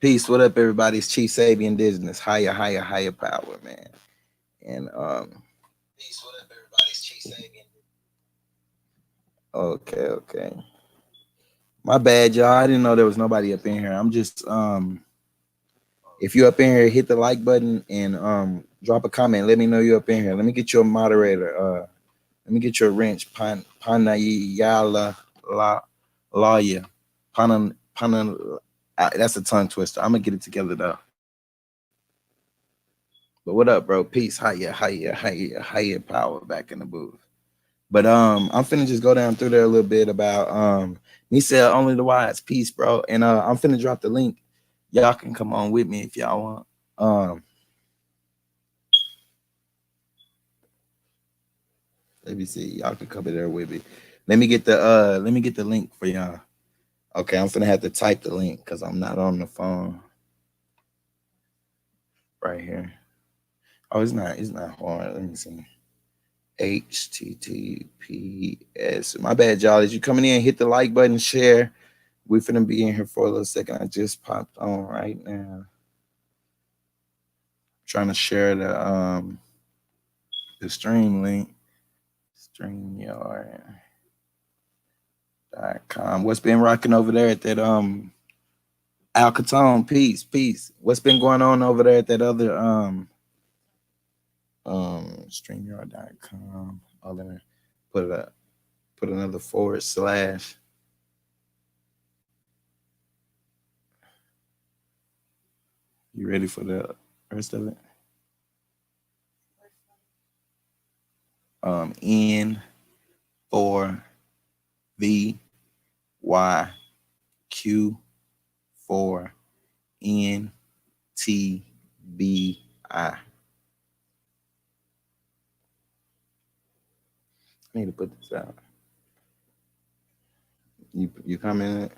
Peace. What up, everybody? It's Chief Sabian Indigenous. Higher power, man. And peace. What up, everybody? It's Chief Sabian. Okay. My bad, y'all. I didn't know there was nobody up in here. I'm just if you up in here, hit the like button and drop a comment. Let me know you up in here. Let me get you a moderator. Let me get you a wrench. Panayala la lawyer. Pana. That's a tongue twister. I'm gonna get it together though. But what up, bro? Peace. Higher power back in the booth. But I'm finna just go down through there a little bit about me said only the wise. Peace, bro. And I'm finna drop the link. Y'all can come on with me if y'all want. Let me see. Y'all can come in there with me. Let me get the link for y'all. Okay, I'm finna have to type the link because I'm not on the phone. Right here. Oh, it's not hard. Let me see. HTTPS. My bad, y'all. As you coming in, hit the like button, share. We finna be in here for a little second. I just popped on right now. Trying to share the stream link. Streamyard.com. What's been rocking over there at that Al Capone? Peace. What's been going on over there at that other Streamyard.com? I'll let me put another /. You ready for the rest of it? N for V Y Q for N T B I. I need to put this out. You comment?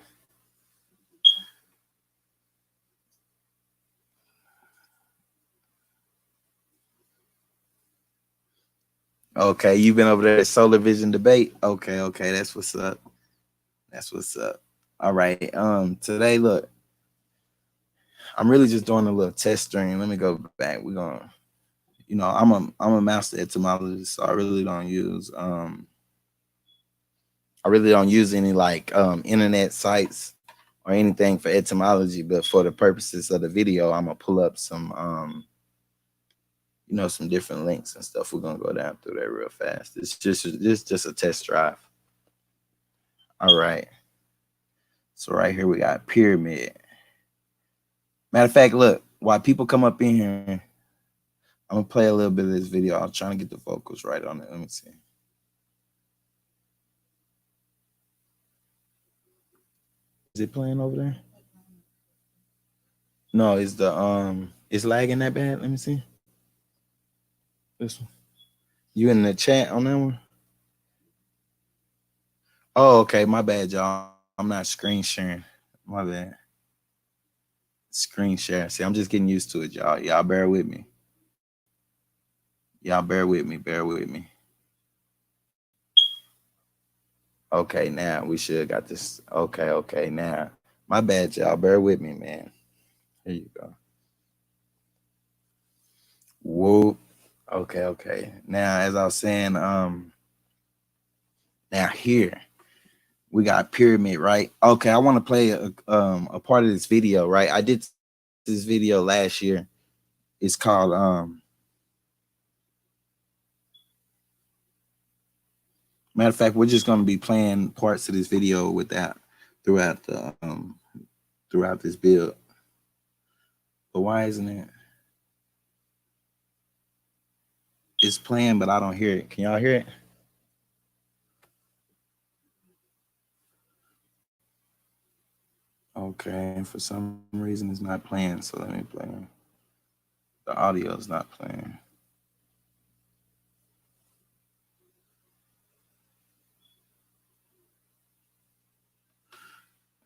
Okay, you've been over there at Solar Vision debate. Okay, that's what's up. All right. Today, look, I'm really just doing a little test stream. Let me go back. We're gonna, I'm a master etymologist, so I really don't use any like internet sites or anything for etymology, but for the purposes of the video, I'm gonna pull up some some different links and stuff. We're gonna go down through there real fast. It's just a test drive. All right. So right here we got pyramid. Matter of fact, look, while people come up in here, I'm gonna play a little bit of this video. I'm trying to get the vocals right on it. Let me see. Is it playing over there? No, it's it's lagging that bad. Let me see. This one. You in the chat on that one? Oh, okay. My bad, y'all. I'm not screen sharing. My bad. Screen share. See, I'm just getting used to it, y'all. Y'all bear with me. Bear with me. Okay, now we should got this. Okay, now. My bad, y'all. Bear with me, man. Here you go. Whoop. Okay. Now, as I was saying, now here we got pyramid, right? Okay, I want to play a part of this video, right? I did this video last year. It's called matter of fact, we're just gonna be playing parts of this video with that throughout this build. But why isn't it? It's playing, but I don't hear it. Can y'all hear it? Okay, for some reason it's not playing, so let me play. The audio is not playing.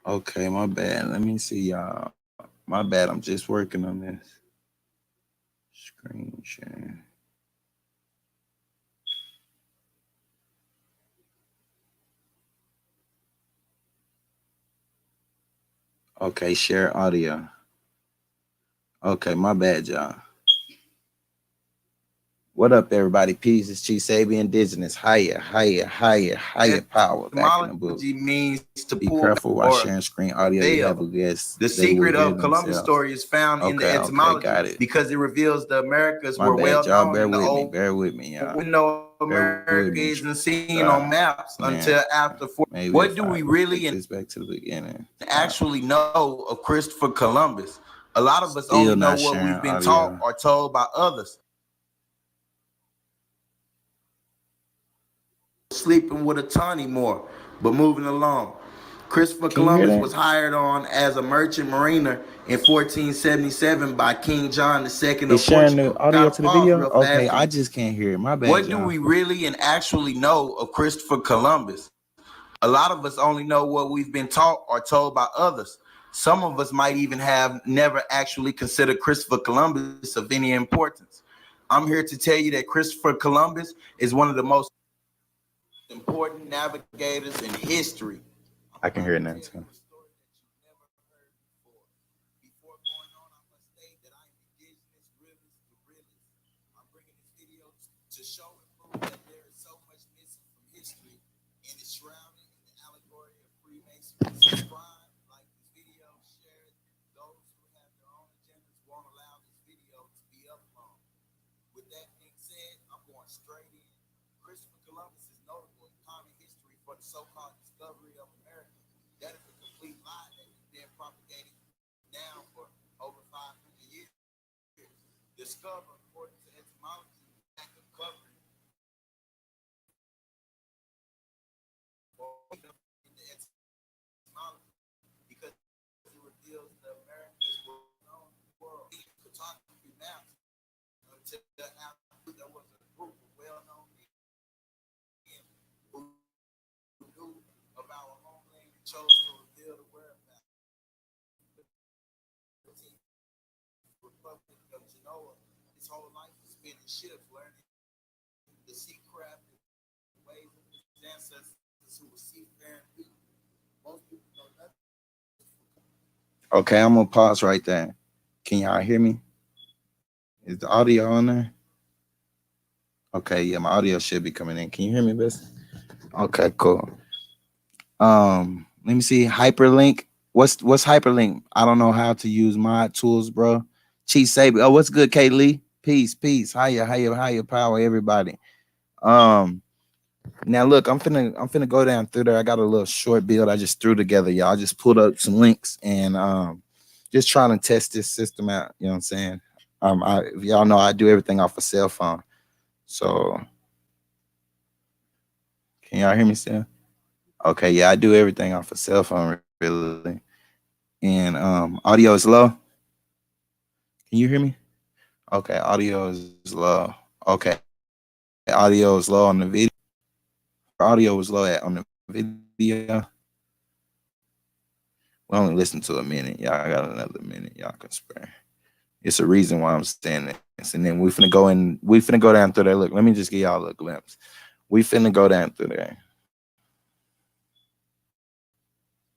Okay, my bad. Let me see, y'all. My bad. I'm just working on this. Screen share. Okay, share audio. Okay, my bad, y'all. What up, everybody? Peace. It's Chief Sabi Indigenous. Higher power. Back in the book. Means to Be careful while sharing screen audio. You have a guest. The secret of Columbus story is found in the etymology, got it. because it reveals the Americas My were bad, well y'all. known Bear in the with me. old. Bear with me, y'all. We know America isn't seen on maps until after. What do we really and back to the beginning actually know of Christopher Columbus? A lot of us only know what we've been taught or told by others. Sleeping with a Tawny more, but moving along. Christopher Columbus was hired on as a merchant mariner in 1477 by King John II of sharing Portugal. the audio to the video? Okay, I just can't hear it. My bad. What do we really and actually know of Christopher Columbus? A lot of us only know what we've been taught or told by others. Some of us might even have never actually considered Christopher Columbus of any importance. I'm here to tell you that Christopher Columbus is one of the most important navigators in history. I can hear it now too. Before going on, I must state that I am Indigenous, Realist, the Realist. I'm bringing this video to show and prove that there is so much missing from history and is shrouded in the allegory of Freemasonry. Subscribe, like this video, share it. Those who have their own agendas won't allow this video to be uploaded. With that being said, I'm going straight in. Christopher Columbus is notable in common history for the so-called discovery of America. That is a complete lie that has been propagated now for over 500 years. Discover, according to etymology, act of covering. In the etymology, because it reveals the Americas were known in the world. Photography maps until after there was a group of well-known men who knew of our homeland and chose to reveal the whereabouts. Republic of Genoa, his whole life was spent in ships, learning the sea craft and ways of his ancestors who were seafaring people. Most people know nothing. Okay, I'm gonna pause right there. Can y'all hear me? Is the audio on there? Okay, yeah, my audio should be coming in. Can you hear me, best? Okay, cool. Let me see. Hyperlink. What's hyperlink? I don't know how to use my tools, bro. Chief Sabi. Oh, what's good, K Lee? Peace. Higher power, everybody. Now look, I'm finna go down through there. I got a little short build I just threw together, y'all. I just pulled up some links and just trying to test this system out. You know what I'm saying? Y'all know I do everything off a cell phone. So can y'all hear me still? Okay, yeah, I do everything off a cell phone, really. And audio is low. Can you hear me? Okay, audio is low. Okay, audio is low on the video. Audio was low on the video. We only listened to a minute. Y'all got another minute. Y'all can spare. It's a reason why I'm saying this. And then we finna go down through there. Look, let me just give y'all a glimpse. We finna go down through there.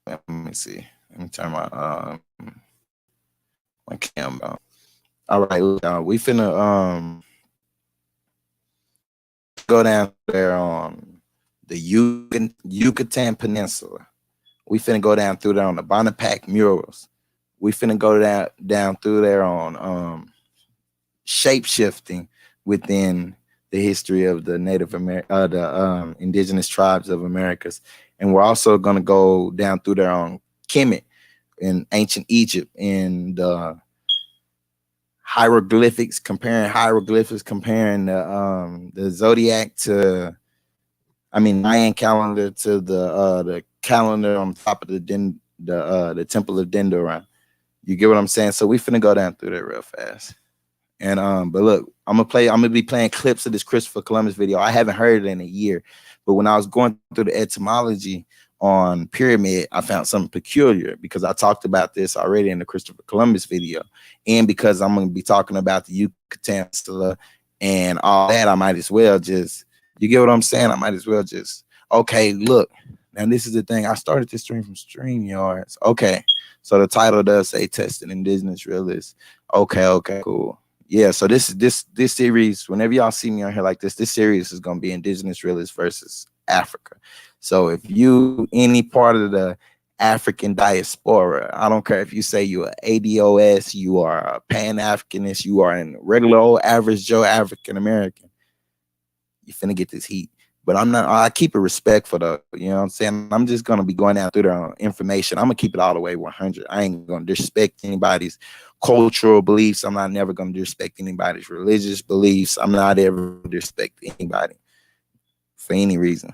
Let me see. Let me turn my cam on. All right, we finna go down there on the Yucatan Peninsula. We finna go down through there on the Bonaparte murals. We finna go down through there on shape shifting within the history of the the indigenous tribes of Americas, and we're also gonna go down through there on Kemet in ancient Egypt in the hieroglyphics, comparing the zodiac to, Mayan calendar to the calendar on top of the temple of Dendoran. You get what I'm saying? So we finna go down through there real fast. And but look, I'm gonna be playing clips of this Christopher Columbus video. I haven't heard it in a year, but when I was going through the etymology on pyramid, I found something peculiar because I talked about this already in the Christopher Columbus video, and because I'm gonna be talking about the Yucatan Peninsula and all that, I might as well just, you get what I'm saying? I might as well just, okay, look, Now, this is the thing. I started this stream from Streamyards. Okay. So the title does say testing indigenous realists. Okay, cool. Yeah, so this series, whenever y'all see me on here like this series is gonna be indigenous realists versus Africa. So if you any part of the African diaspora, I don't care if you say you're ADOS, you are a Pan-Africanist, you are a regular old average Joe African American, you finna get this heat. But I keep it respectful though. You know what I'm saying? I'm just gonna be going down through the information. I'm gonna keep it all the way 100. I ain't gonna disrespect anybody's cultural beliefs. I'm not never gonna disrespect anybody's religious beliefs. I'm not ever gonna disrespect anybody for any reason.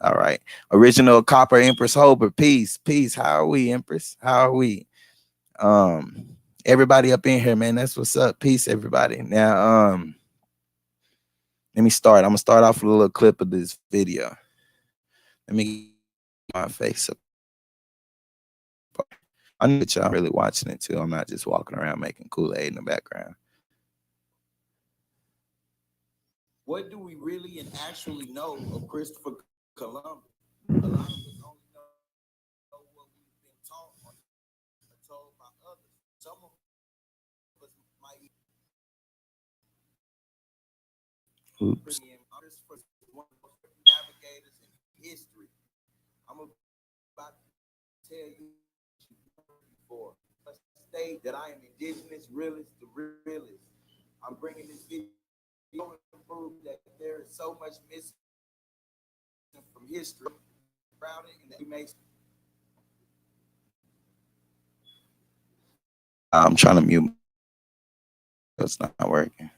All right. Original Copper Empress Holber. Peace. How are we, Empress? How are we? Everybody up in here, man. That's what's up. Peace, everybody. Now, let me start. I'm gonna start off with a little clip of this video. Let me get my face up. I know that y'all really watching it too. I'm not just walking around making Kool-Aid in the background. What do we really and actually know of Christopher Columbus? A lot of us only know what we've been taught or told by others. Some of us might be Christopher is one of the most navigators in history. I'm about to tell you before. Let's state that I am indigenous realist, the realist. I'm bringing this video to prove that there is so much missing from history. I'm trying to mute. It's not working.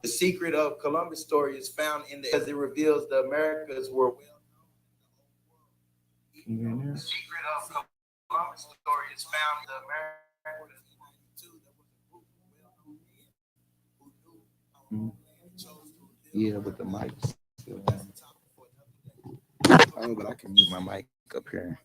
The secret of Columbus' story is found in as it reveals the Americas were well known. The secret of Columbus' story is found in the Americas. Yeah, but the mic. Oh, but I can mute my mic up here.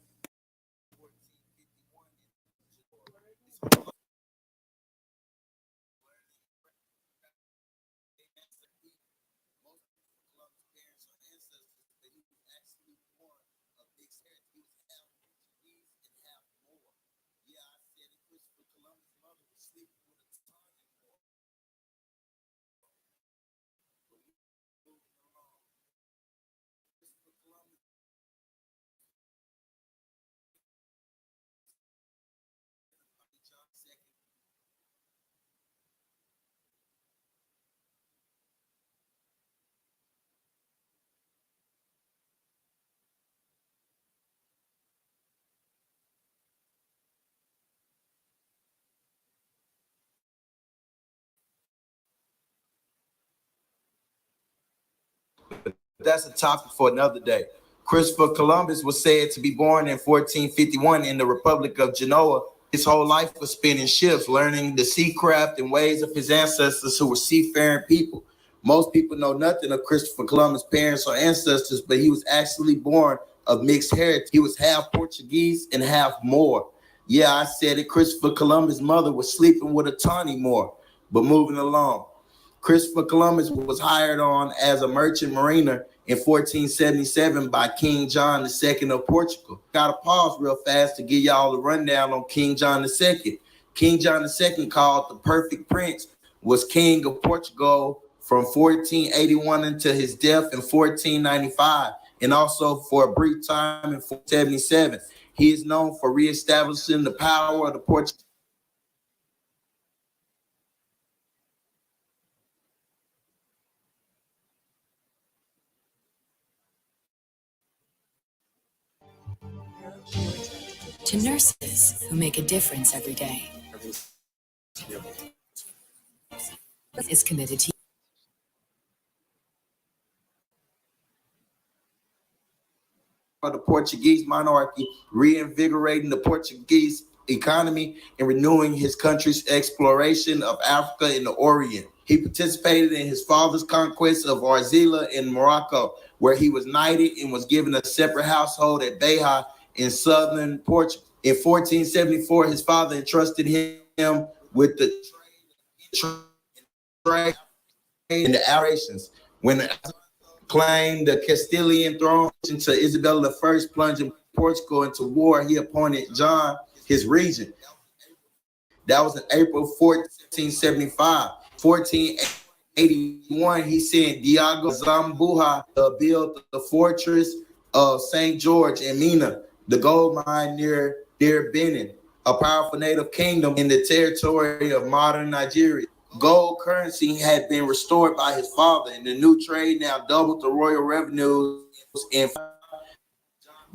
That's a topic for another day. Christopher Columbus was said to be born in 1451 in the Republic of Genoa. His whole life was spent in ships, learning the sea craft and ways of his ancestors who were seafaring people. Most people know nothing of Christopher Columbus' parents or ancestors, but he was actually born of mixed heritage. He was half Portuguese and half Moor. Yeah, I said it. Christopher Columbus' mother was sleeping with a tawny Moor. But moving along. Christopher Columbus was hired on as a merchant mariner in 1477 by King John II of Portugal. Got to pause real fast to give y'all a rundown on King John II. King John II, called the Perfect Prince, was king of Portugal from 1481 until his death in 1495, and also for a brief time in 1477. He is known for reestablishing the power of the Portuguese. To nurses who make a difference every day. is committed to of the Portuguese monarchy, reinvigorating the Portuguese economy and renewing his country's exploration of Africa and the Orient. He participated in his father's conquest of Arzila in Morocco, where he was knighted and was given a separate household at Beja in southern Portugal. In 1474, his father entrusted him with the trade and the operations. When claimed the Castilian throne to Isabella I, plunging Portugal into war, he appointed John his regent. That was in April 1475. 1481, he sent Diego Zambuja to build the fortress of St. George in Mina, the gold mine near Benin, a powerful native kingdom in the territory of modern Nigeria. Gold currency had been restored by his father, and the new trade now doubled the royal revenues in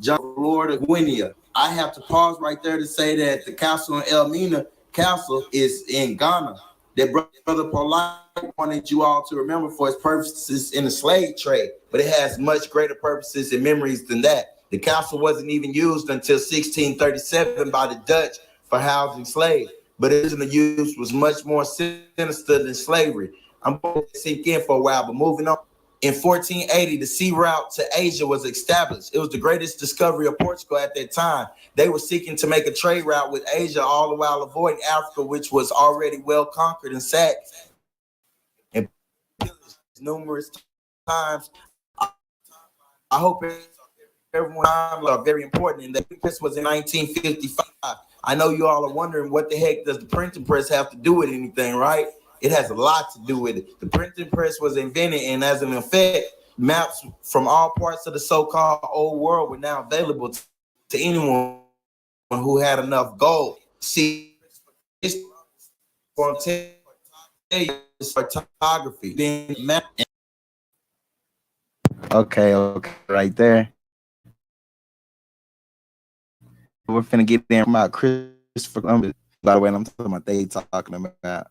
John, Lord of Guinea. I have to pause right there to say that the castle in Elmina Castle is in Ghana. That Brother Polite wanted you all to remember for its purposes in the slave trade, but it has much greater purposes and memories than that. The castle wasn't even used until 1637 by the Dutch for housing slaves, but its use was much more sinister than slavery. I'm going to sink in for a while, but moving on. In 1480, the sea route to Asia was established. It was the greatest discovery of Portugal at that time. They were seeking to make a trade route with Asia, all the while avoiding Africa, which was already well conquered and sacked and numerous times. I hope everyone are very important, and that this was in 1955. I know you all are wondering what the heck does the printing press have to do with anything, right? It has a lot to do with it. The printing press was invented, and as an effect, maps from all parts of the so-called old world were now available to anyone who had enough gold. See, it's going to tell you it's photography. Then map. Okay, right there. We're finna get in about Christopher Columbus. By the way, I'm talking about they talking about.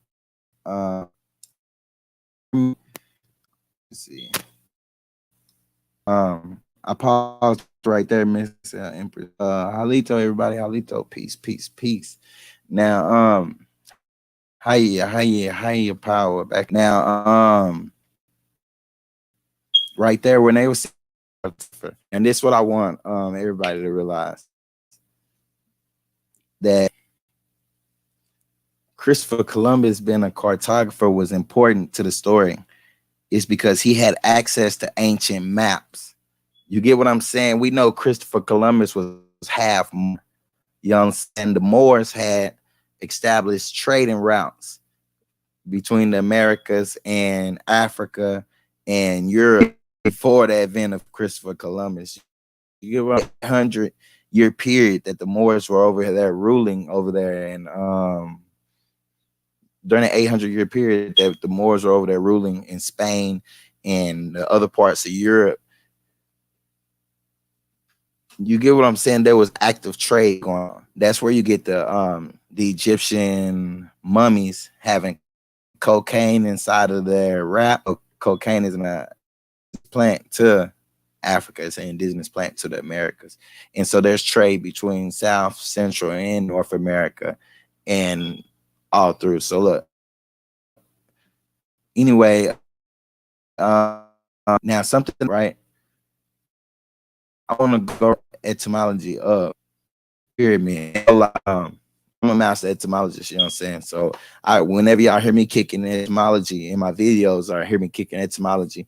Let's see. I paused right there, Miss Empress. Halito, everybody, Halito, peace. Now, hiya, power back now. Right there when they was, and this is what I want everybody to realize, that Christopher Columbus being a cartographer was important to the story. It's because he had access to ancient maps. You get what I'm saying? We know Christopher Columbus was half young, and the Moors had established trading routes between the Americas and Africa and Europe before the advent of Christopher Columbus. You get what 100-year period that the Moors were over there ruling over there, and during the 800-year period that the Moors were over there ruling in Spain and the other parts of Europe. You get what I'm saying? There was active trade going on. That's where you get the Egyptian mummies having cocaine inside of their wrap. Cocaine is a plant to Africa. It's an indigenous plant to the Americas. And so there's trade between South, Central, and North America and all through. So look, anyway, now something, right? I want to go etymology of pyramid. I'm a master etymologist, you know what I'm saying? So whenever y'all hear me kicking etymology in my videos or hear me kicking etymology,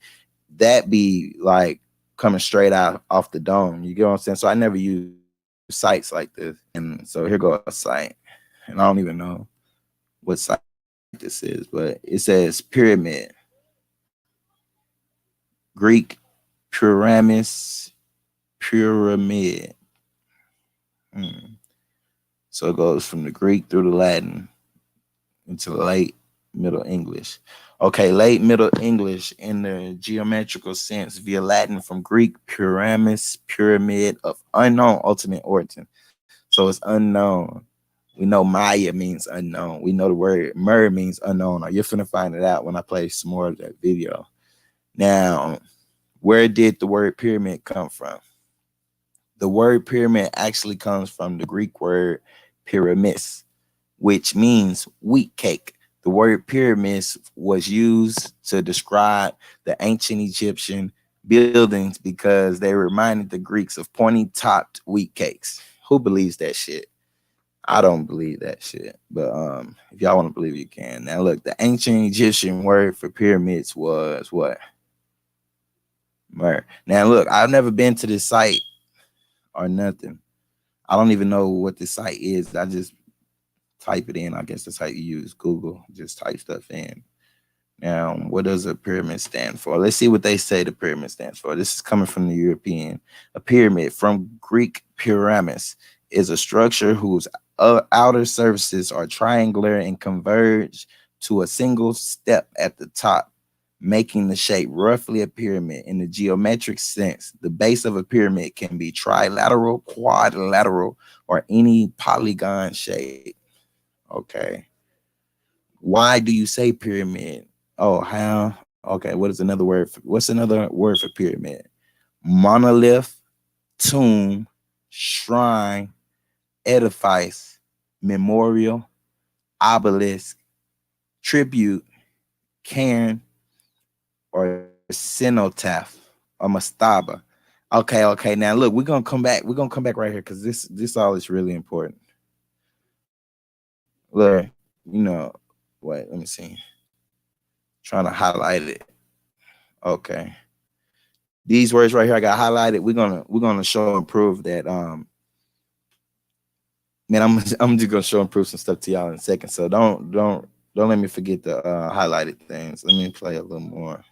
that be like coming straight out off the dome. You get what I'm saying? So I never use sites like this. And so here goes a site. And I don't even know what site this is, but it says pyramid. Greek pyramis, pyramid. So it goes from the Greek through the Latin into the late Middle English. Okay, late Middle English in the geometrical sense via Latin from Greek pyramis, pyramid of unknown ultimate origin. So it's unknown. We know Maya means unknown. We know the word Mer means unknown. Or you're finna find it out when I play some more of that video. Now, where did the word pyramid come from? The word pyramid actually comes from the Greek word pyramis, which means wheat cake. The word pyramids was used to describe the ancient Egyptian buildings because they reminded the Greeks of pointy topped wheat cakes. Who believes that shit? I don't believe that shit. But if y'all want to believe, you can. Now look, the ancient Egyptian word for pyramids was what? Mer. Now look, I've never been to this site or nothing. I don't even know what this site is. I just type it in. I guess that's how you use Google. Just type stuff in. Now, what does a pyramid stand for? Let's see what they say the pyramid stands for. This is coming from the European. A pyramid, from Greek pyramis, is a structure whose outer surfaces are triangular and converge to a single step at the top, making the shape roughly a pyramid. In the geometric sense, the base of a pyramid can be trilateral, quadrilateral, or any polygon shape. Okay. Why do you say pyramid? Oh, how? Okay, what is another word? What's another word for pyramid? Monolith, tomb, shrine, edifice, memorial, obelisk, tribute, cairn, or cenotaph, or mastaba. Okay. Now look, we're gonna come back. We're gonna come back right here because this all is really important. Look, wait, let me see. Trying to highlight it. Okay. These words right here I got highlighted. We're gonna show and prove that man, I'm just gonna show and prove some stuff to y'all in a second. So don't let me forget the highlighted things. Let me play a little more.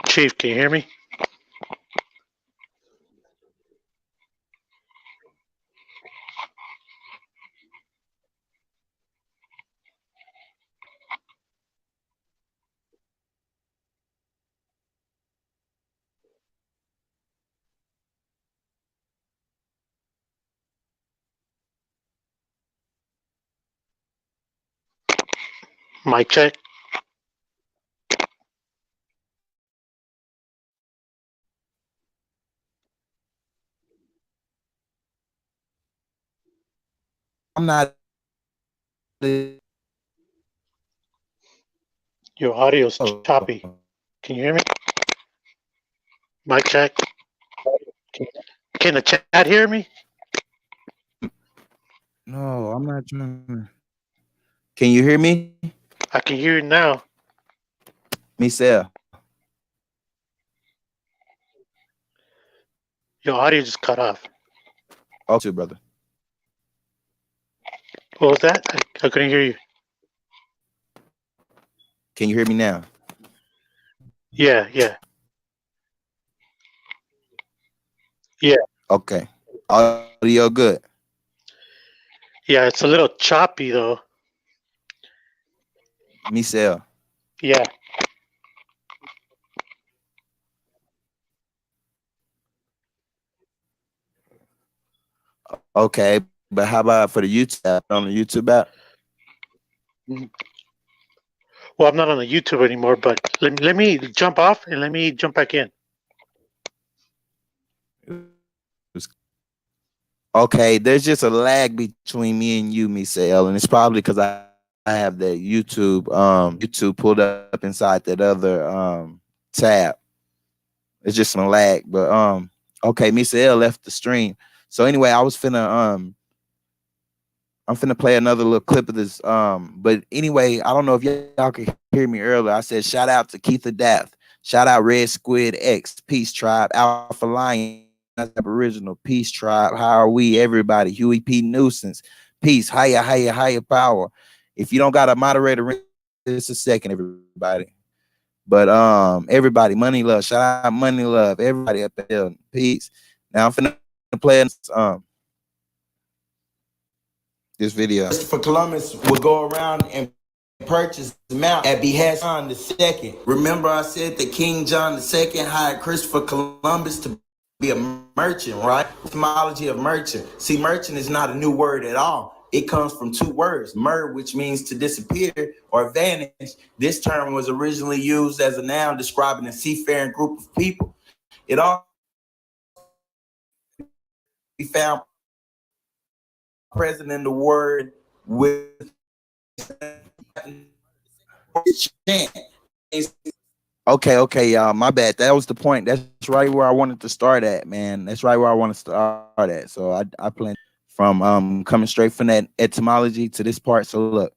Chief, can you hear me? Mic check. I'm not Your audio's oh, choppy. Can you hear me? Mic check. Can the chat hear me? no, I'm not trying. Can you hear me? I can hear you now. Michelle. Your audio just cut off. Oh, too, brother. What was that? I couldn't hear you. Can you hear me now? Yeah. Yeah. Okay. Audio good. Yeah, it's a little choppy though. Michelle. Yeah. Okay, but how about for the YouTube app? On the YouTube app? Well, I'm not on the YouTube anymore, but let me jump off and let me jump back in. Okay, there's just a lag between me and you, Michelle, and it's probably because I have that YouTube pulled up inside that other tab. It's just some lag, but okay, Michelle left the stream. So anyway, I'm finna play another little clip of this. But anyway, I don't know if y'all could hear me earlier. I said shout out to Keith of Death, shout out Red Squid X, Peace Tribe, Alpha Lion, that's Aboriginal, Peace Tribe. How are we, everybody? Huey P. Nuisance, peace, higher power. If you don't got a moderator just a second, everybody. But everybody, money love. Shout out money love. Everybody up there. Peace. Now I'm finna play this video. Christopher Columbus would go around and purchase the mount at behest of John II. Remember I said that King John II hired Christopher Columbus to be a merchant, right? Etymology of merchant. See, merchant is not a new word at all. It comes from two words, mer, which means to disappear or vanish. This term was originally used as a noun describing a seafaring group of people. It also be found present in the word with Okay, y'all. My bad. That was the point. That's right where I wanted to start at, man. That's right where I want to start at. So I plan from coming straight from that etymology to this part. So look,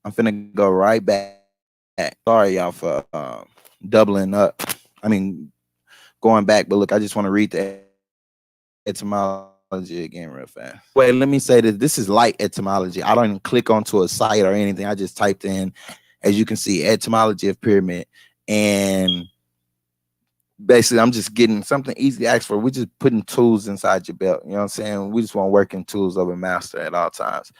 I'm finna go right back. Sorry, y'all, for doubling up. I mean, going back, but look, I just want to read the etymology again real fast. Wait, let me say that this is light etymology. I don't even click onto a site or anything. I just typed in, as you can see, etymology of pyramid. And basically, I'm just getting something easy to ask for. We're just putting tools inside your belt. You know what I'm saying? We just want working tools of a master at all times.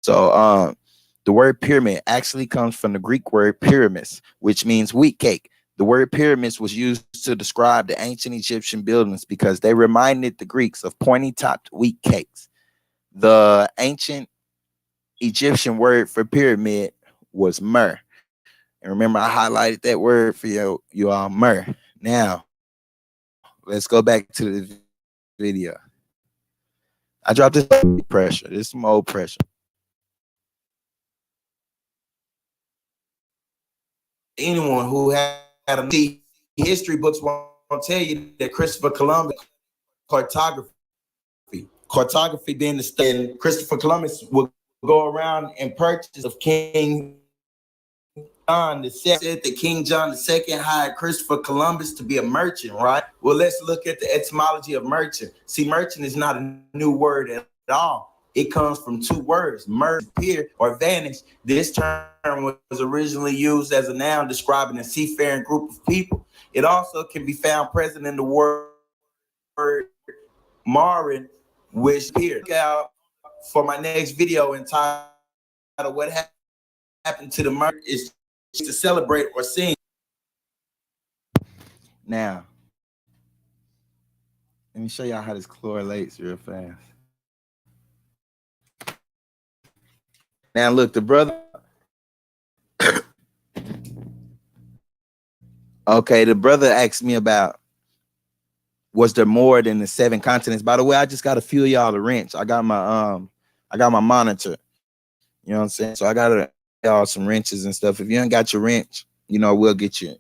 So the word pyramid actually comes from the Greek word pyramis, which means wheat cake. The word pyramids was used to describe the ancient Egyptian buildings because they reminded the Greeks of pointy-topped wheat cakes. The ancient Egyptian word for pyramid was myrrh. And remember, I highlighted that word for you all, myrrh. Now, let's go back to the video. I dropped this pressure. This is some old pressure. Anyone who had a history books won't tell you that Christopher Columbus cartography being the study. Christopher Columbus would go around and purchase of King John II. Said that King John II hired Christopher Columbus to be a merchant, right? Well, let's look at the etymology of merchant. See, merchant is not a new word at all. It comes from two words, mer, appear, or vanish. This term was originally used as a noun describing a seafaring group of people. It also can be found present in the word marin, which appeared. Look out for my next video entitled "What Happened to the Mer" is to celebrate or sing. Now, let me show y'all how this correlates real fast. Now, look, the brother. Okay, the brother asked me about, was there more than the 7 continents? By the way, I just got a few of y'all the wrench. I got my monitor. You know what I'm saying? So I got y'all some wrenches and stuff. If you ain't got your wrench, you know, we'll get you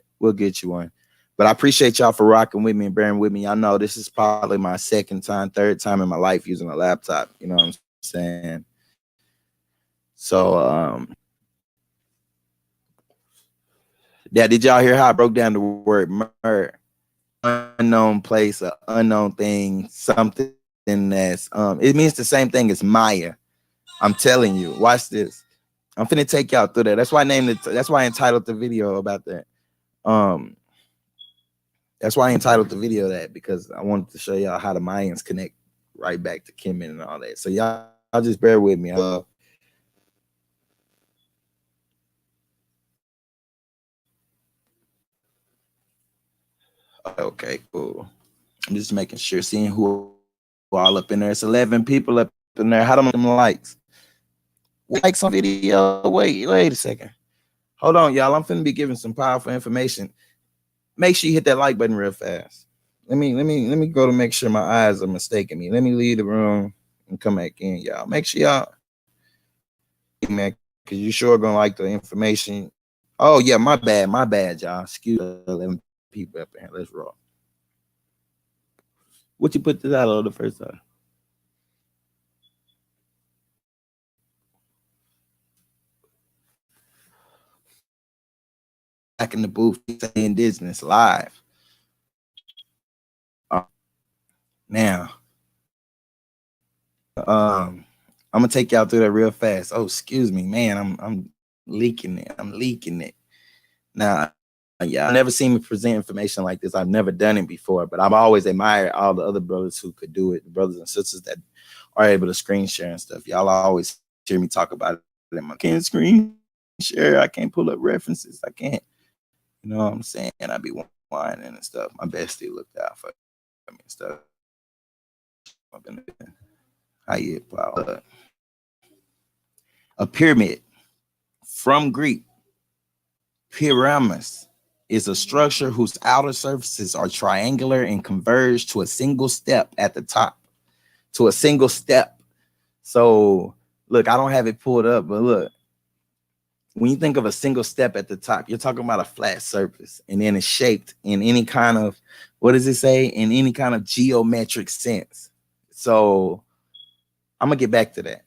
one. But I appreciate y'all for rocking with me and bearing with me. Y'all know this is probably my third time in my life using a laptop. You know what I'm saying? So yeah, did y'all hear how I broke down the word myrrh? Unknown place, an unknown thing, something that's it means the same thing as Maya. I'm telling you, watch this. I'm finna take y'all through that. That's why I named it. That's why I entitled the video about that. That's why I entitled the video that, because I wanted to show y'all how the Mayans connect right back to Kemet and all that. So y'all just bear with me. Okay, cool. I'm just making sure, seeing who all up in there. It's 11 people up in there. How them likes? Likes on video. Wait a second. Hold on, y'all. I'm finna be giving some powerful information. Make sure you hit that like button real fast. Let me go to make sure my eyes are mistaking me. Let me leave the room and come back in, y'all. Make sure y'all, man, because you sure gonna like the information. Oh yeah, my bad, y'all. Excuse me, 11 people up in here. Let's roll. What you put this out on the first time? Back in the booth, Indigenous live. Now, I'm gonna take y'all through that real fast. Oh, excuse me, man. I'm leaking it. I'm leaking it. Now, yeah, I've never seen me present information like this. I've never done it before, but I've always admired all the other brothers who could do it, the brothers and sisters that are able to screen share and stuff. Y'all always hear me talk about it. I can't screen share. I can't pull up references. I can't. You know what I'm saying? I be whining and stuff. My bestie looked out for me and stuff. How you a pyramid from Greek. Pyramis is a structure whose outer surfaces are triangular and converge to a single step at the top. To a single step. So look, I don't have it pulled up, but look, when you think of a single step at the top, you're talking about a flat surface, and then it's shaped in any kind of, what does it say? In any kind of geometric sense. So I'm gonna get back to that,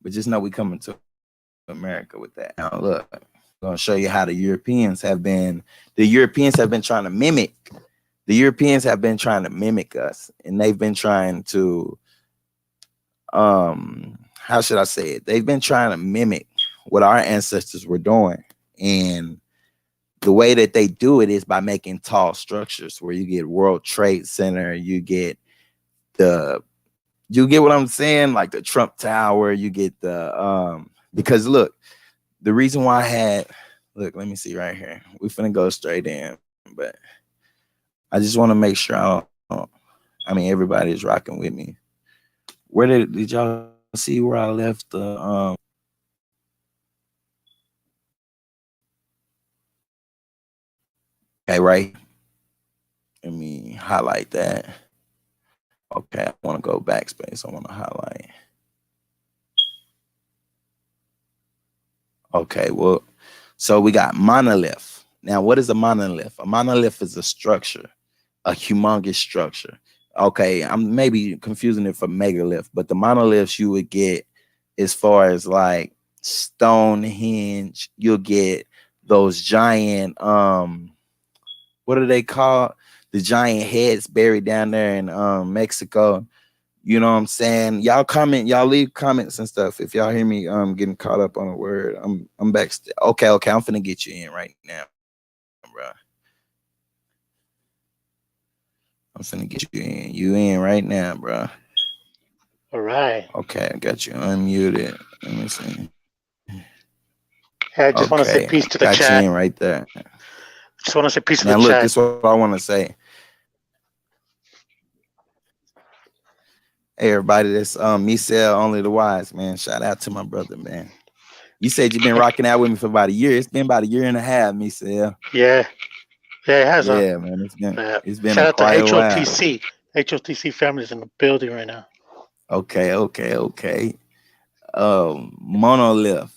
but just know we coming to America with that. Now look, I'm gonna show you how the Europeans have been trying to mimic. The Europeans have been trying to mimic us, and they've been trying to, how should I say it? They've been trying to mimic what our ancestors were doing. And the way that they do it is by making tall structures where you get World Trade Center, you get what I'm saying? Like the Trump Tower, you get the, because look, the reason why look, let me see right here. We finna go straight in, but I just want to make sure everybody's rocking with me. Where did y'all see where I left the, okay, right. Let me highlight that. Okay, I want to go backspace. I want to highlight. Okay, well, so we got monolith. Now, what is a monolith? A monolith is a structure, a humongous structure. Okay, I'm maybe confusing it for megalith, but the monoliths you would get as far as like Stonehenge, you'll get those giant, what are they called? The giant heads buried down there in Mexico. You know what I'm saying? Y'all comment, y'all leave comments and stuff. If y'all hear me getting caught up on a word, I'm back. Okay, I'm finna get you in right now, bro. I'm finna get you in. You in right now, bro. All right. Okay, I got you unmuted. Let me see. Yeah, I just want to say peace to the got chat. You in right there. Just want to say peace to now, the look, chat. This is what I want to say. Hey, everybody, that's Misael, Only the Wise, man. Shout out to my brother, man. You said you've been rocking out with me for about a year. It's been about a year and a half, Misael. Yeah, it has. Yeah, man. It's been shout out to quite a while. HOTC. HOTC family's in the building right now. Okay. Monolith.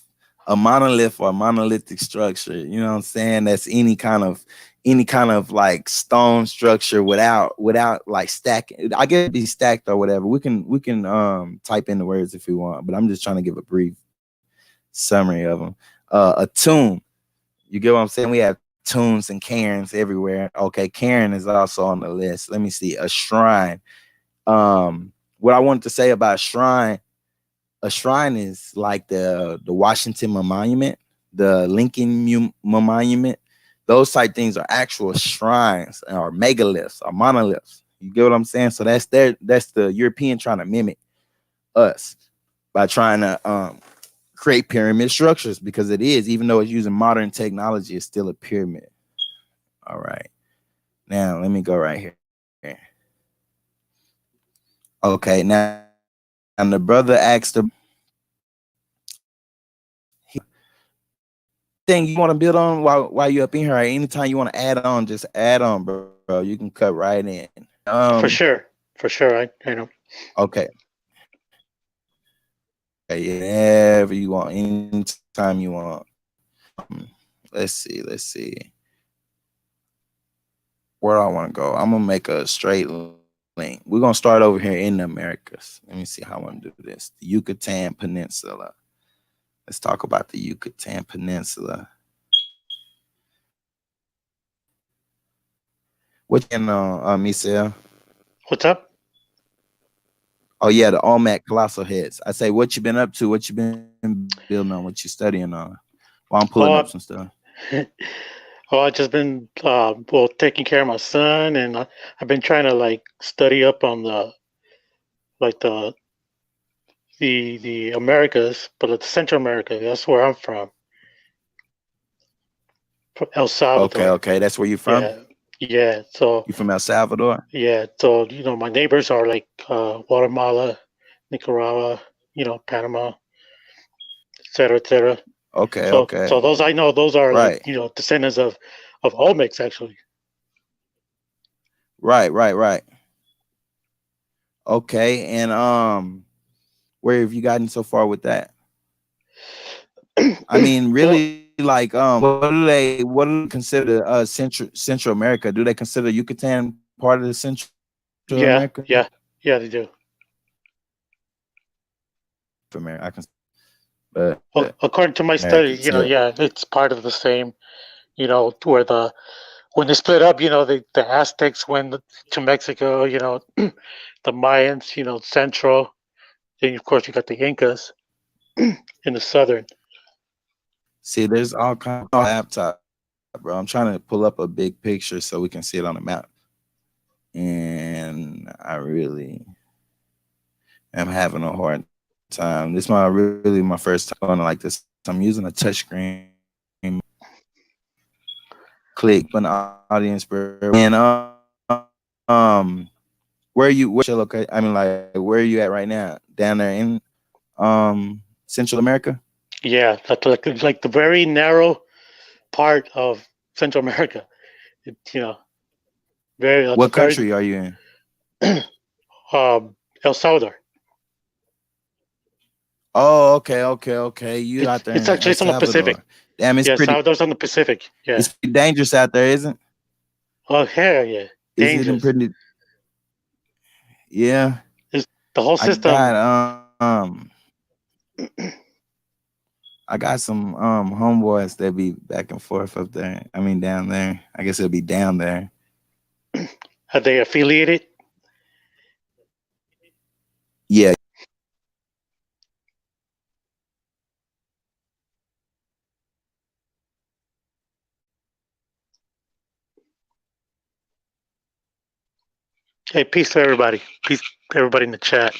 A monolith or a monolithic structure, you know what I'm saying? That's any kind of like stone structure without like stacking. I guess it'd be stacked or whatever. We can type in the words if we want, but I'm just trying to give a brief summary of them. A tomb. You get what I'm saying? We have tombs and cairns everywhere. Okay, cairn is also on the list. Let me see. A shrine. What I wanted to say about shrine. A shrine is like the Washington Monument, the Lincoln Monument. Those type things are actual shrines or megaliths or monoliths. You get what I'm saying? So that's the European trying to mimic us by trying to create pyramid structures, because it is, even though it's using modern technology, it's still a pyramid. All right. Now let me go right here. Okay, now and the brother asked the thing you want to build on while you're up in here. Right? Anytime you want to add on, just add on, bro. You can cut right in. For sure. I know. Okay. Whenever you want, anytime you want. Let's see. Where do I want to go? I'm gonna make a straight link. We're gonna start over here in the Americas. Let me see how I want to do this. The Yucatan Peninsula. Let's talk about the Yucatan Peninsula. What you Misael? What's up? Oh yeah, the Olmec colossal heads. I say, what you been up to? What you been building on? What you studying on? while I'm pulling Oh, up some stuff. I just been well taking care of my son, and I've been trying to like study up on the like the Americas, but it's Central America. That's where I'm from El Okay, Salvador. okay, that's where you from? Yeah, yeah. So You from El Salvador? yeah, so my neighbors are like Guatemala, Nicaragua, Panama, et cetera, et cetera. Okay, So okay. those I know those are like Right. descendants of Olmecs actually. Right, right, right. Okay. And where have you gotten so far with that? I mean, Well, really, like, what do they consider Central America? Do they consider Yucatan part of the Central yeah, America? yeah, yeah, they do. For America, I can, but Well, according to my study, American. So yeah, it's part of the same. Where when they split up, the Aztecs went to Mexico. The Mayans, central. Then of course you got the Incas in the southern. see, there's all kinds of laptop, bro. I'm trying to pull up a big picture so we can see it on the map, and I really am having a hard time. This is really my first time going like this. I'm using a touch screen. Click on the audience, bro. And where are you? Where's your location? I mean, like, where are you at right now? Down there in Central America? Yeah, that's like the very narrow part of Central America. It, very that's a What very country are you in? El Salvador. Oh, okay, okay, okay. You out there It's in actually El it's on the Pacific. Salvador. Damn, Yeah, Salvador's on the Pacific. Yeah. it's pretty dangerous out there, isn't it? Oh hell yeah, Is it in dangerous. pretty yeah. It's the whole I system. got I got some homeboys that be back and forth up there. I mean down there. I guess it'll be down there. Are they affiliated? Yeah. Hey, peace to everybody. Peace to everybody in the chat.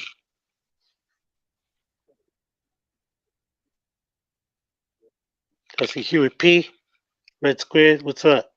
I see Huey P. Red Squid. What's up?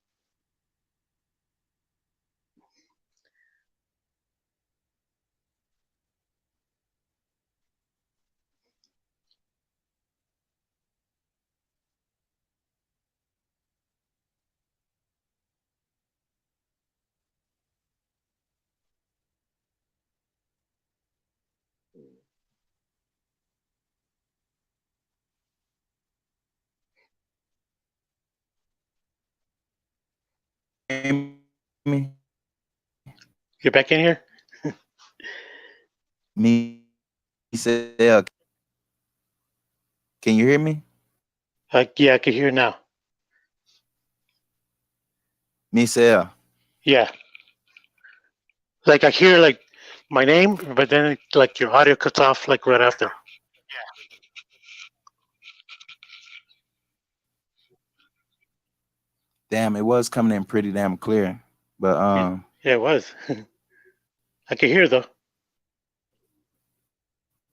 Me You're back in here? me said, can you hear me? Yeah, I can hear now. Misael. Yeah. Like I hear like my name, but then like your audio cuts off like right after. Damn, it was coming in pretty damn clear. But Yeah, it was. I can hear though.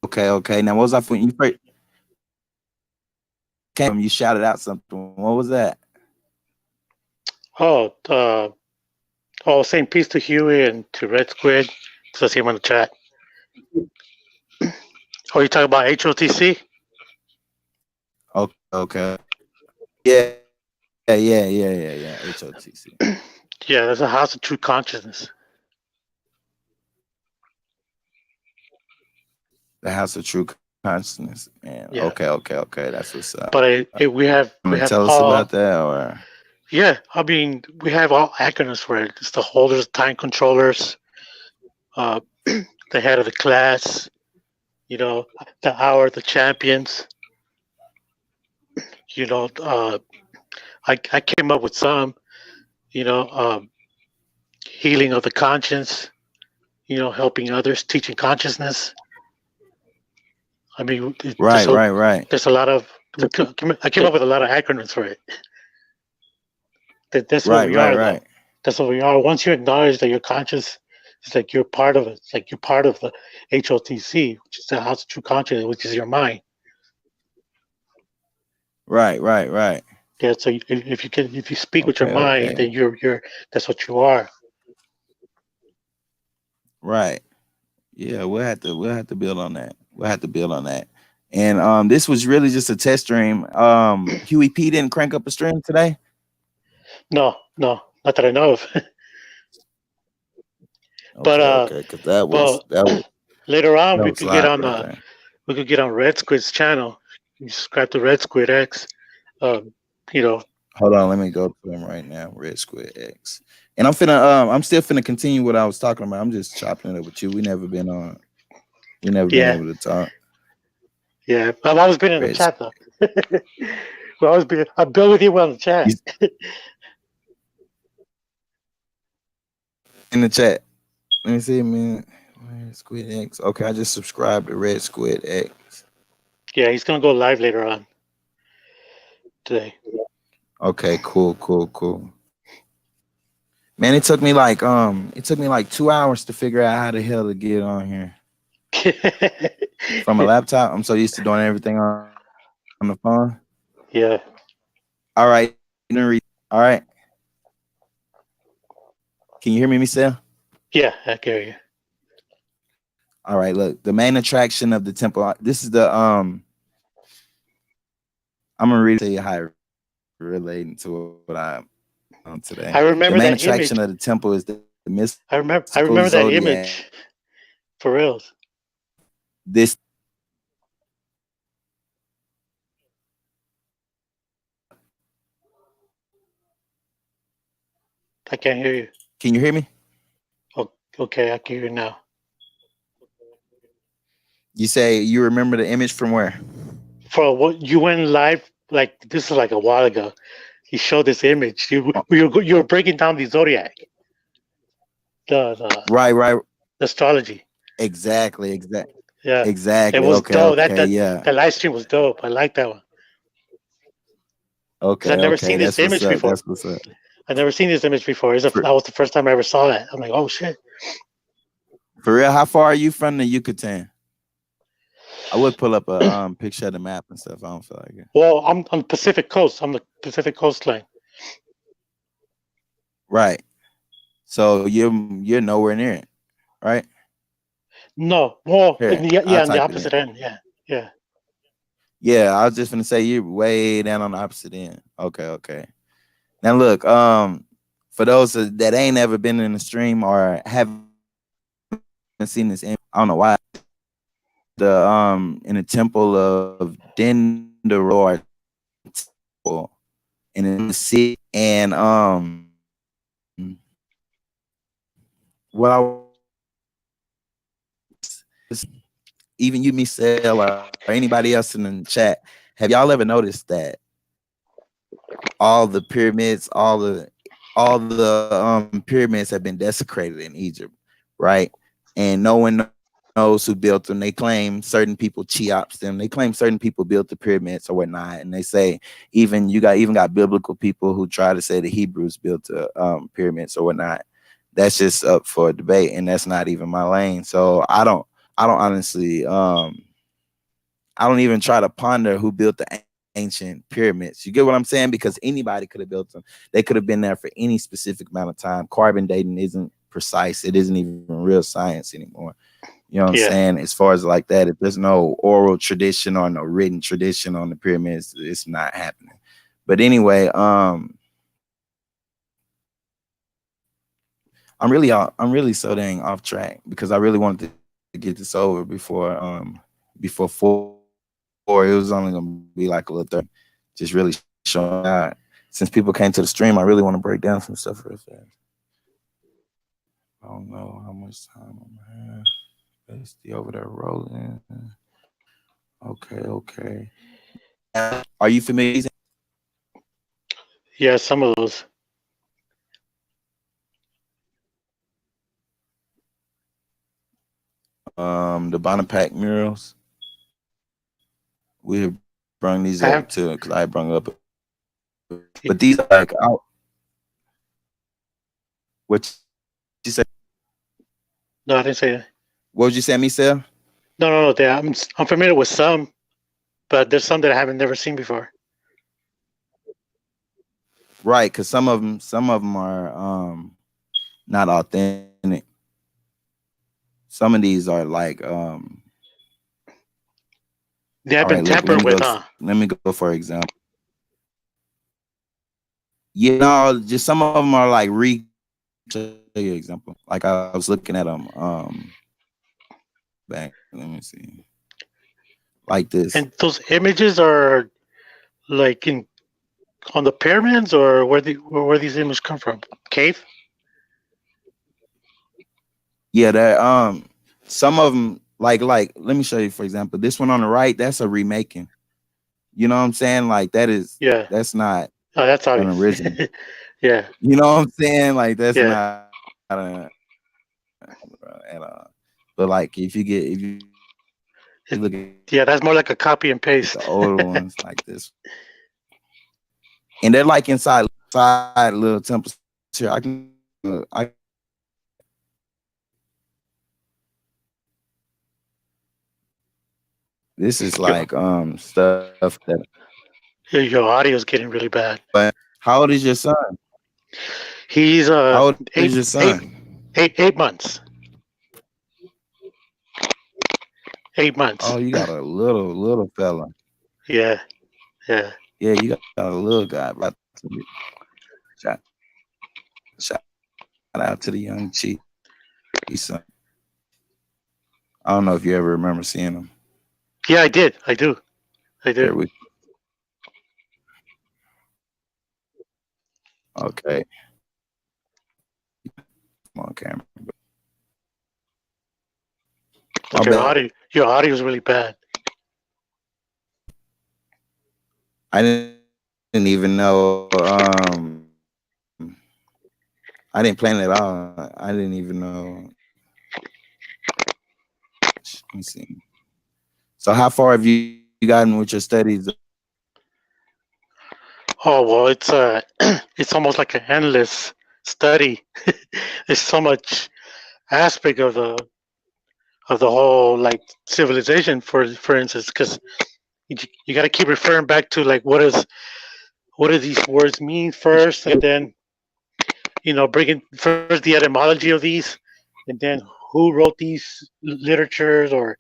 okay, okay. Now what was I when you first came? You shouted out something. What was that? Oh, saying peace to Huey and to Red Squid. So I see him on the chat. Oh, you talking about HOTC? Okay, okay. Yeah, yeah. HOTC. Yeah, there's a House of True Consciousness. The House of True Consciousness. Man. Yeah. Okay. That's what's up. But we have Tell us about that, or yeah, I mean we have all acronyms for it. It's the holders, time controllers, the head of the class, the hour, the champions. I came up with some, healing of the conscience, helping others, teaching consciousness. I mean, right. there's a lot of I came up with a lot of acronyms for it. That's what Right, we right, are, though. right, That's what we are. Once you acknowledge that you're conscious, it's like you're part of it. It's like you're part of the HOTC, which is the House of True Consciousness, which is your mind. right, right, right. Yeah. So if you speak with your Okay, mind, okay. then you're that's what you are. Right. Yeah, we'll have to build on that. We'll have to build on that. And this was really just a test stream. Huey P didn't crank up a stream today. No, no, not that I know of. but Okay, okay, because that was well, that was later on that we was could get live on right there. we could get on Red Squid's channel. You subscribe to Red Squid X. Um, you know, Hold on, let me go to him right now. Red Squid X. And I'm still finna continue what I was talking about. I'm just chopping it up with you. We never been yeah, able to talk. yeah. I've always been in the Red chat Squid. though. I've always been. I've been with you on the chat. You in the chat. Let me see, man. Red Squid X. Okay, I just subscribed to Red Squid X. Yeah, he's gonna go live later on today. Okay, cool, cool, cool. Man, it took me like 2 hours to figure out how the hell to get on here from a laptop. I'm so used to doing everything on the phone. yeah, All right, all right. Can you hear me, Michelle? yeah, I hear you. All right, look, the main attraction of the temple. This is the I'm gonna read it to you how it relating to what I'm on I today. The remember main that image. attraction of the temple is the I mystical remember that zodiac. image for real. This I can't hear you. can you hear me? Oh, okay, I can hear you now. You say you remember the image from where? For what you went live, like this is like a while ago. He showed this image. You were breaking down the zodiac, the Right, right. astrology. Exactly, Yeah, it exactly. was Okay, dope. okay, yeah. That live stream was dope. I like that one because I've Okay, never okay. seen this That's what's image up. before. That's what's up. I've never seen this image before. For, That was the first time I ever saw that. I'm like, oh shit. for real, how far are you from the Yucatan? I would pull up a picture of the map and stuff. I don't feel like it. Well, I'm on the Pacific coast. I'm the Pacific coastline. Right. So you're nowhere near it, right? No, well, Here, I'll yeah, on the type it in. opposite end. Yeah, yeah. Yeah, I was just gonna say you're way down on the opposite end. Okay, okay. Now look, for those that ain't ever been in the stream or haven't seen this, I don't know why. The in the temple of Dendoror temple and in the city and what I even you, Michelle, or anybody else in the chat, have y'all ever noticed that all the pyramids, all the pyramids have been desecrated in Egypt, right? And no one knows who built them. They claim certain people Cheops them. They claim certain people built the pyramids or whatnot. And they say even got biblical people who try to say the Hebrews built the pyramids or whatnot. That's just up for debate, and that's not even my lane. So I don't honestly I don't even try to ponder who built the ancient pyramids. You get what I'm saying? Because anybody could have built them. They could have been there for any specific amount of time. Carbon dating isn't precise. It isn't even real science anymore. You know what I'm Yeah. saying? As far as like that, if there's no oral tradition or no written tradition on the pyramids, it's not happening. But anyway, I'm really so dang off track because I really wanted to get this over before 4. It was only gonna be like a little 30. Just really showing out. Since people came to the stream, I really want to break down some stuff real fast. I don't know how much time I'm gonna have. Let's see over there rolling. Okay, okay. Are you familiar? Yeah, some of those. The Bonaparte murals. We have brung these I up have, too, because I brung up, but these are like out. What you say? no, I didn't say that. What would you say, Michelle? No, no, no. I'm familiar with some, but there's some that I haven't never seen before. Right, because some of them are not authentic. Some of these are like They have all been right, look, tampered with, huh? let me go for example. You know, just some of them are like show you example. Like I was looking at them back. Let me see. Like this. And those images are like in on the pyramids, or where these images come from? Cave? Yeah, that some of them like let me show you for example. This one on the right, that's a remaking. You know what I'm saying? Like Yeah. that's not Oh, that's an obvious. original. Yeah. You know what I'm saying? Like that's Yeah. not at but like if you look It, at yeah, that's more like a copy and the paste. older ones like this, and they're like inside little temples here. I this is Your like stuff that. your audio is getting really bad. But how old is your son? He's How old is eight your eight son? 8 months. 8 months. Oh, you got a little fella. Yeah. Yeah. Yeah, you got a little guy. Right. Shout, shout out to the young chief. He's son. I don't know if you ever remember seeing him. Yeah, I did. I do. I do. Here we okay. Come on, camera. My But bad. your audio is really bad. I didn't even know. I didn't plan it all. I didn't even know. Let me see. So how far have you gotten with your studies? Oh well, it's it's almost like an endless study. There's so much aspect of the whole like civilization, for instance, because you got to keep referring back to like what do these words mean first, and then bringing first the etymology of these, and then who wrote these literatures, or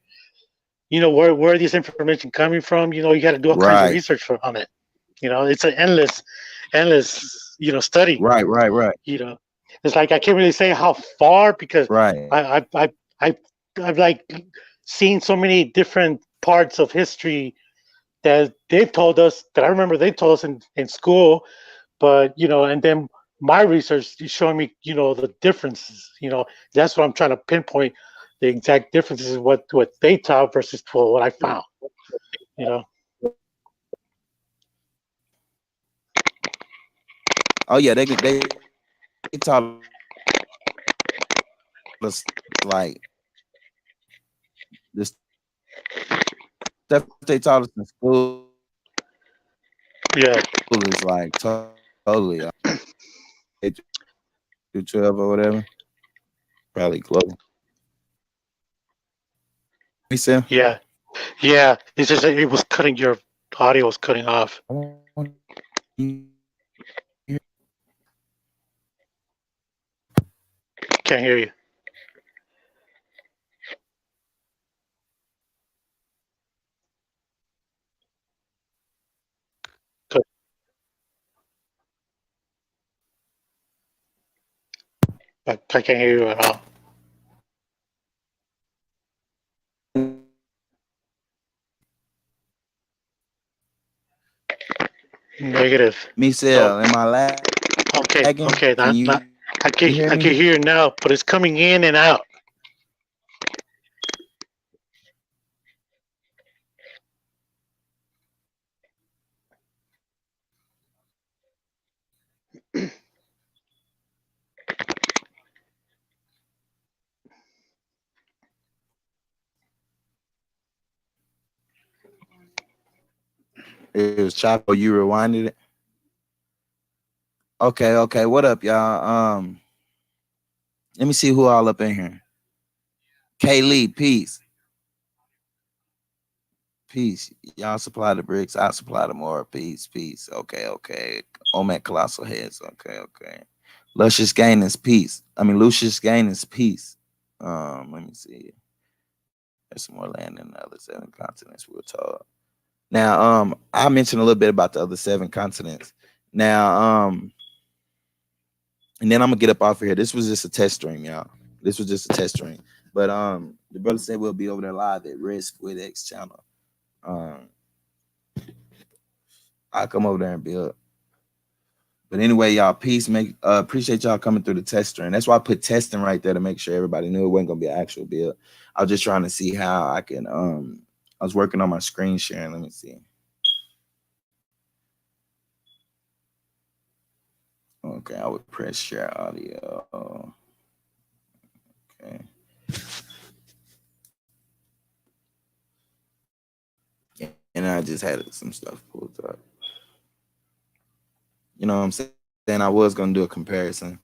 where this information coming from. You got to do all kinds of Right, research on it. It's an endless study. right, you know it's like I can't really say how far, because right. I I I I I've like seen so many different parts of history that they've told us, that I remember they told us in school. But and then my research is showing me the differences. That's what I'm trying to pinpoint, the exact differences, what they taught versus what I found. you know Oh yeah, they taught us like the stuff they taught us in school yeah. is like totally 8 through 12 or whatever. Probably close. Me say, Yeah. Yeah, it's just that it was cutting, your audio was cutting off. Can't hear you. I can't hear you at all. Negative. No. Michelle, am I Okay. lagging? Okay. Can Not. you I hear can me? hear you now, but it's coming in and out. It was chopped. Oh, you rewinded it. Okay, okay. What up, y'all? Let me see who all up in here. K Lee, peace. Peace. Y'all supply the bricks. I supply the more. Peace. Peace. Okay. Okay. Omet Colossal Heads. Okay. Okay. Luscious Gain is peace. I mean, Lucius Gain is peace. Let me see. There's some more land in the other 7 continents we were told. Now, I mentioned a little bit about the other 7 continents. Now, and then I'm gonna get up off of here. This was just a test stream, y'all. This was just a test stream. But the brother said we'll be over there live at Risk with X channel. I'll come over there and build. But anyway, y'all, peace. Appreciate y'all coming through the test stream. That's why I put testing right there to make sure everybody knew it wasn't gonna be an actual build. I was just trying to see how I can. I was working on my screen sharing. Let me see. Okay, I would press share audio. Okay. And I just had some stuff pulled up. You know what I'm saying? I was gonna do a comparison.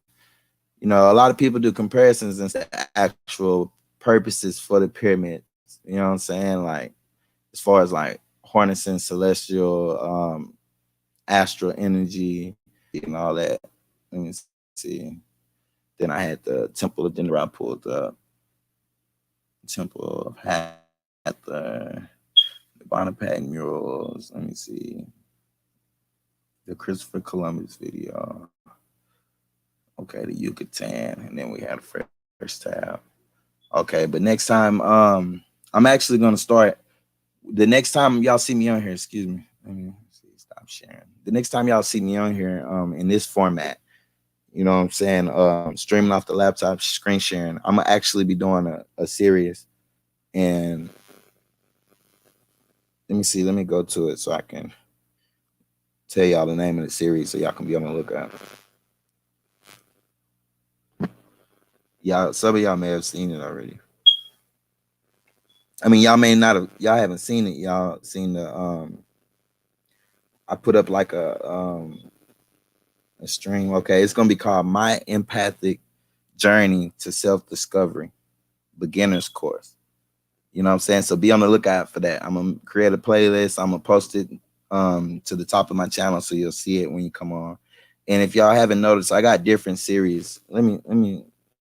You know, a lot of people do comparisons instead of actual purposes for the pyramids. You know what I'm saying? Like, as far as like harnessing celestial astral energy and all that. Let me see. Then I had the Temple of Dendera pulled up. Temple of Hathor, the Bonaparte murals. Let me see. The Christopher Columbus video. Okay, the Yucatan, and then we had a first tab. Okay, but next time, I'm actually gonna start. The next time y'all see me on here, excuse me. Let me see, stop sharing. The next time y'all see me on here, in this format, you know what I'm saying, streaming off the laptop, screen sharing, I'm gonna actually be doing a series. And let me see, let me go to it so I can tell y'all the name of the series so y'all can be on the lookout. Y'all, some of y'all may have seen it already. I mean, y'all may not have, y'all haven't seen it. Y'all seen the I put up like a stream. Okay, it's gonna be called My Empathic Journey to Self-Discovery Beginner's Course. You know what I'm saying? So be on the lookout for that. I'm gonna create a playlist. I'm gonna post it to the top of my channel so you'll see it when you come on. And if y'all haven't noticed, I got different series. Let me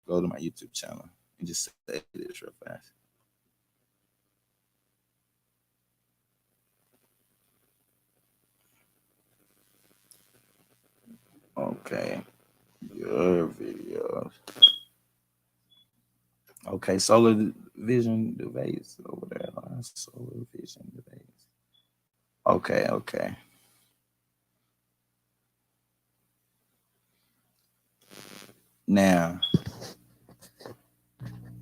go to my YouTube channel and just say this real fast. Okay, your videos. Okay, Solar Vision device over there. Solar Vision device. Okay, okay. Now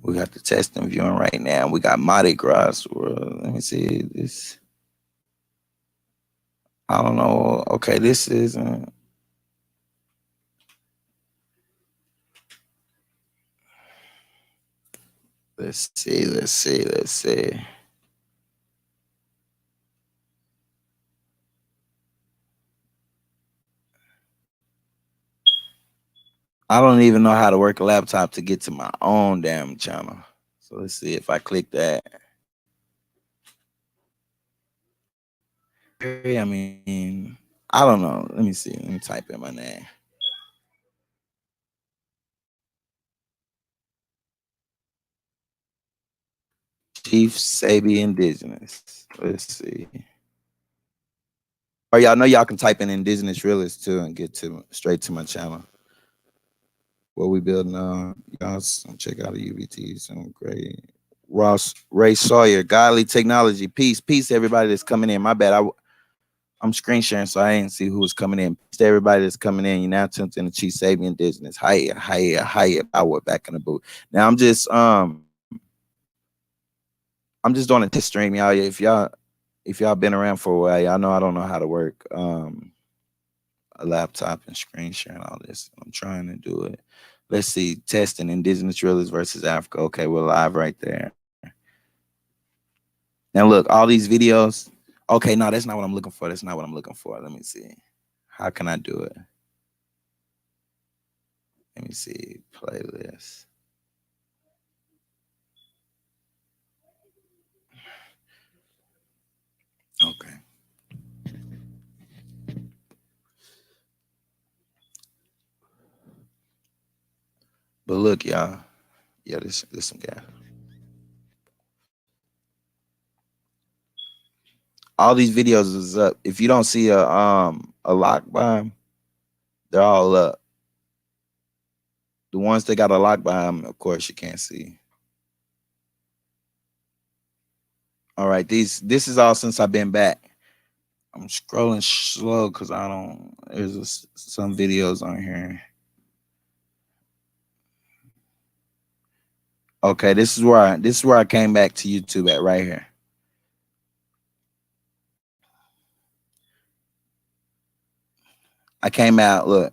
we got the testing viewing right now. We got Mardi Gras. Let me see this. I don't know. Okay, this isn't. Let's see. I don't even know how to work a laptop to get to my own damn channel. So let's see if I click that. I mean, I don't know. Let me see. Let me type in my name. Chief Sabi Indigenous. Let's see. Or y'all know y'all can type in Indigenous Realist too and get to straight to my channel. What we building on, y'all check out the UVT. Some great Ross Ray Sawyer, Godly Technology. Peace, everybody that's coming in. My bad. I'm screen sharing, so I didn't see who was coming in. Peace to everybody that's coming in. You now tuned in the Chief Sabi Indigenous. Hiya, power back in the booth. Now I'm just doing a test stream, y'all. If y'all been around for a while, y'all know I don't know how to work a laptop and screen sharing all this. I'm trying to do it. Let's see, testing Indigenous Realists versus Africa. Okay, we're live right there. Now look, all these videos, Okay, no, that's not what I'm looking for. That's not what I'm looking for. Let me see. How can I do it? Let me see. Playlist. Okay. But look, y'all. Yeah, this some guy. All these videos is up. If you don't see a lock by 'em, they're all up. The ones that got a lock by them, of course, you can't see. All right, this is all since I've been back. I'm scrolling slow because I don't. Some videos on here. Okay, this is where I came back to YouTube at right here. I came out. Look,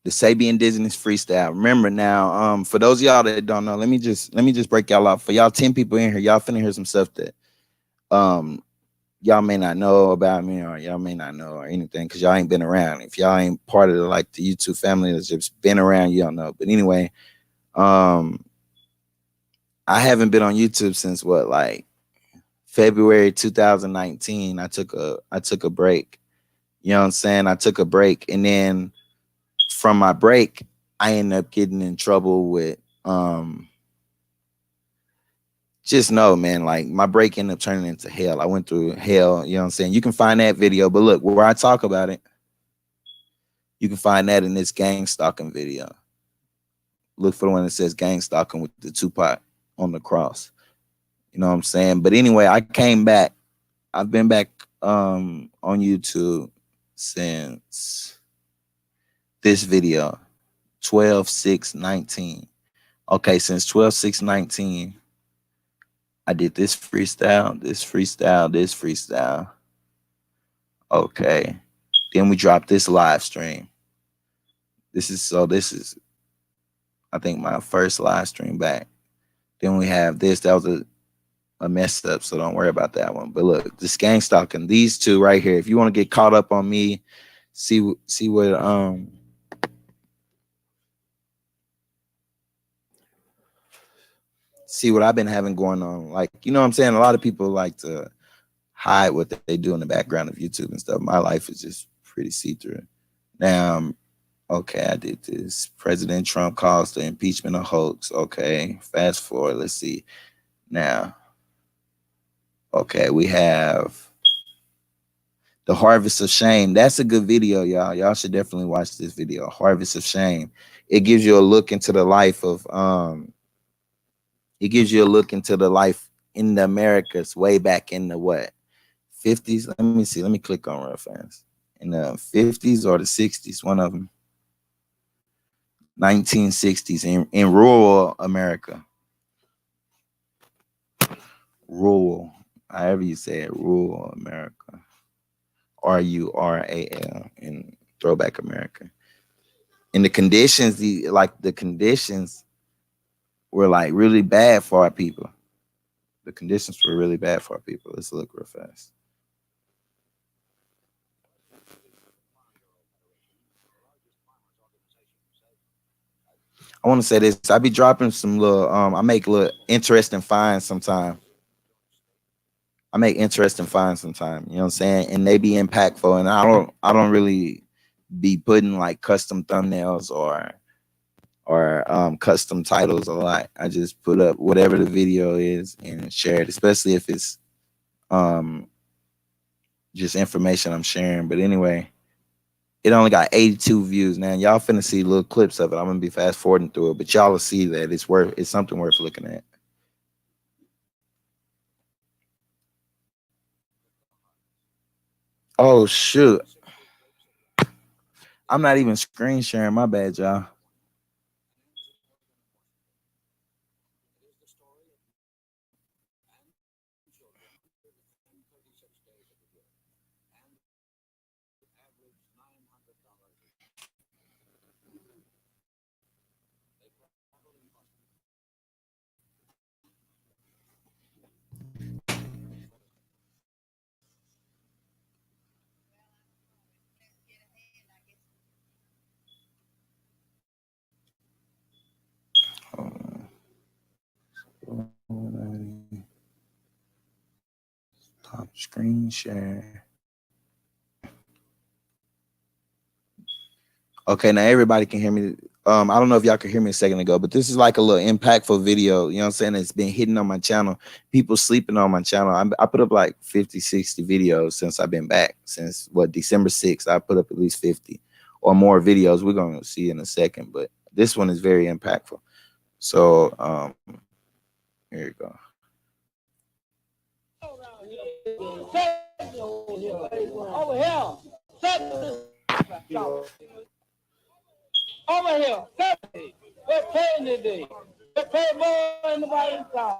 the Sabi Indigenous freestyle. Remember now, for those of y'all that don't know, let me just break y'all out. For y'all 10 people in here, y'all finna hear some stuff that um y'all may not know about me, or y'all may not know or anything because y'all ain't been around. If y'all ain't part of the YouTube family that's just been around, you don't know. But anyway, um I haven't been on YouTube since what, like February 2019. I took a break. You know what I'm saying? I took a break, and then from my break, I ended up getting in trouble with just know, man, like my break ended up turning into hell. I went through hell, you know what I'm saying? You can find that video, but look, where I talk about it, you can find that in this gang stalking video. Look for the one that says gang stalking with the Tupac on the cross. You know what I'm saying? But anyway, I came back. I've been back on YouTube since this video, 12/6/19. Okay, since 12/6/19, I did this freestyle, this freestyle, this freestyle. Okay. Then we dropped this live stream. This is I think my first live stream back. Then we have this. That was a mess up, so don't worry about that one. But look, this gang stalking, these two right here. If you want to get caught up on me, see what see what I've been having going on. Like, you know what I'm saying? A lot of people like to hide what they do in the background of YouTube and stuff. My life is just pretty see-through. Now, okay, I did this. President Trump calls the impeachment a hoax. Okay, fast forward. Let's see. Now, okay, we have the Harvest of Shame. That's a good video, y'all. Y'all should definitely watch this video. Harvest of Shame. It gives you a look into the life of it gives you a look into the life in the Americas way back in the what? 50s. Let me see. Let me click on real fast. In the 50s or the 60s, one of them. 1960s in rural America. Rural, however you say it, rural America. RURAL in throwback America. And the conditions, the conditions were like really bad for our people. The conditions were really bad for our people. Let's look real fast. I want to say this. I be dropping some little I make little interesting finds sometime. I make interesting finds sometime, you know what I'm saying? And they be impactful. And I don't really be putting like custom thumbnails or custom titles a lot. I just put up whatever the video is and share it, especially if it's um just information I'm sharing. But anyway, it only got 82 views now. Y'all finna see little clips of it. I'm gonna be fast forwarding through it, but y'all will see that it's something worth looking at. Oh shoot. I'm not even screen sharing, my bad, y'all. Screen share. Okay, now everybody can hear me. I don't know if y'all could hear me a second ago, but this is like a little impactful video. You know what I'm saying? It's been hitting on my channel. People sleeping on my channel. I put up like 50, 60 videos since I've been back. Since what, December 6th, I put up at least 50 or more videos. We're going to see in a second, but this one is very impactful. So here you go. Over here. Over here. We're paying today. We're paying more than anybody in town.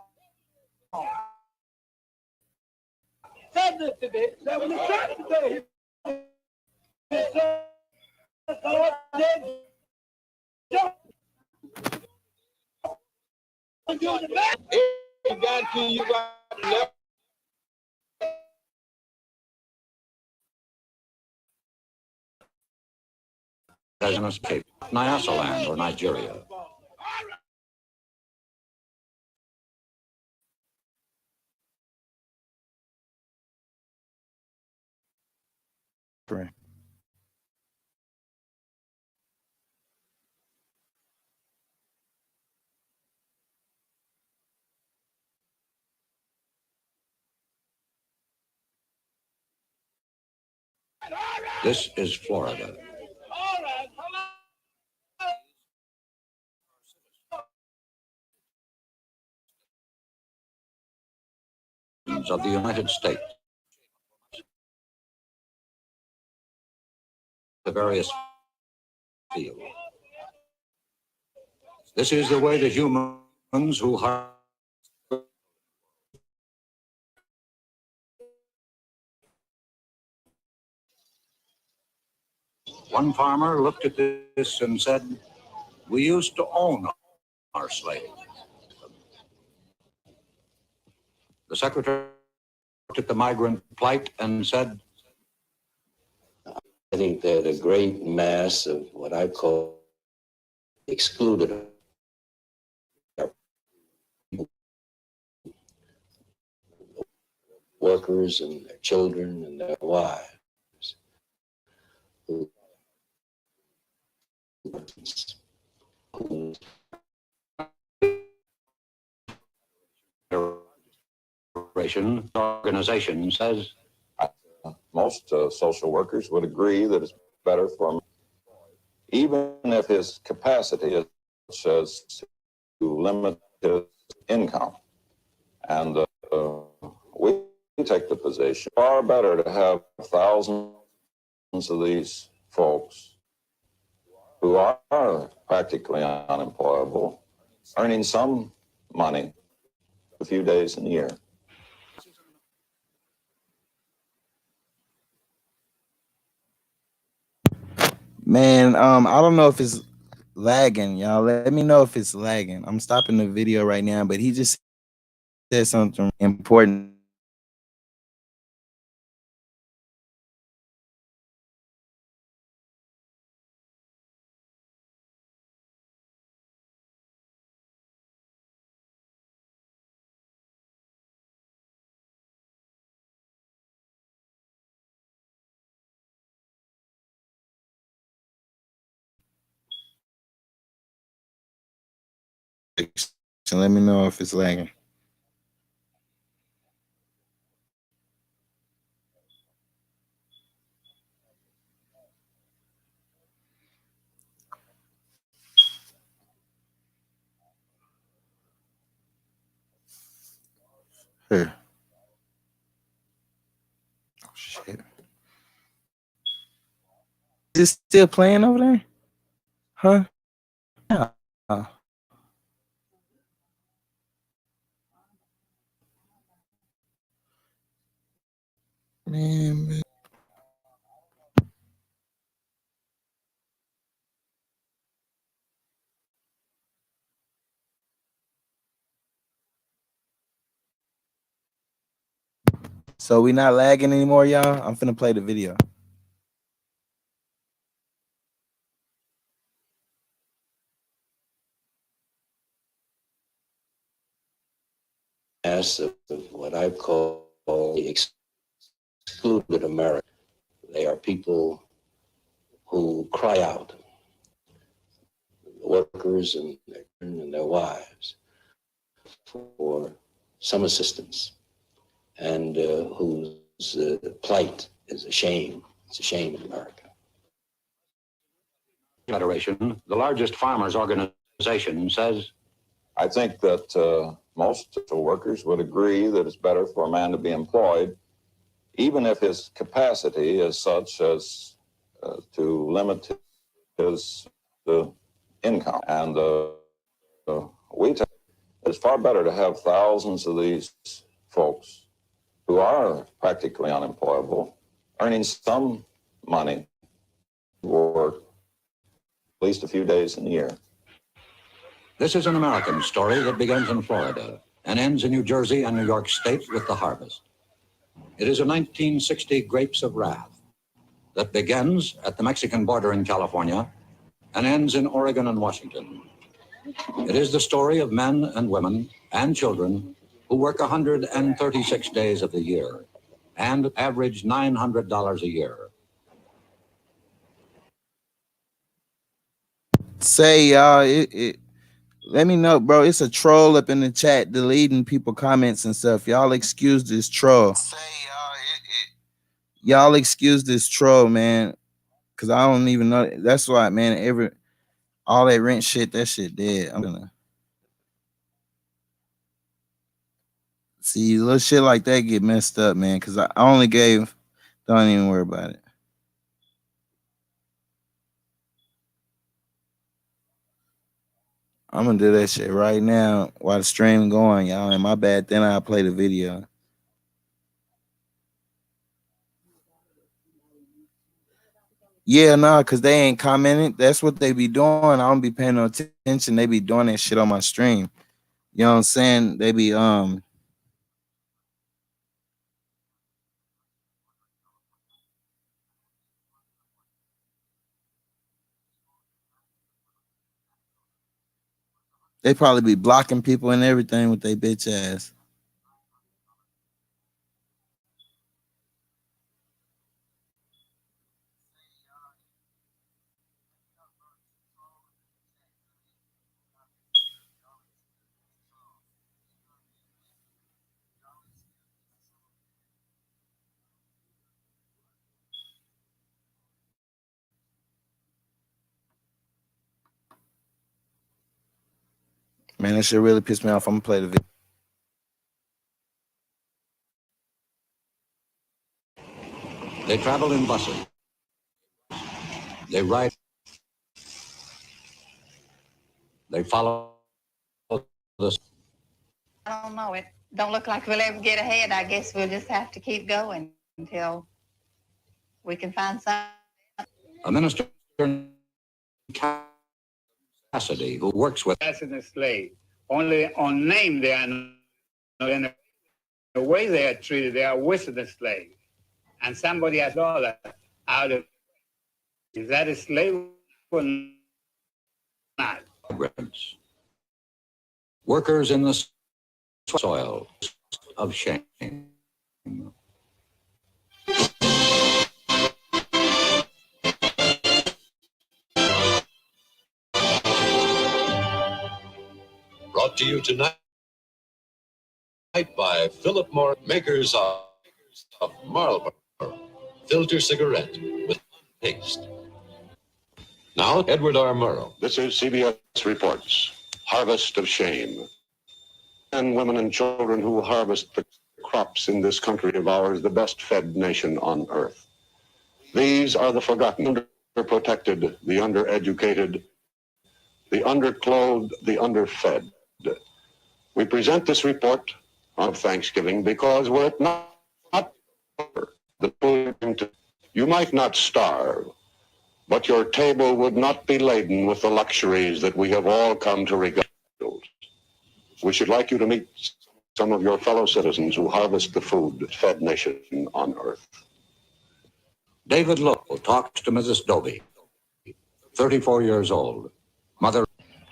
Said this today. Said when it's said today. It got to you got left. As an escape, Nyasaland or Nigeria. Correct. This is Florida. Of the United States. The various fields. This is the way the humans who One farmer looked at this and said, "We used to own our slaves." The secretary looked at the migrant plight and said, I think that a great mass of what I call excluded workers and their children and their wives. Organization says most social workers would agree that it's better for him, even if his capacity is such as to limit his income. And we take the position, far better to have thousands of these folks who are practically unemployable, earning some money a few days in the year. Man, I don't know if it's lagging, y'all. Let me know if it's lagging. I'm stopping the video right now, but he just said something important. So let me know if it's lagging. Here. Oh shit. Is it still playing over there? Huh? Yeah. Man. So we not lagging anymore, y'all. I'm finna play the video. Mass of what I call excluded America. They are people who cry out, workers and their wives, for some assistance, and whose plight is a shame. It's a shame in America. Federation, the largest farmers organization, says, I think that most workers would agree that it's better for a man to be employed, even if his capacity is such as to limit his income. And we think it's far better to have thousands of these folks who are practically unemployable, earning some money for at least a few days in the year. this is an American story that begins in Florida and ends in New Jersey and New York State with the harvest. It is a 1960 Grapes of Wrath that begins at the Mexican border in California and ends in Oregon and Washington. It is the story of men and women and children who work 136 days of the year and average $900 a year. Say y'all, let me know, bro. It's a troll up in the chat deleting people comments and stuff. Y'all excuse this troll. Y'all excuse this troll, man, because I don't even know. That's why, man, all that rent shit, that shit dead. I'm gonna see little shit like that get messed up, man, because I only gave, don't even worry about it. I'm gonna do that shit right now while the stream going, y'all. And my bad, then I'll play the video. Yeah, no, because they ain't commenting. That's what they be doing. I don't be paying no attention. They be doing that shit on my stream. You know what I'm saying? They be they probably be blocking people and everything with their bitch ass. Man, that shit really pissed me off. I'm gonna play the video. They travel in buses. They ride. They follow the. I don't know. It don't look like we'll ever get ahead. I guess we'll just have to keep going until we can find something. A minister in Cassidy who works with. As in a slave. Only on name they are not. In the way they are treated, they are worse than a slave. And somebody has all that out of. Is that a slave or not? Workers in the soil of shame. Brought to you tonight by Philip Morris, makers of Marlboro filter cigarette with paste. Now, Edward R. Murrow. This is CBS Reports. Harvest of shame. Men, women, and children who harvest the crops in this country of ours, the best fed nation on earth. These are the forgotten, underprotected, the undereducated, the underclothed, the underfed. We present this report on Thanksgiving because were it not the food, you might not starve, but your table would not be laden with the luxuries that we have all come to regard. We should like you to meet some of your fellow citizens who harvest the food fed nation on earth. David Lowe talks to Mrs. Doby, 34 years old, mother.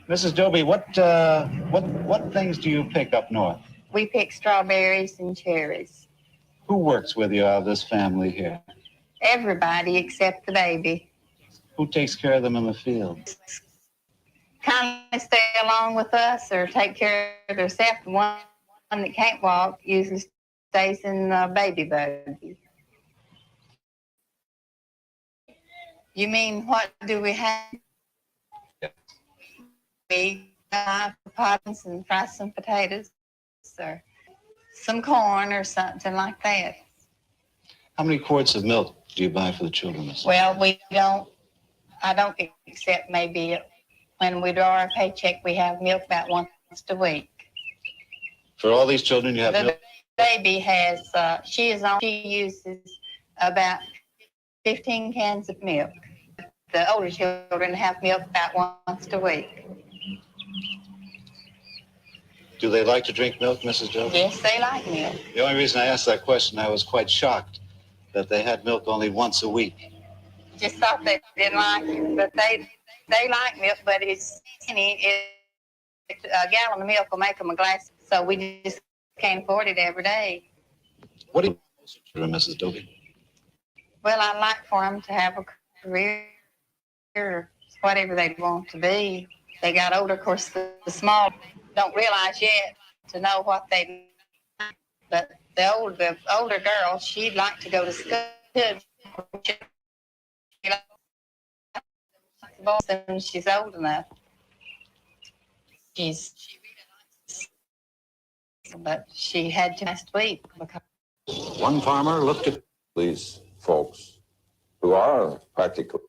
Mrs. Doby, what things do you pick up north? We pick strawberries and cherries. Who works with you out of this family here? Everybody except the baby. Who takes care of them in the field? Kindly stay along with us or take care of themselves. The one that can't walk usually stays in the baby buggy. You mean what do we have? Yeah. We buy potatoes and fry some potatoes or some corn or something like that. How many quarts of milk do you buy for the children, Miss? Well, I don't accept maybe when we draw our paycheck, we have milk about once a week. For all these children, you have The milk? baby has, she uses about 15 cans of milk. The older children have milk about once a week. Do they like to drink milk, Mrs. Jones? Yes, they like milk. The only reason I asked that question, I was quite shocked that they had milk only once a week. Just thought they didn't like it, but they like milk, but it's a gallon of milk will make them a glass, so we just can't afford it every day. What do you do, Mrs. Dobie? Well, I'd like for them to have a career, whatever they want to be. They got older, of course, the small don't realize yet to know what they like. But the older girl, she'd like to go to school. She's old enough. But she had to last week. One farmer looked at These folks who are practically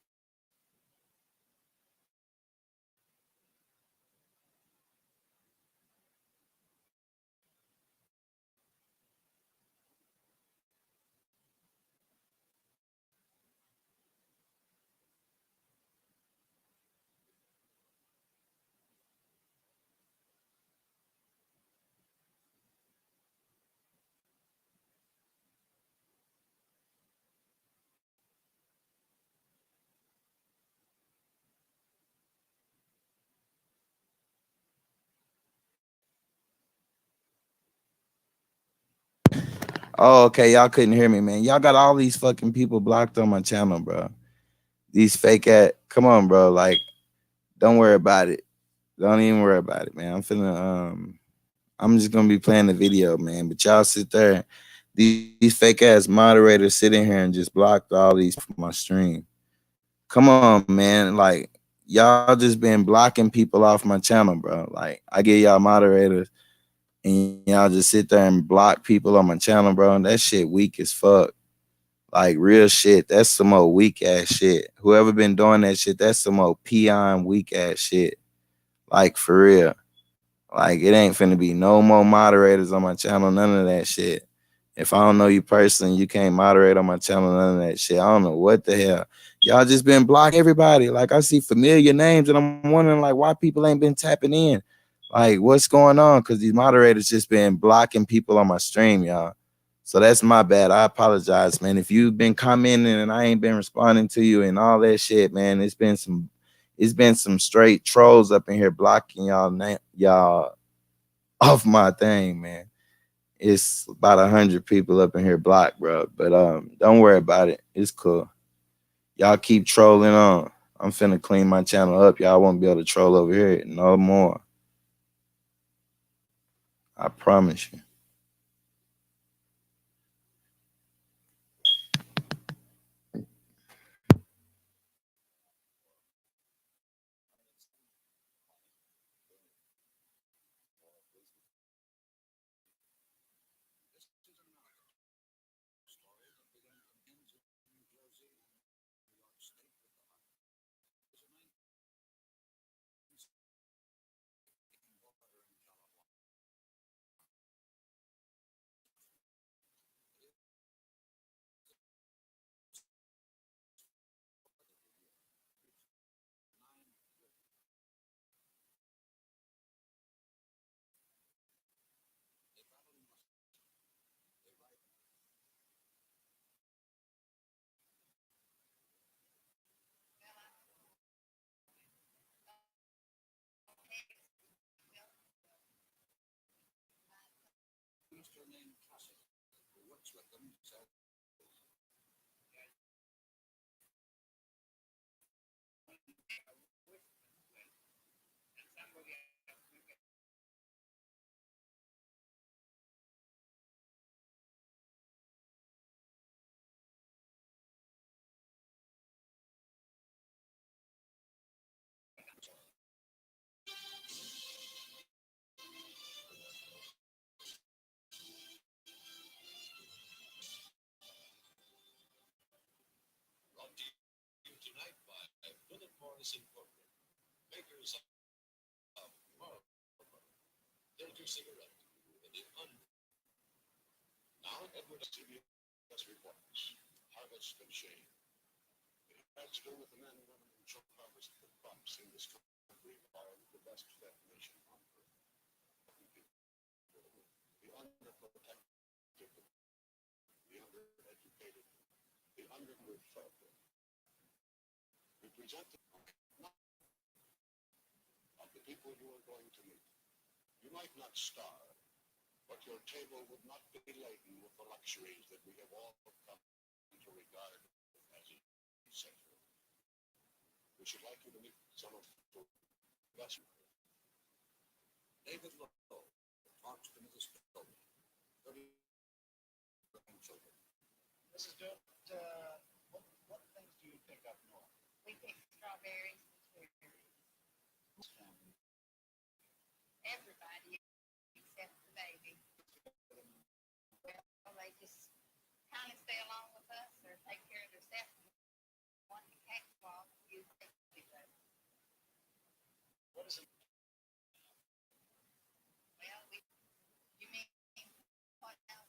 Oh, okay. Y'all couldn't hear me, man. Y'all got all these fucking people blocked on my channel, bro. These fake come on, bro. Like, don't worry about it. Don't even worry about it, man. I'm just gonna be playing the video, man. But y'all sit there. These fake ass moderators sit in here and just blocked all these from my stream. Come on, man. Like, y'all just been blocking people off my channel, bro. Like, I get y'all moderators and y'all just sit there and block people on my channel, bro. And that shit weak as fuck. Like, real shit. That's some old weak ass shit. Whoever been doing that shit, that's some old peon weak ass shit. Like, for real. Like, it ain't finna be no more moderators on my channel, none of that shit. If I don't know you personally, you can't moderate on my channel, none of that shit. I don't know what the hell. Y'all just been blocking everybody. Like, I see familiar names and I'm wondering, like, why people ain't been tapping in. Like, what's going on? Because these moderators just been blocking people on my stream, y'all. So that's my bad. I apologize, man. If you've been commenting and I ain't been responding to you and all that shit, man, it's been some straight trolls up in here blocking y'all off my thing, man. It's about 100 people up in here blocked, bro. But don't worry about it. It's cool. Y'all keep trolling on. I'm finna clean my channel up. Y'all won't be able to troll over here no more. I promise you. works with them says Brought to you tonight by Philip Morris Incorporated, makers of Marlboro, Filter Cigarette, and the Now, Edward CBS reports, Harvest of Shame. It has to do with the men, women, and children harvest the crops in this country are the best fed nation on earth. The underprotected, the undereducated, the underfed represent of the people you are going to meet. You might not starve, but your table would not be laden with the luxuries that we have all come to regard as essential. We should like you to meet some of the best. David Lowe talks to Mrs. Stokely, 30 children. Mrs. Stokely, what things do you pick up north? We pick strawberries and cherries. Everybody except the baby. Well, they just kind of stay along with us or take care of themselves. One cakewalk, you take it. What is it? Well, you mean what now?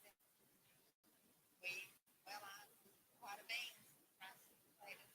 Pot of beans, rice, potatoes.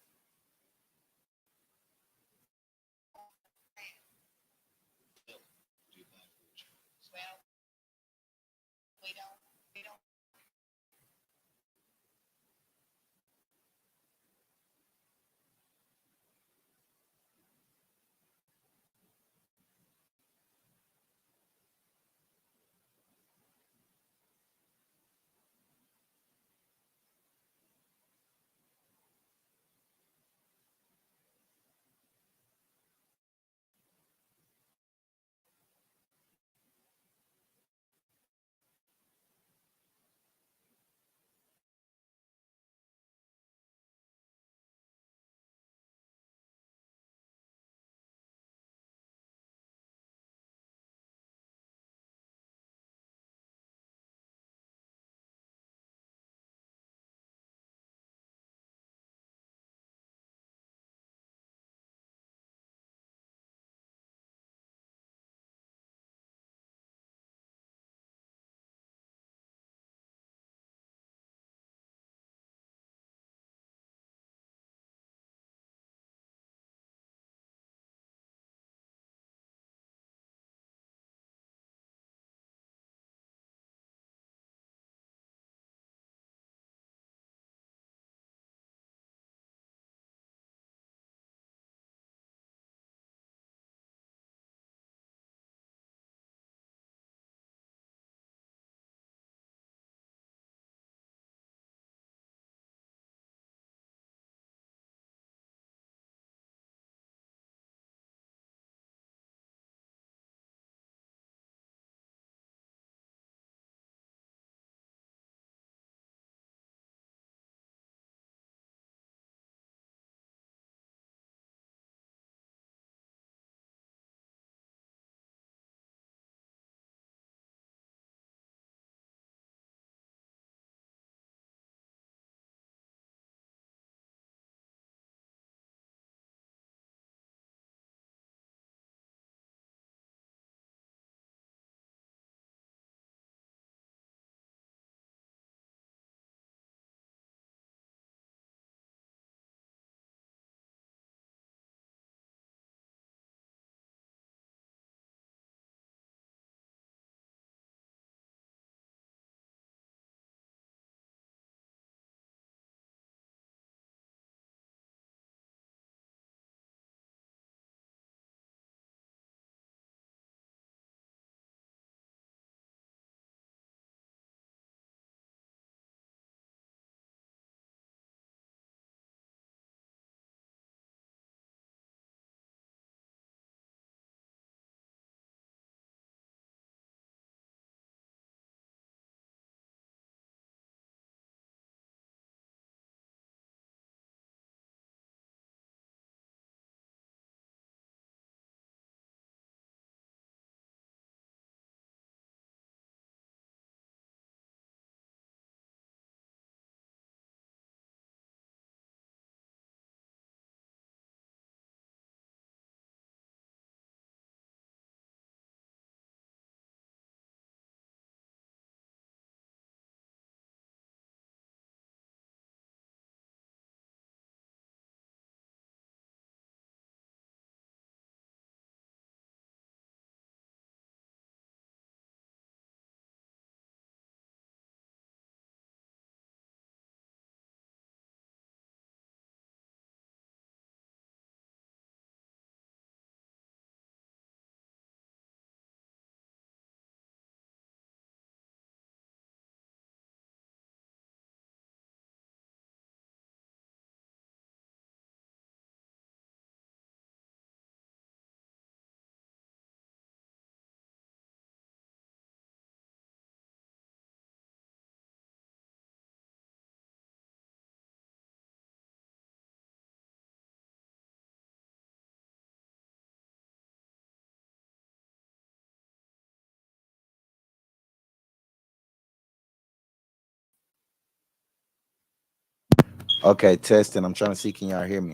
Okay, testing. I'm trying to see. Can y'all hear me?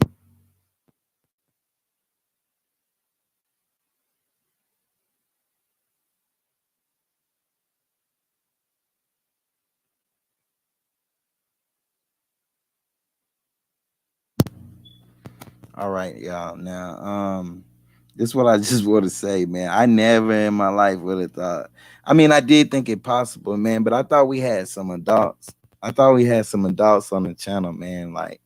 All right, y'all. Now, this is what I just want to say, man. I never in my life would have thought. I mean, I did think it possible, man, but I thought we had some adults. I thought we had some adults on the channel, man. Like,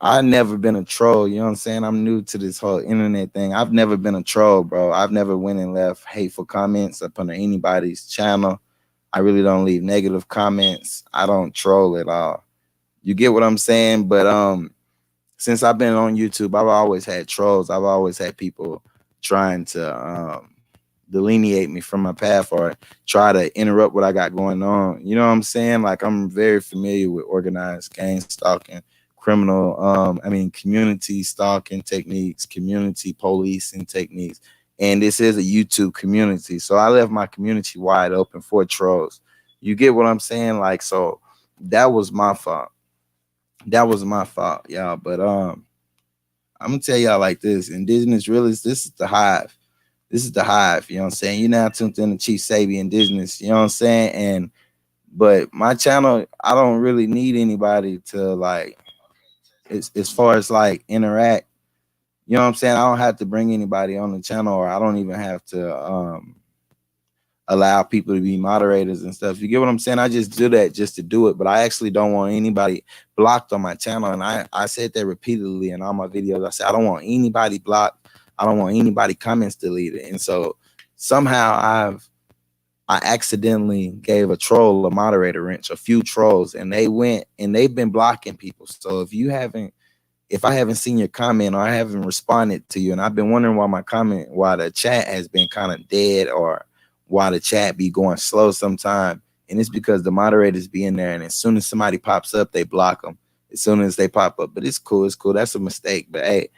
I never been a troll. You know what I'm saying? I'm new to this whole internet thing. I've never been a troll, bro. I've never went and left hateful comments up under anybody's channel. I really don't leave negative comments. I don't troll at all. You get what I'm saying? But since I've been on YouTube, I've always had trolls. I've always had people trying to delineate me from my path or try to interrupt what I got going on. You know what I'm saying? Like, I'm very familiar with organized gang stalking, community stalking techniques, community policing techniques. And this is a YouTube community. So I left my community wide open for trolls. You get what I'm saying? Like, so that was my fault. That was my fault, y'all. But I'm gonna tell y'all like this: Indigenous Realist, this is the hive. This is the hive. You know what I'm saying? You're now tuned in to Chief Sabi Indigenous. You know what I'm saying? But my channel, I don't really need anybody to like, as far as like interact. You know what I'm saying? I don't have to bring anybody on the channel, or I don't even have to allow people to be moderators and stuff. You get what I'm saying? I just do that just to do it, but I actually don't want anybody blocked on my channel. And I said that repeatedly in all my videos. I said, I don't want anybody blocked. I don't want anybody comments deleted. And so somehow I accidentally gave a troll a moderator wrench, a few trolls, and they went and they've been blocking people. So if I haven't seen your comment or I haven't responded to you, and I've been wondering why the chat has been kind of dead, or why the chat be going slow sometime, and it's because the moderators be in there, and as soon as somebody pops up, they block them as soon as they pop up. But it's cool. That's a mistake. But hey,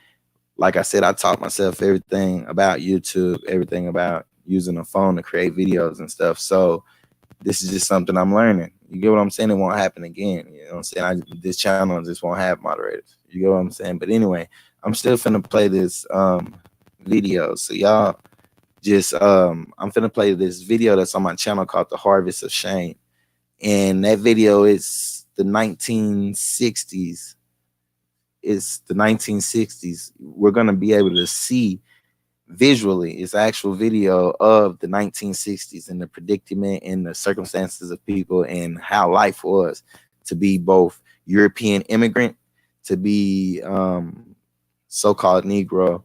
like I said, I taught myself everything about YouTube, everything about using a phone to create videos and stuff. So this is just something I'm learning. You get what I'm saying? It won't happen again. You know what I'm saying? This channel just won't have moderators. You get what I'm saying? But anyway, I'm still finna play this video. So y'all just I'm finna play this video that's on my channel called The Harvest of Shame. And that video is the 1960s. It's the 1960s. We're gonna be able to see visually, it's actual video of the 1960s and the predicament and the circumstances of people and how life was to be both European immigrant, to be so-called Negro,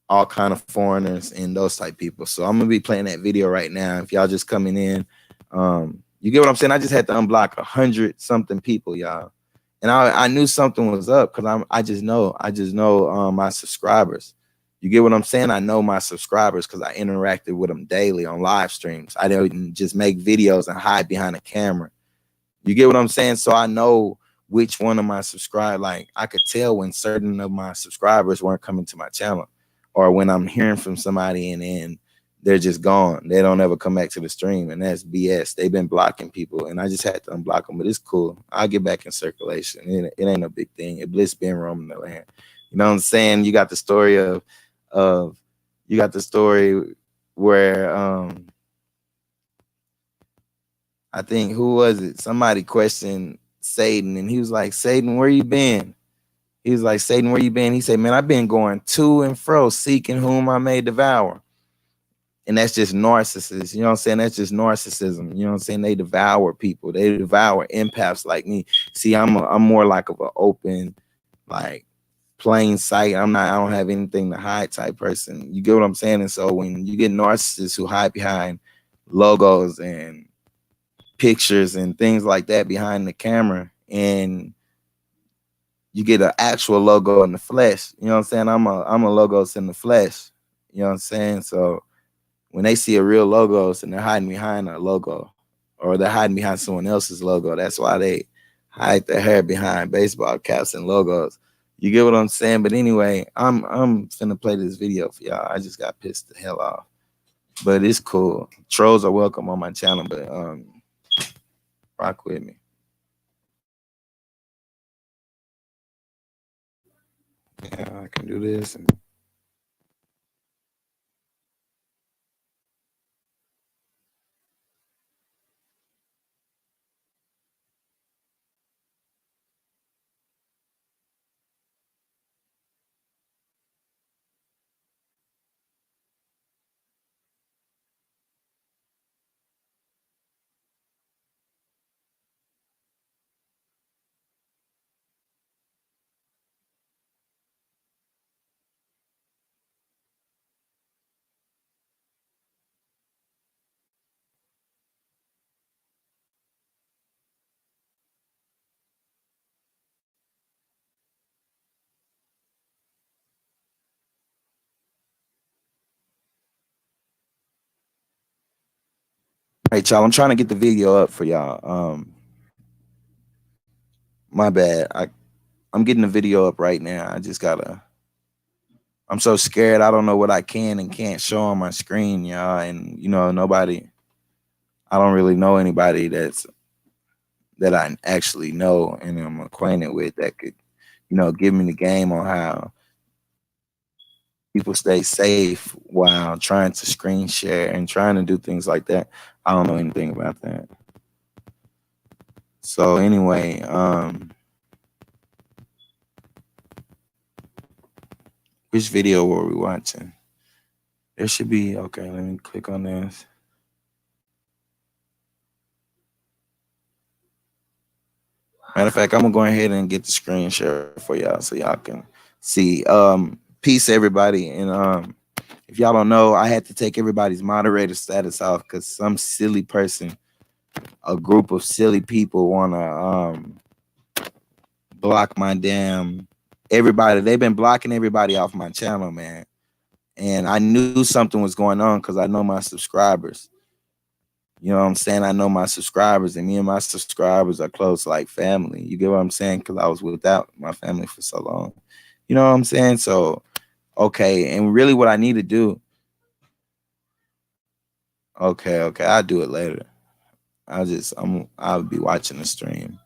all kind of foreigners and those type people. So I'm gonna be playing that video right now. If y'all just coming in, you get what I'm saying? I just had to unblock 100-something people, y'all. And I knew something was up because I just know my subscribers. You get what I'm saying? I know my subscribers because I interacted with them daily on live streams. I didn't just make videos and hide behind a camera. You get what I'm saying? So I know which one of my subscribers, like I could tell when certain of my subscribers weren't coming to my channel, or when I'm hearing from somebody and then they're just gone. They don't ever come back to the stream, and that's BS. They've been blocking people, and I just had to unblock them, but it's cool. I'll get back in circulation. It ain't no big thing. It bliss been roaming the land. You know what I'm saying? You got the story where I think, who was it? Somebody questioned Satan, and he was like, Satan, where you been? He was like, Satan, where you been? He said, man, I've been going to and fro, seeking whom I may devour. And that's just narcissists. You know what I'm saying? That's just narcissism. You know what I'm saying? They devour people. They devour empaths like me. See, I'm more like of an open, like, plain sight. I don't have anything to hide type person. You get what I'm saying? And so when you get narcissists who hide behind logos and pictures and things like that behind the camera, and you get an actual logo in the flesh, you know what I'm saying? I'm a logos in the flesh. You know what I'm saying? So when they see a real logos and they're hiding behind a logo, or they're hiding behind someone else's logo, that's why they hide their hair behind baseball caps and logos. You get what I'm saying? But anyway, I'm finna play this video for y'all. I just got pissed the hell off. But it's cool. Trolls are welcome on my channel, but rock with me. Yeah, I can do this. All right, y'all. I'm trying to get the video up for y'all. My bad. I'm getting the video up right now. I just gotta. I'm so scared. I don't know what I can and can't show on my screen, y'all. And you know, nobody. I don't really know anybody that I actually know and I'm acquainted with that could, you know, give me the game on how people stay safe while trying to screen share and trying to do things like that. I don't know anything about that. So anyway, which video were we watching? There should be, okay, let me click on this. Matter of fact, I'm gonna go ahead and get the screen share for y'all so y'all can see. Peace everybody. And if y'all don't know, I had to take everybody's moderator status off because some silly person, a group of silly people wanna block my damn everybody. They've been blocking everybody off my channel, man. And I knew something was going on because I know my subscribers. You know what I'm saying? I know my subscribers, and me and my subscribers are close like family. You get what I'm saying? Because I was without my family for so long. You know what I'm saying? So, okay. And really what I need to do, okay, I'll do it later. I'll be watching the stream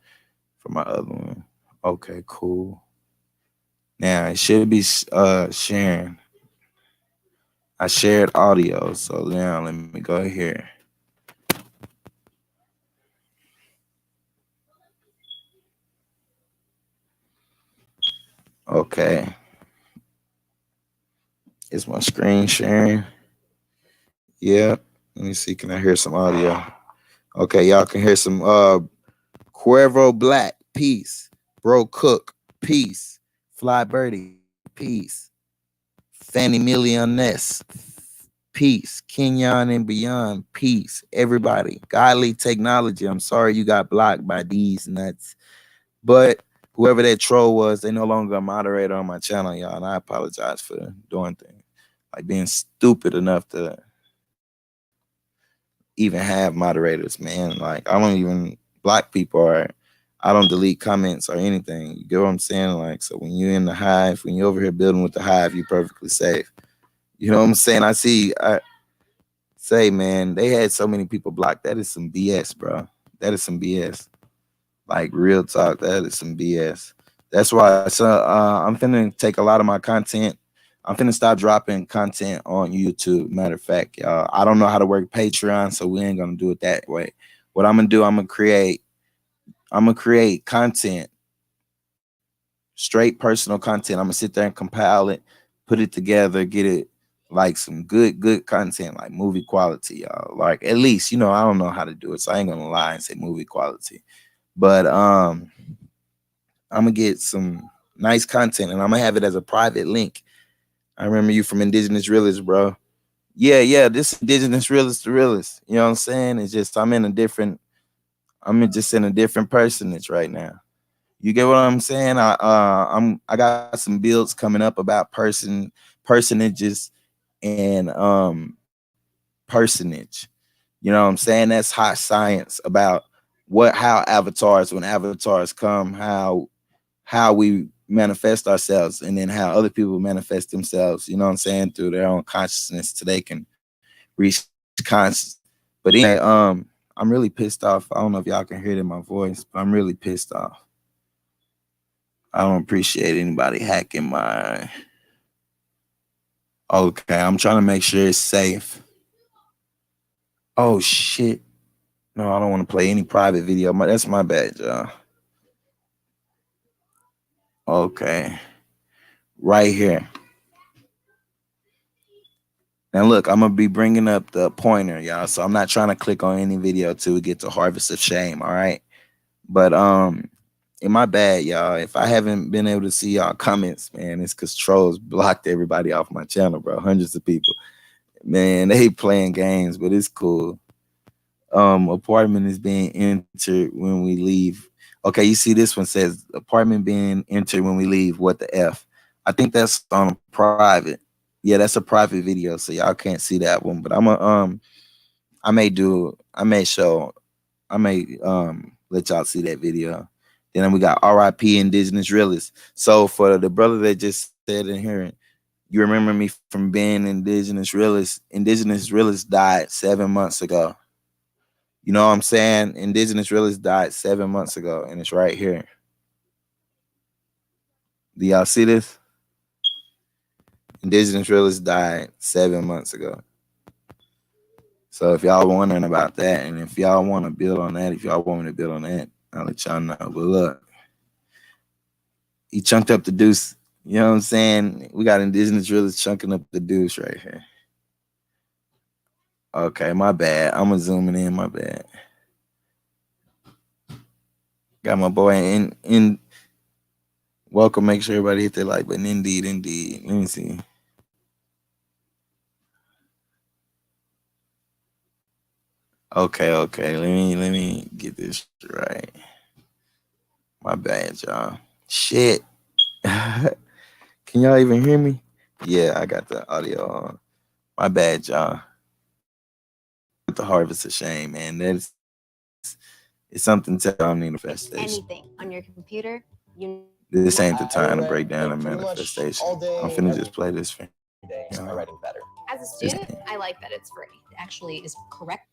for my other one. Okay, cool. Now it should be sharing. I shared audio, so now let me go here. Okay. Is my screen sharing? Yeah. Let me see. Can I hear some audio? Okay, y'all can hear some Cuervo Black, peace. Bro Cook, peace. Fly Birdie, peace. Fanny Millioness, peace. Kenyon and Beyond, peace. Everybody. Godly Technology, I'm sorry you got blocked by these nuts. But whoever that troll was, they no longer a moderator on my channel, y'all. And I apologize for doing things. Like being stupid enough to even have moderators, man. Like I don't even block people or I don't delete comments or anything. You get what I'm saying? Like, so when you're in the hive, when you're over here building with the hive, you're perfectly safe. You know what I'm saying? I say, man, they had so many people blocked. That is some BS, bro. That is some BS. Like real talk, that is some BS. That's why I'm finna take a lot of my content. I'm finna start dropping content on YouTube. Matter of fact, y'all, I don't know how to work Patreon, so we ain't gonna do it that way. What I'm gonna do, I'm gonna create content, straight personal content. I'm gonna sit there and compile it, put it together, get it like some good content, like movie quality, y'all. Like at least, you know, I don't know how to do it, so I ain't gonna lie and say movie quality. But I'm gonna get some nice content and I'm gonna have it as a private link. I remember you from Indigenous Realist, bro. Yeah, this Indigenous Realist to Realist. You know what I'm saying? It's just I'm just in a different personage right now. You get what I'm saying? I got some builds coming up about personages and personage. You know what I'm saying? That's hot science about how avatars, when avatars come, how we manifest ourselves and then how other people manifest themselves, you know what I'm saying, through their own consciousness so they can reach conscious. But anyway, I'm really pissed off. I don't know if y'all can hear it in my voice, but I'm really pissed off. I don't appreciate anybody hacking my. Okay, I'm trying to make sure it's safe. Oh shit. No, I don't want to play any private video. That's my bad, y'all. Okay. Right here. Now look, I'm gonna be bringing up the pointer, y'all. So I'm not trying to click on any video till we get to Harvest of Shame, all right? But in my bad, y'all. If I haven't been able to see y'all comments, man, it's because trolls blocked everybody off my channel, bro. Hundreds of people. Man, they playing games, but it's cool. Apartment is being entered when we leave. Okay, you see this one says apartment being entered when we leave. What the F? I think that's on private. Yeah, that's a private video, so y'all can't see that one. But I'm a I may let y'all see that video. Then we got RIP Indigenous Realist. So for the brother that just said in here, you remember me from being Indigenous Realist. Indigenous Realist died 7 months ago. You know what I'm saying? Indigenous Realist died 7 months ago, and it's right here. Do y'all see this? Indigenous Realist died 7 months ago. So if y'all wondering about that, and if y'all want to build on that, if y'all want me to build on that, I'll let y'all know. But look, he chunked up the deuce. You know what I'm saying? We got Indigenous Realist chunking up the deuce right here. Okay, my bad. I'm zooming in, my bad. Got my boy in welcome. Make sure everybody hit that like button. Indeed. Let me see. Okay. Let me get this right. My bad, y'all. Shit. Can y'all even hear me? Yeah, I got the audio on. My bad, y'all. The Harvest of Shame, man. It's something to tell manifestation. Anything on your computer, this ain't the time to break down a manifestation. I'm finna just play this for writing better. As a student, I like that it's free. It actually is correct.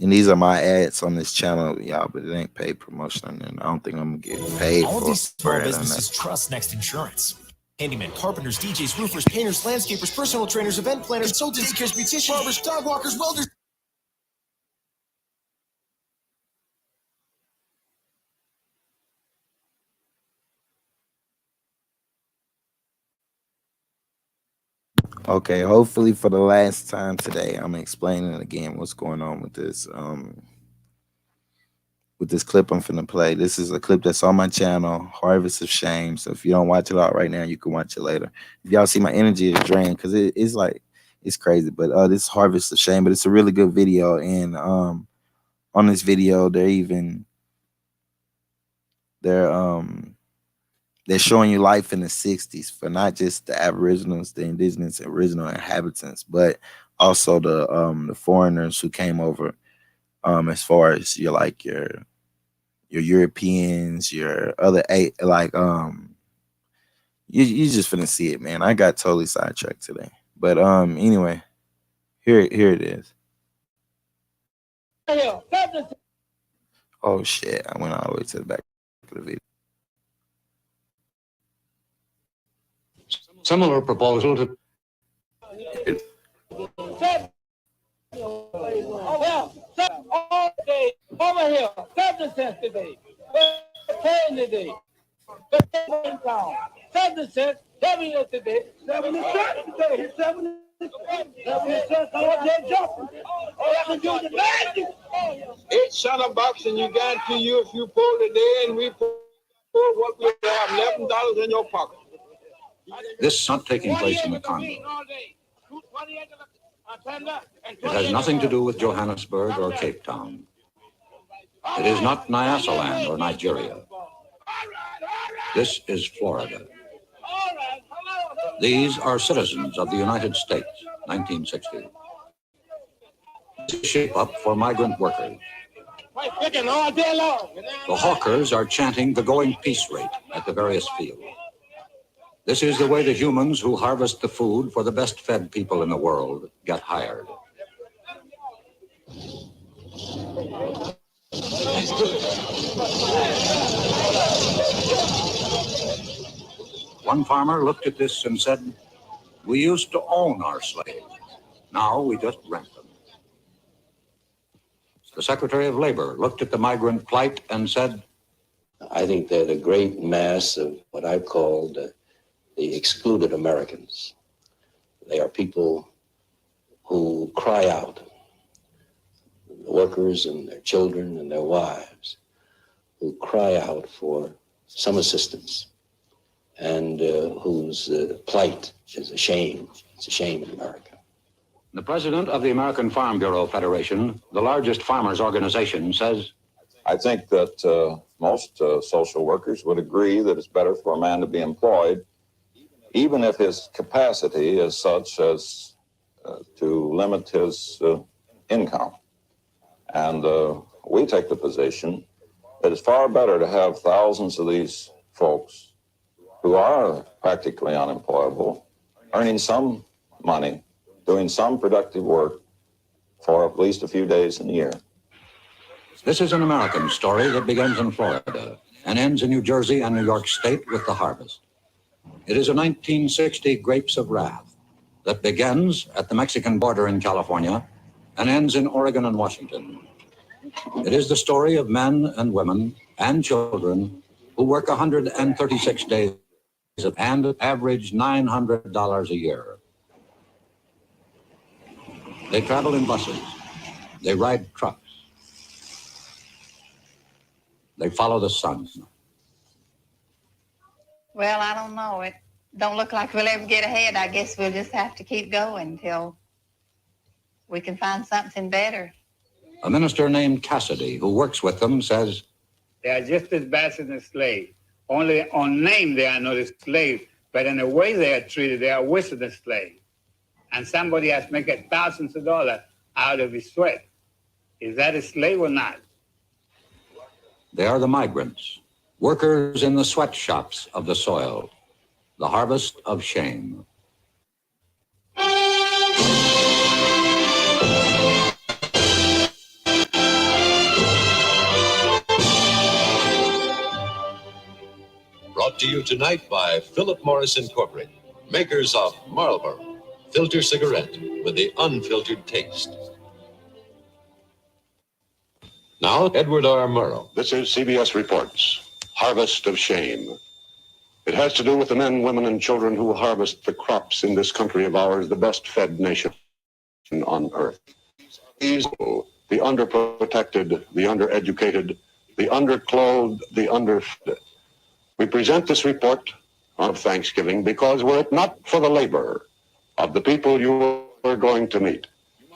And these are my ads on this channel, y'all, but it ain't paid promotion, and I don't think I'm gonna get paid all for these small it. businesses trust Next Insurance. Handymen, carpenters, DJs, roofers, painters, landscapers, personal trainers, event planners, consultants, beauticians, barbers, dog walkers, welders. Okay, hopefully for the last time today, I'm explaining again what's going on with this clip I'm finna play. This is a clip that's on my channel, Harvest of Shame. So if you don't watch it out right now, you can watch it later. If y'all see my energy is drained, because it's like it's crazy. But this Harvest of Shame, but it's a really good video. And on this video, they're showing you life in the 60s for not just the Aboriginals, the Indigenous original inhabitants, but also the foreigners who came over. As far as your Europeans, your other you just finna see it, man. I got totally sidetracked today, but anyway, here it is. Oh shit, I went all the way to the back of the video. Similar proposal to all day over here, 7 cents today. Paying today. 7 cents, 7 years today. 70 cents today. 70 cents all day jumping. All I can do is magic. 8 cent box, and you guarantee you if you pull today and we pull what we have $11 in your pocket. this is not taking place in the Congo. It has nothing to do with Johannesburg or Cape Town. It is not Nyasaland or Nigeria. This is Florida. These are citizens of the United States, 1960. This is shape up for migrant workers. The hawkers are chanting the going peace rate at the various fields. This is the way the humans who harvest the food for the best fed people in the world get hired. One farmer looked at this and said, "We used to own our slaves. Now we just rent them." The Secretary of Labor looked at the migrant plight and said, I think they're the great mass of what I've called the excluded Americans. They are people who cry out, the workers and their children and their wives, who cry out for some assistance, and whose plight is a shame. It's a shame in America. The president of the American Farm Bureau Federation, the largest farmers organization, says, I think that most social workers would agree that it's better for a man to be employed, even if his capacity is such as to limit his income. And we take the position that it's far better to have thousands of these folks who are practically unemployable, earning some money, doing some productive work for at least a few days in the year. this is an American story that begins in Florida and ends in New Jersey and New York State with the harvest. It is a 1960 Grapes of Wrath that begins at the Mexican border in California and ends in Oregon and Washington. It is the story of men and women and children who work 136 days and average $900 a year. They travel in buses. They ride trucks. They follow the sun. Well, I don't know. It don't look like we'll ever get ahead. I guess we'll just have to keep going until we can find something better. A minister named Cassidy, who works with them, says, they are just as bad as the slaves. Only on name they are not a slave, but in the way they are treated, they are worse than slaves. And somebody has to make thousands of dollars out of his sweat. Is that a slave or not? they are the migrants, workers in the sweatshops of the soil, the harvest of shame. Brought to you tonight by Philip Morris Incorporated, makers of Marlboro, filter cigarette with the unfiltered taste. Now, Edward R. Murrow. This is CBS Reports, Harvest of Shame. It has to do with the men, women, and children who harvest the crops in this country of ours, the best fed nation on earth. These people, the underprotected, the undereducated, the underclothed, the underfed. We present this report on Thanksgiving because were it not for the labor of the people you are going to meet,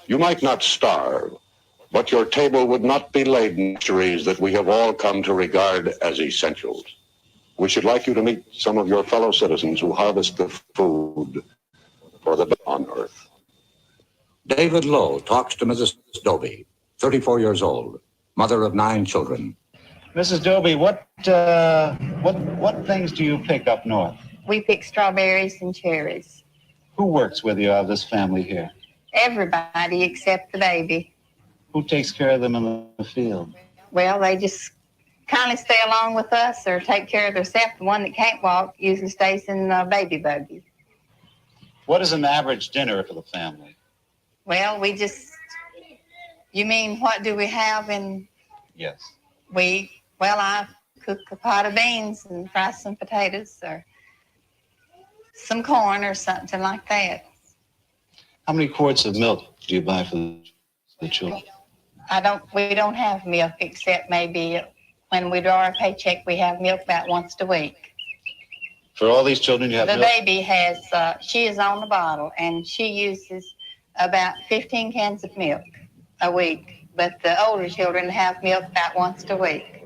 you might not starve, but your table would not be laden with luxuries that we have all come to regard as essentials. We should like you to meet some of your fellow citizens who harvest the food for the on earth. David Lowe talks to Mrs. Dobie, 34 years old, mother of 9 children. Mrs. Dobie, what things do you pick up north? We pick strawberries and cherries. Who works with you out of this family here? Everybody except the baby. Who takes care of them in the field? Well, they just kindly stay along with us or take care of themselves. The one that can't walk usually stays in the baby buggy. What is an average dinner for the family? Well, you mean what do we have in? Yes. I cook a pot of beans and fry some potatoes or some corn or something like that. How many quarts of milk do you buy for the children? We don't have milk except maybe when we draw our paycheck, we have milk about once a week. For all these children, you have the milk? Baby has, she is on the bottle and she uses about 15 cans of milk a week. But the older children have milk about once a week.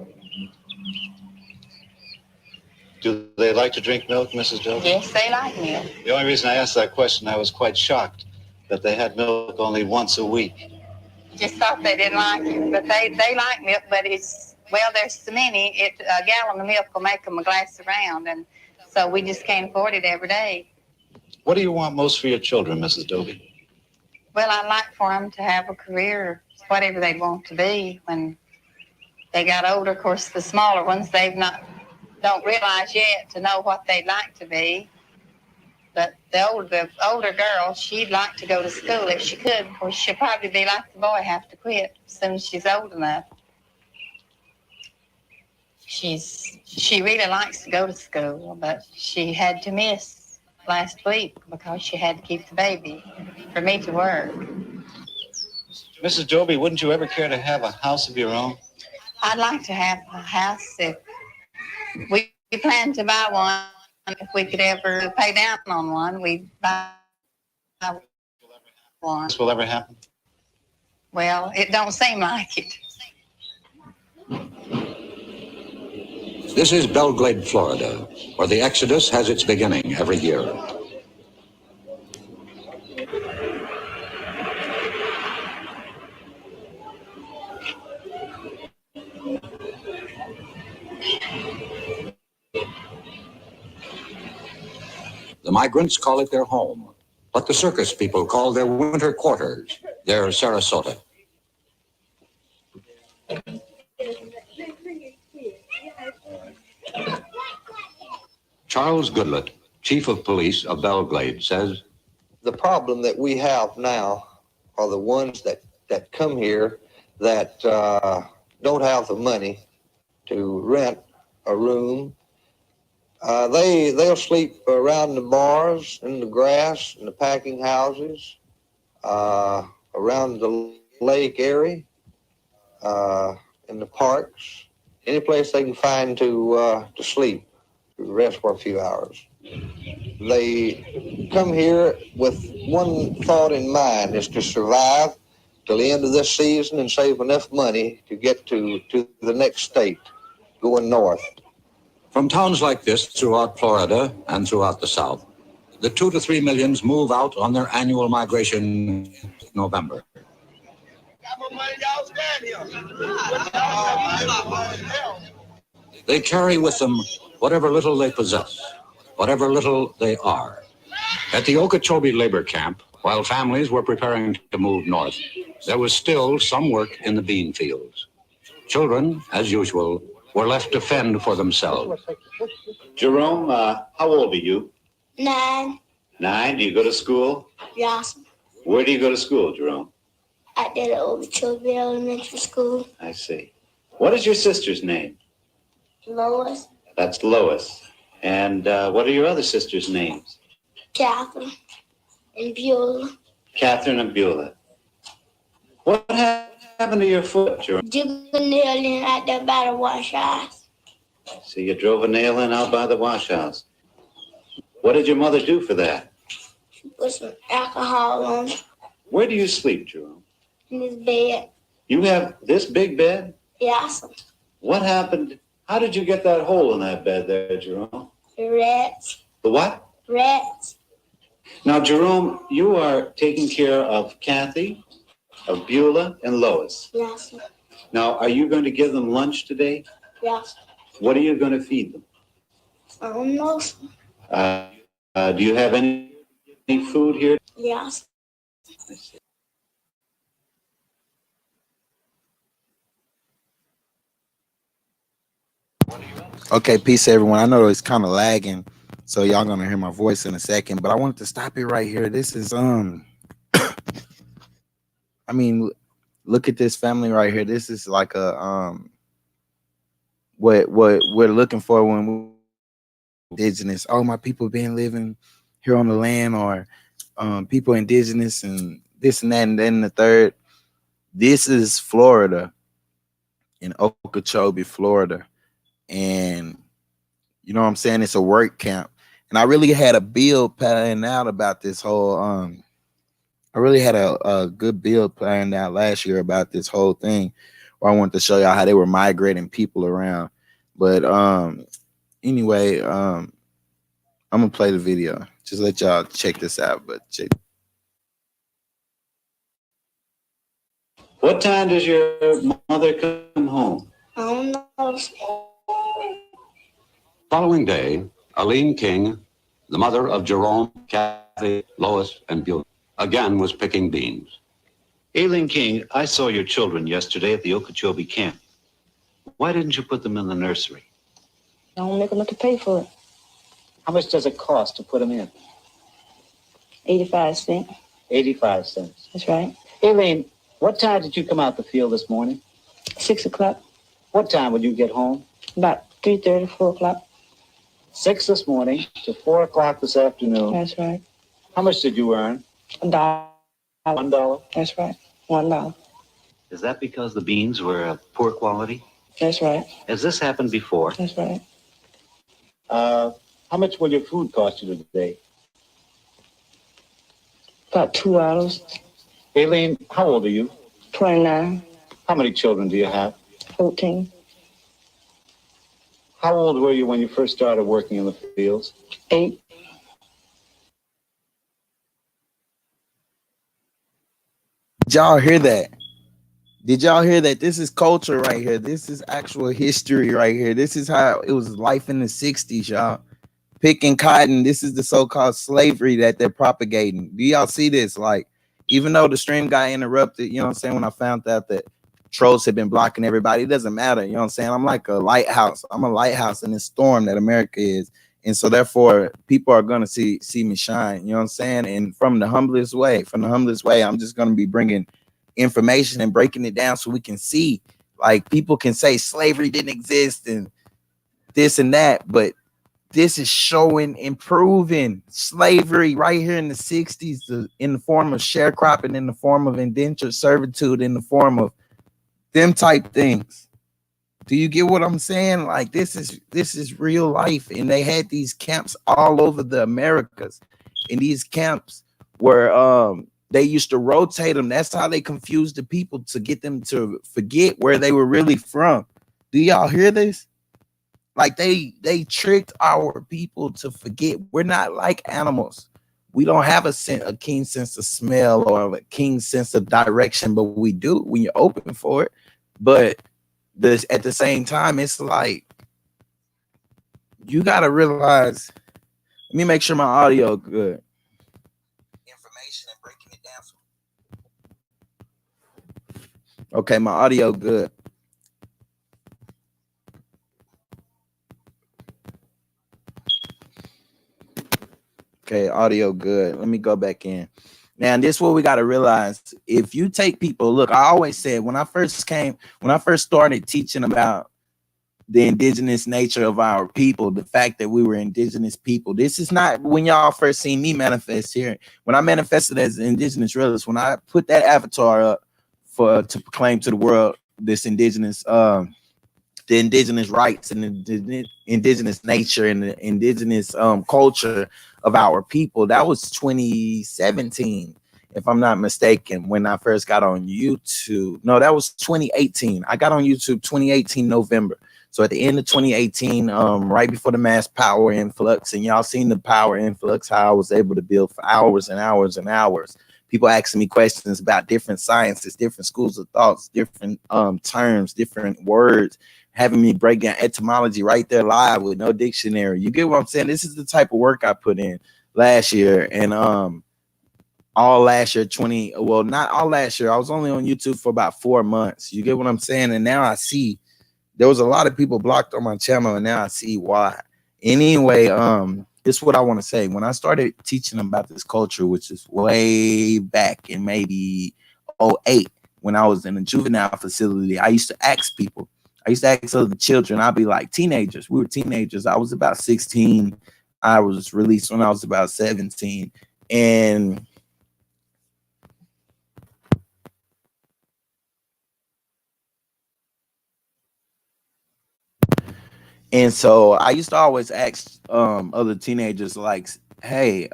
Do they like to drink milk, Mrs. Dobie? Yes, they like milk. The only reason I asked that question, I was quite shocked that they had milk only once a week. Just thought they didn't like it, but they like milk, but there's so many, a gallon of milk will make them a glass around, and so we just can't afford it every day. What do you want most for your children, Mrs. Dobie? Well, I'd like for them to have a career, whatever they want to be when they got older. Of course, the smaller ones, don't realize yet to know what they'd like to be. But the older girl, she'd like to go to school if she could. Of course, she'll probably be like the boy, have to quit as soon as she's old enough. She really likes to go to school, but she had to miss last week because she had to keep the baby for me to work. Mrs. Joby, wouldn't you ever care to have a house of your own? I'd like to have a house if we plan to buy one. If we could ever pay down on one, we'd buy one. This will ever happen? Well, it don't seem like it. This is Belglade, Florida, where the Exodus has its beginning every year. The migrants call it their home, but the circus people call their winter quarters their Sarasota. Charles Goodlett, chief of police of Belglade, says, the problem that we have now are the ones that come here that don't have the money to rent a room. They'll sleep around the bars, in the grass, in the packing houses, around the lake area, in the parks, any place they can find to sleep, to rest for a few hours. They come here with one thought in mind, is to survive till the end of this season and save enough money to get to the next state, going north. From towns like this throughout Florida and throughout the South, the 2 to 3 millions move out on their annual migration in November. They carry with them whatever little they possess, whatever little they are. At the Okeechobee labor camp, while families were preparing to move north, there was still some work in the bean fields. Children, as usual, were left to fend for themselves. Jerome, how old are you? 9. 9. Do you go to school? Yes. Where do you go to school, Jerome? At the Okeechobee Elementary School. I see. What is your sister's name? Lois. That's Lois. And what are your other sisters' names? Catherine. And Beulah. Catherine and Beulah. What happened to your foot, Jerome? Jiggling nail in out there by the wash house. So you drove a nail in out by the wash house. What did your mother do for that? She put some alcohol on it. Where do you sleep, Jerome? In his bed. You have this big bed? Yes. What happened? How did you get that hole in that bed there, Jerome? The rats. The what? Rats. Now, Jerome, you are taking care of Kathy, of Beulah, and Lois. Yes. Now, are you going to give them lunch today? Yes. What are you going to feed them? I don't know. Do you have any food here? Yes. Okay, peace everyone. I know it's kind of lagging, so y'all gonna hear my voice in a second, but I wanted to stop it right here. This is I mean, look at this family right here. This is like a what we're looking for when we're indigenous. Oh, my people been living here on the land, or people indigenous and this and that and then the third. This is Florida, in Okeechobee, Florida. And you know what I'm saying? It's a work camp. And I really had a bill planned out about this whole I really had a good bill planned out last year about this whole thing, where I wanted to show y'all how they were migrating people around. But anyway, I'm gonna play the video. Just let y'all check this out. But check. What time does your mother come home? I don't know. Following day, Aline King, the mother of Jerome, Kathy, Lois, and Beulah, again was picking beans. Aileen King, I saw your children yesterday at the Okeechobee camp. Why didn't you put them in the nursery? I don't make enough to pay for it. How much does it cost to put them in? 85 cents. 85 cents. That's right. Aileen, what time did you come out the field this morning? 6 o'clock. What time would you get home? About 3:30, 4 o'clock. 6 this morning to 4 o'clock this afternoon. That's right. How much did you earn? $1. $1? That's right. $1. Is that because the beans were of poor quality? That's right. Has this happened before? That's right. How much will your food cost you today? About $2. Aileen, how old are you? 29. How many children do you have? 14. How old were you when you first started working in the fields? 8. Did y'all hear that? Did y'all hear that? This is culture right here. This is actual history right here. This is how it was life in the 60s, y'all. Picking cotton. This is the so-called slavery that they're propagating. Do y'all see this? Like, even though the stream got interrupted, you know what I'm saying, when I found out that trolls had been blocking everybody, it doesn't matter. You know what I'm saying? I'm like a lighthouse. I'm a lighthouse in this storm that America is. And so therefore, people are going to see me shine. You know what I'm saying? And from the humblest way, I'm just going to be bringing information and breaking it down so we can see. Like, people can say slavery didn't exist and this and that, but this is showing improving slavery right here in the 60s in the form of sharecropping, in the form of indentured servitude, in the form of them type things. Do you get what I'm saying? Like, this is real life. And they had these camps all over the Americas. And these camps were they used to rotate them. That's how they confused the people, to get them to forget where they were really from. Do y'all hear this? Like, they tricked our people to forget. We're not like animals. We don't have a keen sense of smell or a keen sense of direction, but we do when you're open for it. But at the same time, it's like, you got to realize, let me make sure my audio good. Information and breaking it down. Okay, my audio good. Okay, audio good. Let me go back in. Now, this is what we got to realize. If you take people, look, I always said when I first started teaching about the indigenous nature of our people, the fact that we were indigenous people, this is not when y'all first seen me manifest here. When I manifested as an indigenous realist, when I put that avatar up to proclaim to the world this indigenous, the indigenous rights and the indigenous nature and the indigenous culture of our people, that was 2017, if I'm not mistaken, when I first got on YouTube. No, that was 2018. I got on YouTube 2018 November. So at the end of 2018, right before the mass power influx, and y'all seen the power influx, how I was able to build for hours and hours and hours. People asking me questions about different sciences, different schools of thoughts, different terms, different words, having me break down etymology right there live with no dictionary. You get what I'm saying? This is the type of work I put in last year. And all last year, not all last year. I was only on YouTube for about 4 months. You get what I'm saying? And now I see there was a lot of people blocked on my channel, and now I see why. Anyway, this is what I want to say. When I started teaching them about this culture, which is way back in maybe 2008, when I was in a juvenile facility, I used to ask people. I used to ask other children. I'd be like, teenagers. We were teenagers. I was about 16. I was released when I was about 17. And so I used to always ask other teenagers, like, hey,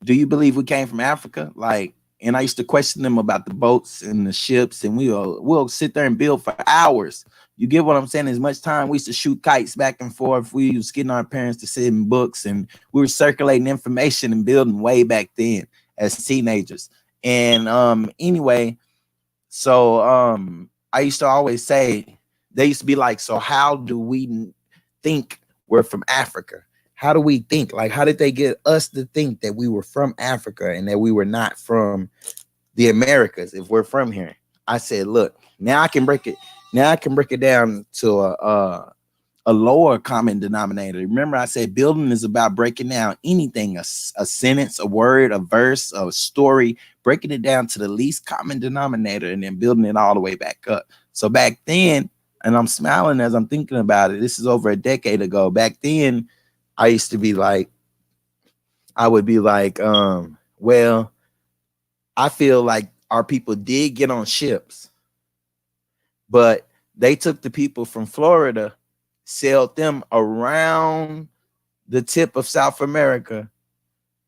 do you believe we came from Africa? Like, and I used to question them about the boats and the ships, and we'll sit there and build for hours. You get what I'm saying? As much time we used to shoot kites back and forth. We was getting our parents to sit in books, and we were circulating information and building way back then as teenagers. And anyway, so I used to always say, they used to be like, so how do we think we're from Africa? How do we think? Like, how did they get us to think that we were from Africa and that we were not from the Americas if we're from here? I said, look, now I can break it down to a lower common denominator. Remember, I said building is about breaking down anything, a sentence, a word, a verse, a story, breaking it down to the least common denominator and then building it all the way back up. So back then, and I'm smiling as I'm thinking about it, this is over a decade ago. Back then, I used to be like, I would be like, well, I feel like our people did get on ships, but they took the people from Florida, sailed them around the tip of South America,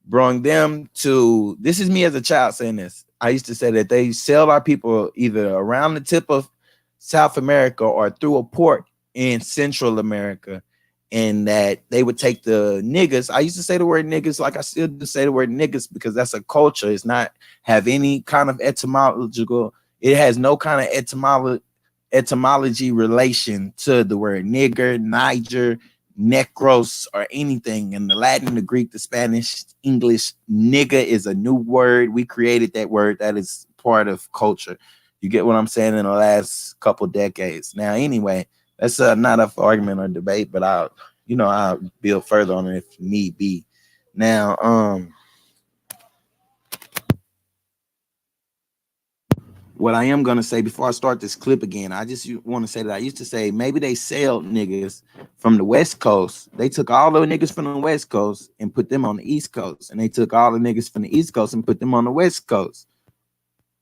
brought them to, this is me as a child saying this. I used to say that they sailed our people either around the tip of South America or through a port in Central America, and that they would take the niggas. I used to say the word niggas like I still do say the word niggas because that's a culture. It's not have any kind of etymological, it has no kind of etymology relation to the word nigger, Niger, necros, or anything. In the Latin, the Greek, the Spanish, English, nigga is a new word. We created that word. That is part of culture. You get what I'm saying? In the last couple decades. Now, anyway, that's not up for argument or debate, but I'll build further on it if need be. Now, what I am gonna say before I start this clip again, I just want to say that I used to say maybe they sailed niggas from the West Coast. They took all the niggas from the West Coast and put them on the East Coast, and they took all the niggas from the East Coast and put them on the West Coast.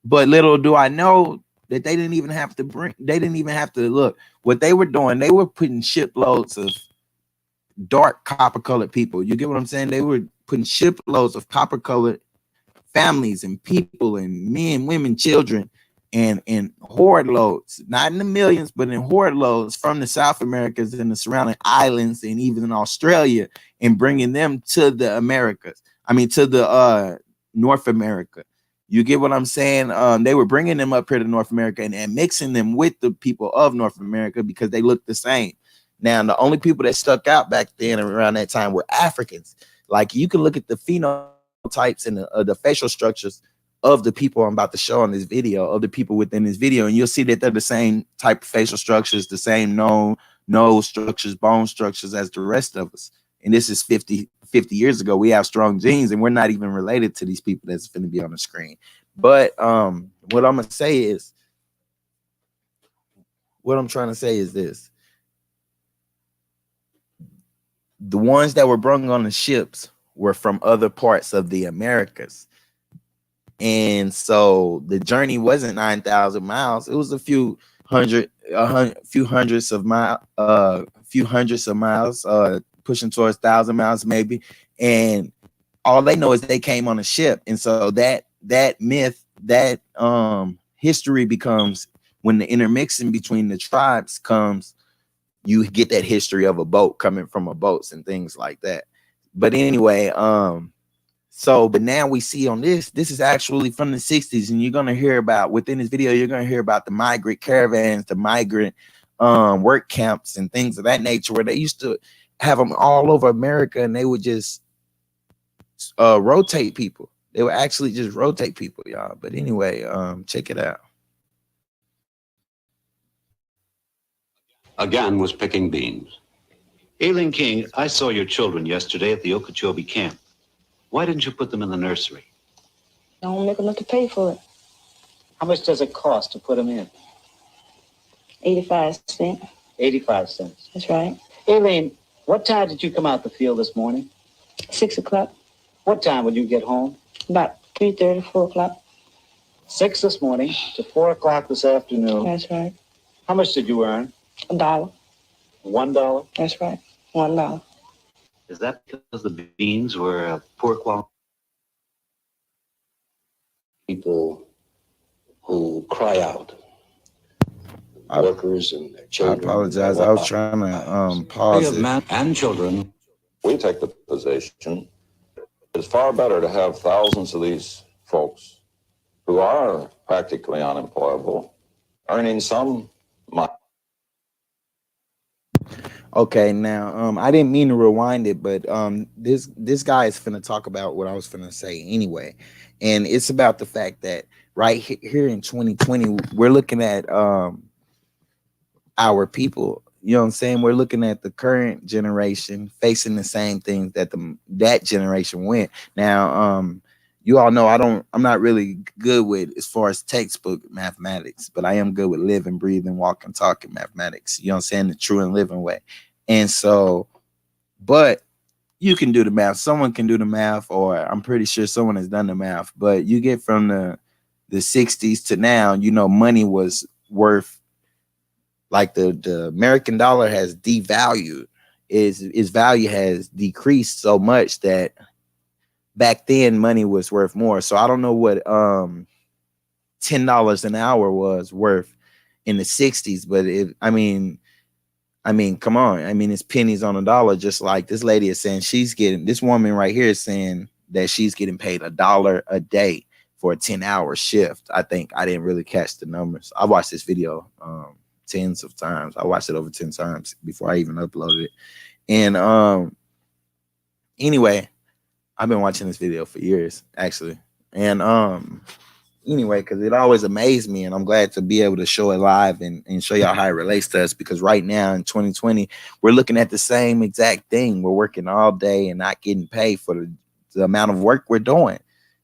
But little do I know that they didn't even have to look what they were doing. They were putting shiploads of dark copper colored people. You get what I'm saying? They were putting shiploads of copper colored families and people and men, women, children, and horde loads, not in the millions, but in horde loads from the South Americas and the surrounding islands and even in Australia, and bringing them to the Americas. I mean, to the North America. You get what I'm saying? They were bringing them up here to North America and mixing them with the people of North America because they look the same. Now, the only people that stuck out back then around that time were Africans. Like, you can look at the phenotypes and the facial structures of the people I'm about to show in this video, of the people within this video, and you'll see that they're the same type of facial structures, the same nose structures, bone structures as the rest of us. And this is 50 years ago. We have strong genes, and we're not even related to these people that's going to be on the screen. But what I'm trying to say is this. The ones that were brought on the ships were from other parts of the Americas. And so the journey wasn't 9,000 miles. It was a few hundreds of miles, pushing towards 1,000 miles maybe. And all they know is they came on a ship. And so that myth, that history becomes, when the intermixing between the tribes comes, you get that history of a boat coming from a boats and things like that. But anyway, but now we see on this is actually from the 60s, and you're going to hear about, within this video, you're going to hear about the migrant caravans, the migrant work camps and things of that nature, where they used to have them all over America, and they would just rotate people. They would actually just rotate people, y'all. But anyway, check it out. Again was picking beans. Aileen King, I saw your children yesterday at the Okeechobee camp. Why didn't you put them in the nursery? I don't make enough to pay for it. How much does it cost to put them in? 85 cents. 85 cents. That's right. Aileen, what time did you come out the field this morning? 6 o'clock. What time would you get home? About 3:30, 4 o'clock. 6 this morning to 4 o'clock this afternoon. That's right. How much did you earn? $1. $1? That's right. $1. Is that because the beans were poor quality? People who cry out, workers and their children. I apologize. I was trying to pause it. Men and children. We take the position it's far better to have thousands of these folks who are practically unemployable earning some money. Okay, now I didn't mean to rewind it, but this guy is finna talk about what I was finna say anyway. And it's about the fact that here in 2020, we're looking at our people, you know what I'm saying? We're looking at the current generation facing the same things that that generation went. Now, you all know I'm not really good with as far as textbook mathematics, but I am good with living, breathing, walking, talking mathematics. You know what I'm saying? The true and living way. And so, but you can do the math. Someone can do the math, or I'm pretty sure someone has done the math. But you get from the 60s to now, you know, money was worth, like the American dollar has devalued. Its value has decreased so much that back then money was worth more. So I don't know what $10 an hour was worth in the 60s, but I mean, come on. I mean, it's pennies on a dollar, just like this lady is saying this woman right here is saying that she's getting paid $1 a day for a 10-hour shift. I think I didn't really catch the numbers. I watched this video tens of times. I watched it over 10 times before I even uploaded it. And anyway, I've been watching this video for years, actually. And anyway, because it always amazed me, and I'm glad to be able to show it live and show y'all how it relates to us, because right now in 2020, we're looking at the same exact thing. We're working all day and not getting paid for the amount of work we're doing.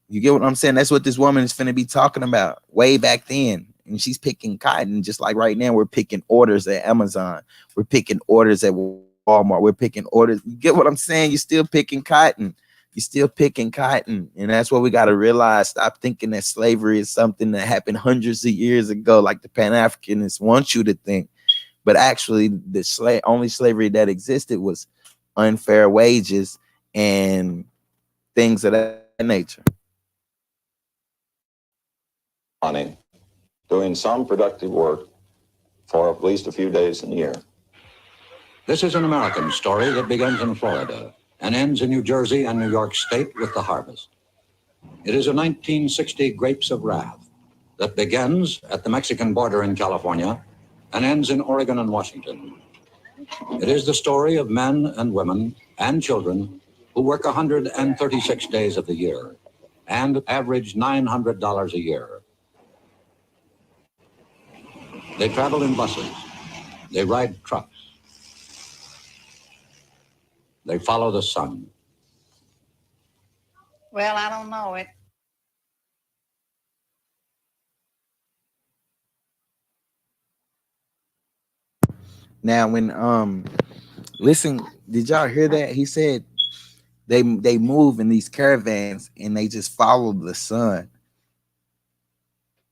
You get what I'm saying? That's what this woman is finna be talking about way back then. And she's picking cotton, just like right now we're picking orders at Amazon. We're picking orders at Walmart. We're picking orders. You get what I'm saying? You're still picking cotton. You're still picking cotton. And that's what we got to realize. Stop thinking that slavery is something that happened hundreds of years ago, like the Pan-Africanists want you to think. But actually, the only slavery that existed was unfair wages and things of that nature. Money, doing some productive work for at least a few days in the year. This is an American story that begins in Florida and ends in New Jersey and New York State with the harvest. It is a 1960 Grapes of Wrath that begins at the Mexican border in California and ends in Oregon and Washington. It is the story of men and women and children who work 136 days of the year and average $900 a year. They travel in buses. They ride trucks. They follow the sun. Well, I don't know it. Now, when listen, did y'all hear that? He said they move in these caravans and they just follow the sun.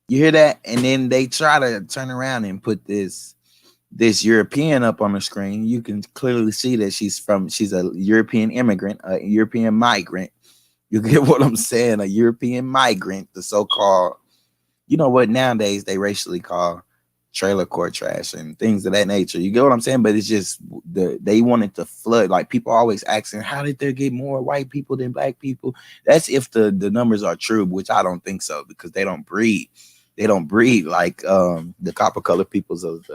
You hear that? And then they try to turn around and put this European up on the screen. You can clearly see that she's a European immigrant, a European migrant. You get what I'm saying? A European migrant, the so-called, you know what nowadays they racially call trailer court trash and things of that nature. You get what I'm saying? But it's just they wanted to flood. Like, people always asking, how did there get more white people than black people? That's if the numbers are true, which I don't think so, because they don't breed. They don't breed like the copper colored peoples of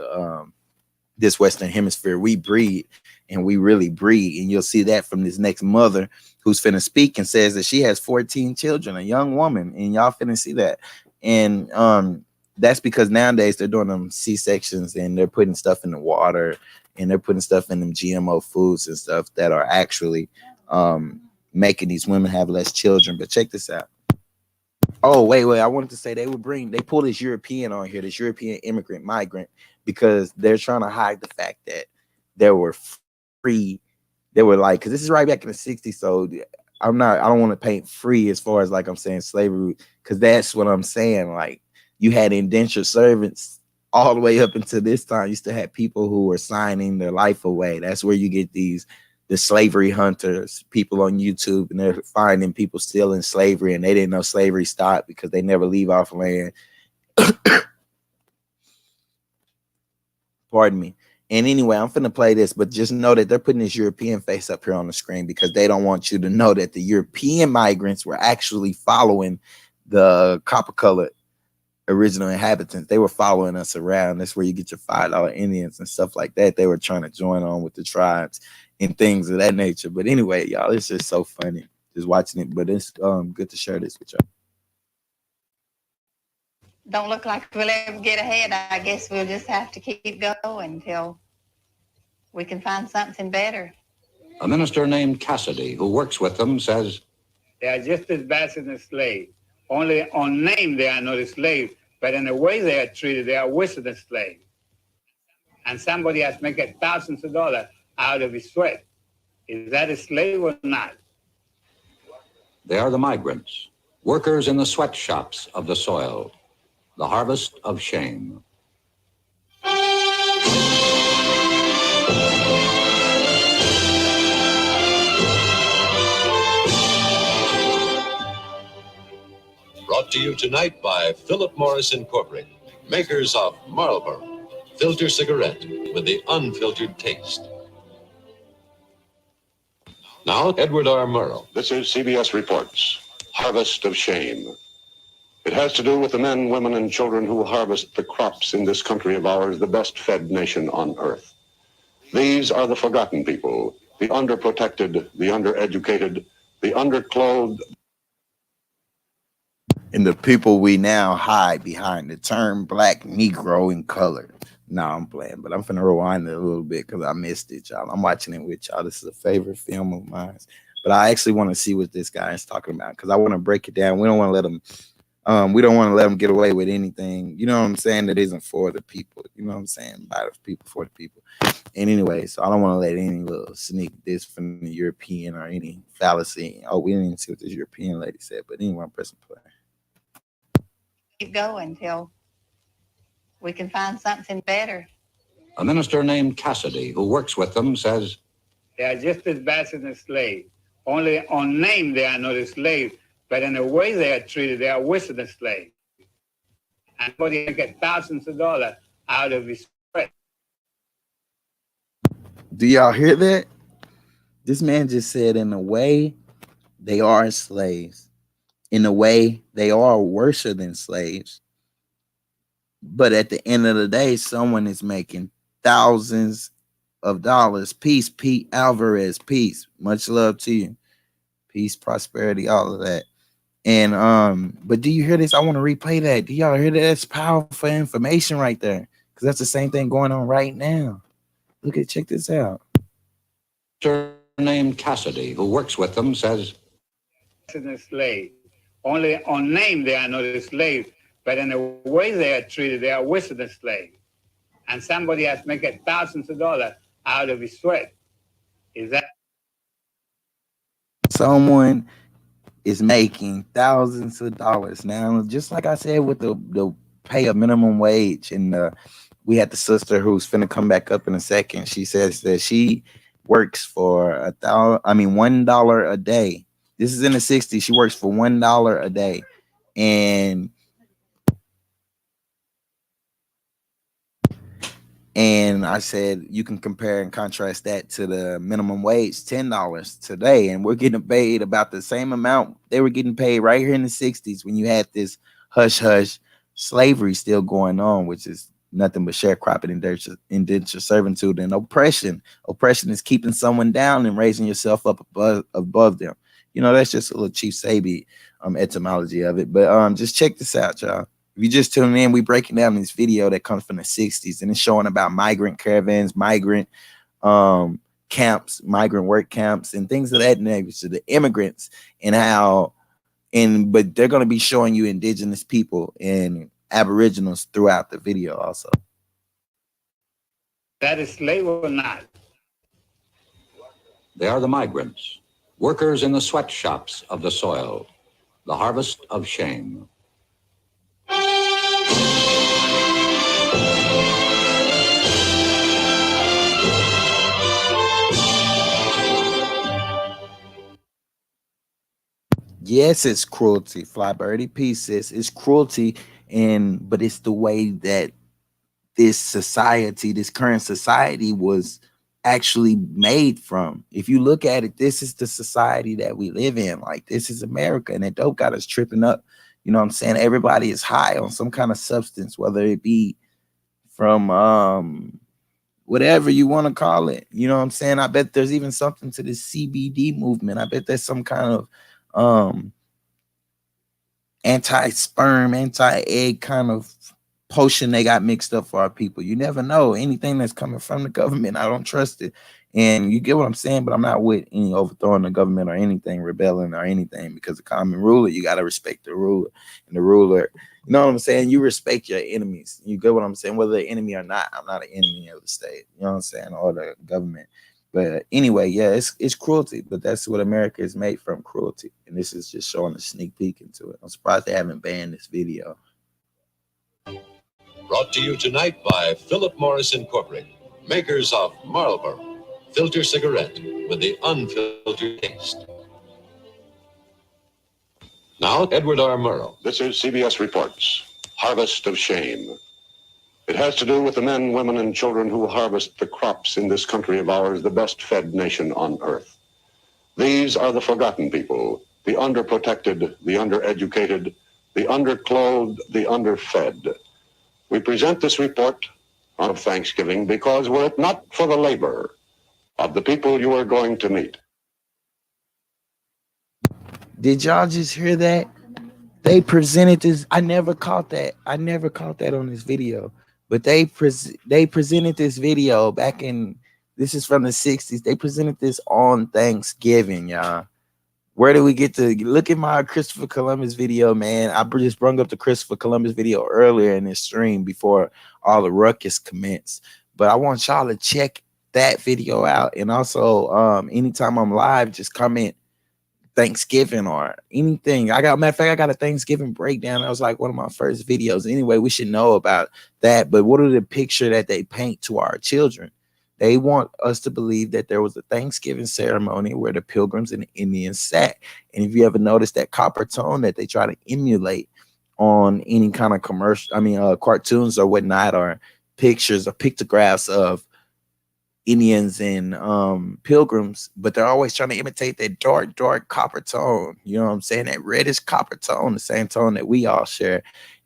this Western hemisphere. We breed, and we really breed. And you'll see that from this next mother who's finna speak and says that she has 14 children, a young woman, and y'all finna see that. And that's because nowadays they're doing them C-sections and they're putting stuff in the water and they're putting stuff in them GMO foods and stuff that are actually making these women have less children. But check this out. Oh, wait. I wanted to say they pull this European on here, this European immigrant migrant, because they're trying to hide the fact that there were free. They were like, because this is right back in the 60s. So I don't want to paint free as far as, like, I'm saying slavery, because that's what I'm saying. Like, you had indentured servants all the way up until this time. You still had people who were signing their life away. That's where you get the slavery hunters, people on YouTube, and they're finding people still in slavery, and they didn't know slavery stopped because they never leave off land. Pardon me. And anyway, I'm finna play this, but just know that they're putting this European face up here on the screen because they don't want you to know that the European migrants were actually following the copper colored original inhabitants. They were following us around. That's where you get your $5 Indians and stuff like that. They were trying to join on with the tribes and things of that nature. But anyway, y'all, it's just so funny just watching it. But it's good to share this with y'all. Don't look like we'll ever get ahead. I guess we'll just have to keep going until we can find something better. A minister named Cassidy, who works with them, says, They are just as bad as the slaves. Only on name they are not the slaves, but in the way they are treated, they are worse than slaves. And somebody has made thousands of dollars out of his sweat. Is that a slave or not? they are the migrants, workers in the sweatshops of the soil, the harvest of shame. Brought to you tonight by Philip Morris Incorporated, makers of Marlboro, filter cigarette with the unfiltered taste. Now, Edward R. Murrow. This is CBS Reports, Harvest of Shame. It has to do with the men, women, and children who harvest the crops in this country of ours, the best fed nation on earth. These are the forgotten people, the underprotected, the undereducated, the underclothed. And the people we now hide behind the term black, Negro, and colored. No, I'm playing, but I'm finna rewind it a little bit because I missed it, y'all. I'm watching it with y'all. This is a favorite film of mine. But I actually want to see what this guy is talking about because I want to break it down. We don't want to let him we don't want to let them get away with anything, you know what I'm saying, that isn't for the people, you know what I'm saying, by the people, for the people. And anyway, so I don't want to let any little sneak this from the European or any fallacy. Oh, we didn't even see what this European lady said, but anyway, I'm pressing play. Keep going till we can find something better. A minister named Cassidy, who works with them, says, They are just as bad as the slaves. Only on name they are not the slaves, but in the way they are treated, they are worse than the slaves. And somebody get thousands of dollars out of his sweat. Do y'all hear that? This man just said, in a way, they are slaves. In a way, they are worse than slaves. But at the end of the day, someone is making thousands of dollars. Peace, Pete Alvarez. Peace. Much love to you. Peace, prosperity, all of that. And but do you hear this? I want to replay that. Do y'all hear that? That's powerful information right there. Because that's the same thing going on right now. Look at, check this out. Named Cassidy, who works with them, says, The slave. Only on name they are not the slaves, but in the way they are treated, they are worse than slaves. And somebody has made thousands of dollars out of his sweat. Is that? Someone is making thousands of dollars. Now, just like I said with the pay a minimum wage, and we had the sister who's finna come back up in a second. She says that she works for $1 a day. This is in the 60s. She works for $1 a day. And I said, you can compare and contrast that to the minimum wage, $10 today. And we're getting paid about the same amount they were getting paid right here in the 60s when you had this hush-hush slavery still going on, which is nothing but sharecropping, indentured servitude, and oppression. Oppression is keeping someone down and raising yourself up above them. You know, that's just a little Chief Sabi etymology of it. But just check this out, y'all. If you just tune in, we breaking down this video that comes from the 60s, and it's showing about migrant caravans, migrant camps, migrant work camps, and things of that nature, the immigrants, and how, but they're going to be showing you indigenous people and aboriginals throughout the video also. That is slave or not? They are the migrants, workers in the sweatshops of the soil, the harvest of shame. Yes, it's cruelty. Fly birdie pieces. It's cruelty, but it's the way that this society, this current society, was actually made from. If you look at it, this is the society that we live in. Like, this is America, and that dope got us tripping up You know what I'm saying? Everybody is high on some kind of substance, whether it be from whatever you want to call it. You know what I'm saying? I bet there's even something to the CBD movement. I bet there's some kind of anti-sperm, anti-egg kind of potion they got mixed up for our people. You never know. Anything that's coming from the government, I don't trust it. And you get what I'm saying? But I'm not with any overthrowing the government or anything, rebelling or anything, because the common ruler, you got to respect the ruler. And the ruler, you know what I'm saying? You respect your enemies. You get what I'm saying? Whether they're enemy or not, I'm not an enemy of the state, you know what I'm saying, or the government. But anyway, yeah, it's cruelty, but that's what America is made from, cruelty. And this is just showing a sneak peek into it. I'm surprised they haven't banned this video. Brought to you tonight by Philip Morris Incorporated, makers of Marlboro filter cigarette with the unfiltered taste. Now, Edward R. Murrow. This is CBS Reports, Harvest of Shame. It has to do with the men, women, and children who harvest the crops in this country of ours, the best fed nation on earth. These are the forgotten people, the underprotected, the undereducated, the underclothed, the underfed. We present this report on Thanksgiving because were it not for the labor of the people you are going to meet. Did y'all just hear that? They presented this. I never caught that. I never caught that on this video. But they presented this video back in, this is from the 60s. They presented this on Thanksgiving, y'all. Where do we get to look at my Christopher Columbus video, man? I just brought up the Christopher Columbus video earlier in this stream before all the ruckus commenced. But I want y'all to check that video out. And also, anytime I'm live, just comment Thanksgiving or anything. Matter of fact, I got a Thanksgiving breakdown. That was like one of my first videos. Anyway, we should know about that. But what are the picture that they paint to our children? They want us to believe that there was a Thanksgiving ceremony where the Pilgrims and the Indians sat. And if you ever notice that copper tone that they try to emulate on any kind of commercial, cartoons or whatnot, or pictures or pictographs of Indians and Pilgrims, but they're always trying to imitate that dark copper tone. You know what I'm saying? That reddish copper tone, the same tone that we all share.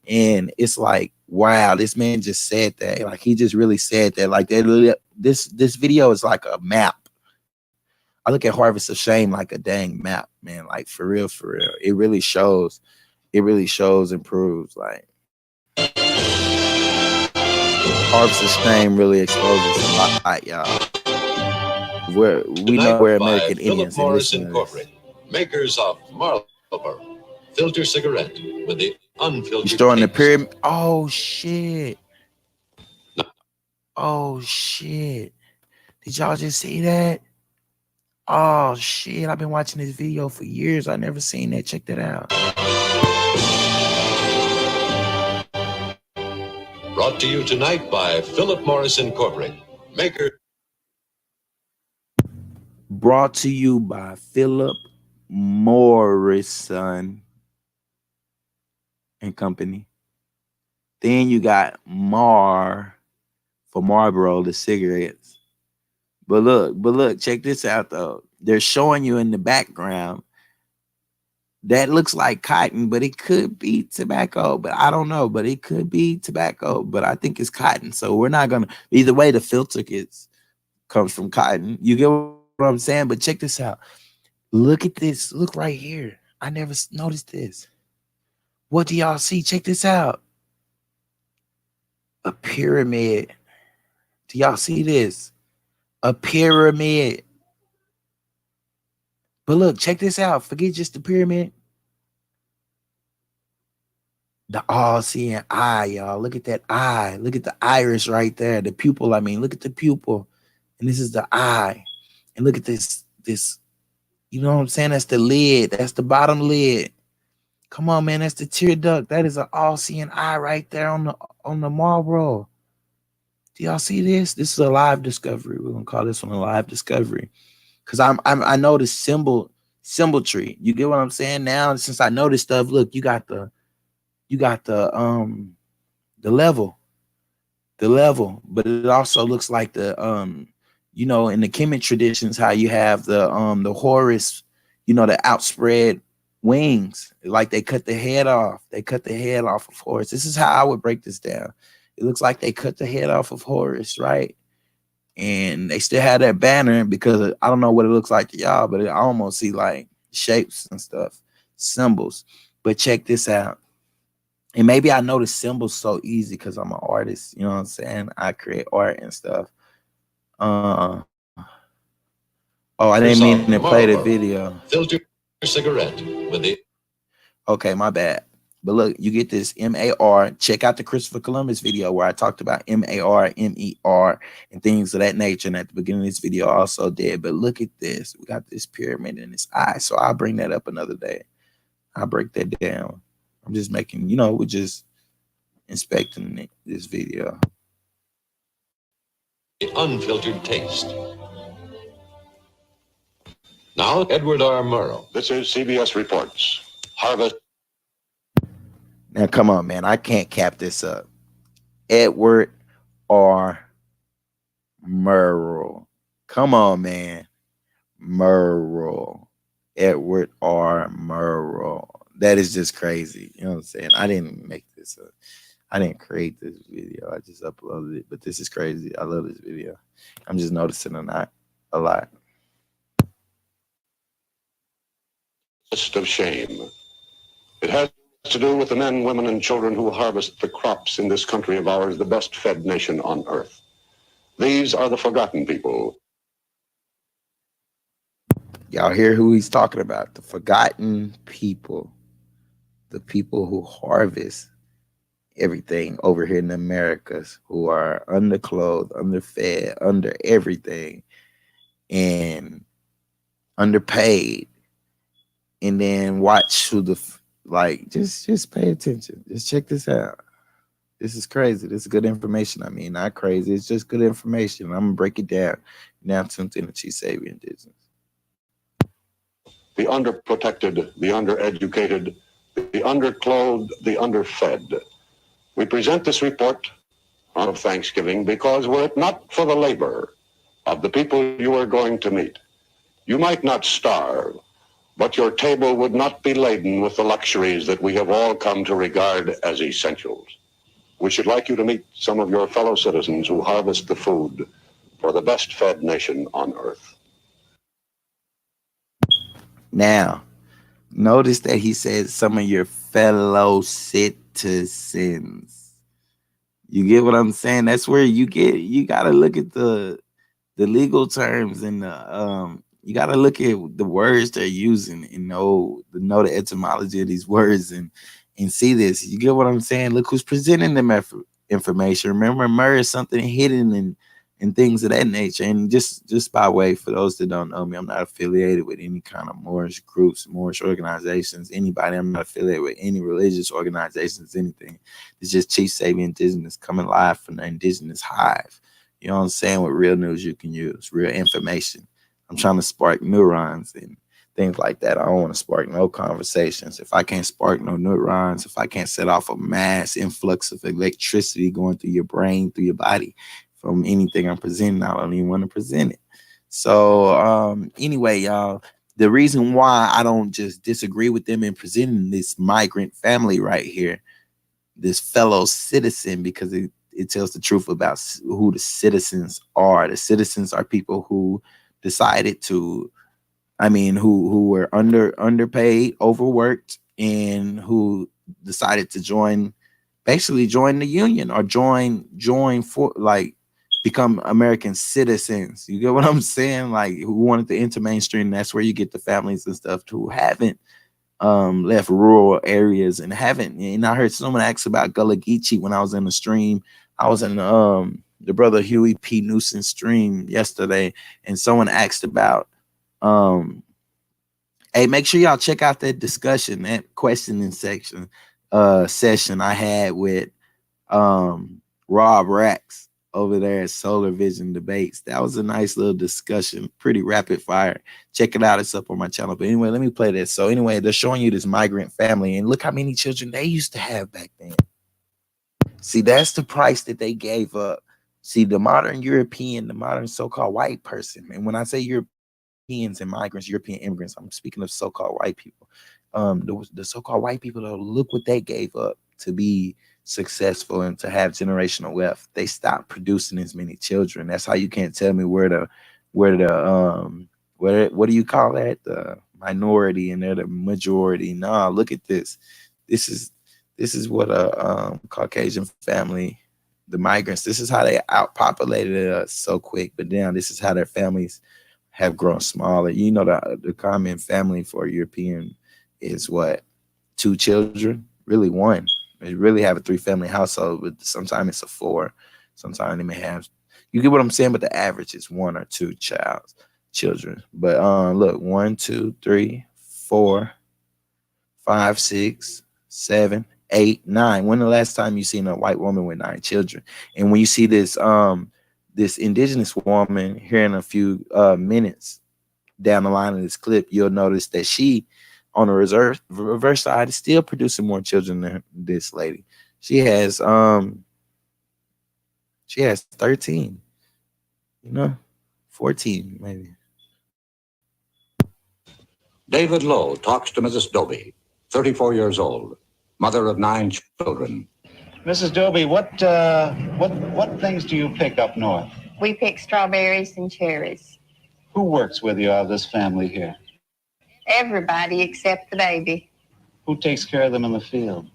And it's like, wow, this man just said that. Like, he just really said that. Like, this video is like a map. I look at Harvest of Shame like a dang map, man. Like, for real, for real. It really shows. It really shows and proves. Like, Harvest of Shame really exposes a lot, y'all. We know we're American Indians. Philip Morris Incorporated, makers of Marlboro filter cigarette with the unfiltered. You're throwing the pyramid. Oh shit! Oh shit! Did y'all just see that? Oh shit! I've been watching this video for years. I never seen that. Check that out. Brought to you tonight by Philip Morris Incorporated, maker. Brought to you by Philip Morrison and Company. Then you got Mar for Marlboro, the cigarettes. But look, check this out though. They're showing you in the background that looks like cotton, but it could be tobacco. But I don't know. But it could be tobacco. But I think it's cotton. So we're not gonna. Either way, the filter comes from cotton. You get what I'm saying? But check this out. Look at this. Look right here. I never noticed this. What do y'all see? Check this out. A pyramid. Do y'all see this? A pyramid. But look, check this out. Forget just the pyramid. The all-seeing eye, y'all. Look at that eye. Look at the iris right there. The pupil, look at the pupil. And this is the eye. And look at this, you know what I'm saying? That's the lid. That's the bottom lid. Come on, man. That's the tear duct. That is an all-seeing eye right there on the Marlboro. Do y'all see this? This is a live discovery. We're gonna call this one a live discovery. Because I know the symmetry. You get what I'm saying? Now, since I know this stuff, look, you got the level. But it also looks like the in the Kemet traditions, how you have the Horus, the outspread wings, like they cut the head off. They cut the head off of Horus. This is how I would break this down. It looks like they cut the head off of Horus, right? And they still have that banner, because I don't know what it looks like to y'all, but I almost see like shapes and stuff, symbols. But check this out. And maybe I know the symbols so easy because I'm an artist. You know what I'm saying? I create art and stuff. Oh, I didn't mean to play the video. Filter cigarette with the. Okay, my bad. But look, you get this M-A-R. Check out the Christopher Columbus video where I talked about M-A-R, M-E-R, and things of that nature. And at the beginning of this video, I also did. But look at this. We got this pyramid in his eye. So I'll bring that up another day. I'll break that down. I'm just making, you know, we're just inspecting this video. The unfiltered taste. Now, Edward R. Murrow. This is CBS Reports. Harvest. Now, come on, man. I can't cap this up. Edward R. Murrow. Come on, man. Murrow. Edward R. Murrow. That is just crazy. You know what I'm saying? I didn't make this up. I didn't create this video. I just uploaded it. But this is crazy. I love this video. I'm just noticing a lot. List of shame. It has to do with the men, women, and children who harvest the crops in this country of ours, the best fed nation on earth. These are the forgotten people. Y'all hear who he's talking about? The forgotten people. The people who harvest everything over here in the Americas, who are underclothed, underfed, under everything, and underpaid. And then watch who just pay attention. Just check this out. This is crazy. This is good information. I mean, not crazy. It's just good information. I'm gonna break it down. Now tuned in to Chief Savior Indigenous. The underprotected, the undereducated, the underclothed, the underfed. We present this report of Thanksgiving because were it not for the labor of the people you are going to meet, you might not starve, but your table would not be laden with the luxuries that we have all come to regard as essentials. We should like you to meet some of your fellow citizens who harvest the food for the best fed nation on earth. Now, notice that he said some of your fellow citizens. You get what I'm saying? That's where you got to look at the legal terms and you got to look at the words they're using and know the etymology of these words and see this. You get what I'm saying? Look who's presenting them information. Remember, murder is something hidden and things of that nature. And just by way, for those that don't know me, I'm not affiliated with any kind of Moorish groups, Moorish organizations, anybody. I'm not affiliated with any religious organizations, anything. It's just Chief Savior Indigenous coming live from the Indigenous Hive. You know what I'm saying? With real news you can use, real information. I'm trying to spark neurons and things like that. I don't want to spark no conversations. If I can't spark no neurons, if I can't set off a mass influx of electricity going through your brain, through your body from anything I'm presenting, I don't even want to present it. So anyway, y'all, the reason why I don't just disagree with them in presenting this migrant family right here, this fellow citizen, because it tells the truth about who the citizens are. The citizens are people who decided to, who were underpaid, overworked, and who decided to basically join the union or join for become American citizens. You get what I'm saying? Like, who wanted to enter mainstream. That's where you get the families and stuff who haven't left rural areas and haven't. And I heard someone ask about Gullah Geechee when I was in the stream. I was in the brother Huey P. Newsom stream yesterday, and someone asked about hey, make sure y'all check out that discussion, that questioning session I had with Rob Rax over there at Solar Vision Debates. That was a nice little discussion, pretty rapid fire. Check it out. It's up on my channel. But anyway, let me play this. So anyway, they're showing you this migrant family, and look how many children they used to have back then. See, that's the price that they gave up. See, the modern European, the modern so-called white person, and when I say Europeans and migrants, European immigrants, I'm speaking of so-called white people. the so-called white people, though, look what they gave up to be successful and to have generational wealth. They stopped producing as many children. That's how you can't tell me where the what do you call that, the minority and they're the majority. Nah, look at this. This is what a Caucasian family, the migrants, this is how they outpopulated us so quick. But now this is how their families have grown smaller. You know, the common family for a European is what, 2 children, really 1. They really have a 3-family household, but sometimes it's a 4. Sometimes they may have, you get what I'm saying, but the average is 1 or 2 children. But look, 1, 2, 3, 4, 5, 6, 7, 8, 9. When the last time you seen a white woman with 9 children? And when you see this this indigenous woman here in a few minutes down the line of this clip, you'll notice that she, on the reverse side, is still producing more children than this lady. She has 13, 14 maybe. David Lowe talks to Mrs. Doby, 34 years old, mother of 9 children. Mrs. Doby, what things do you pick up north? We pick strawberries and cherries. Who works with you out of this family here? Everybody except the baby. Who takes care of them in the field?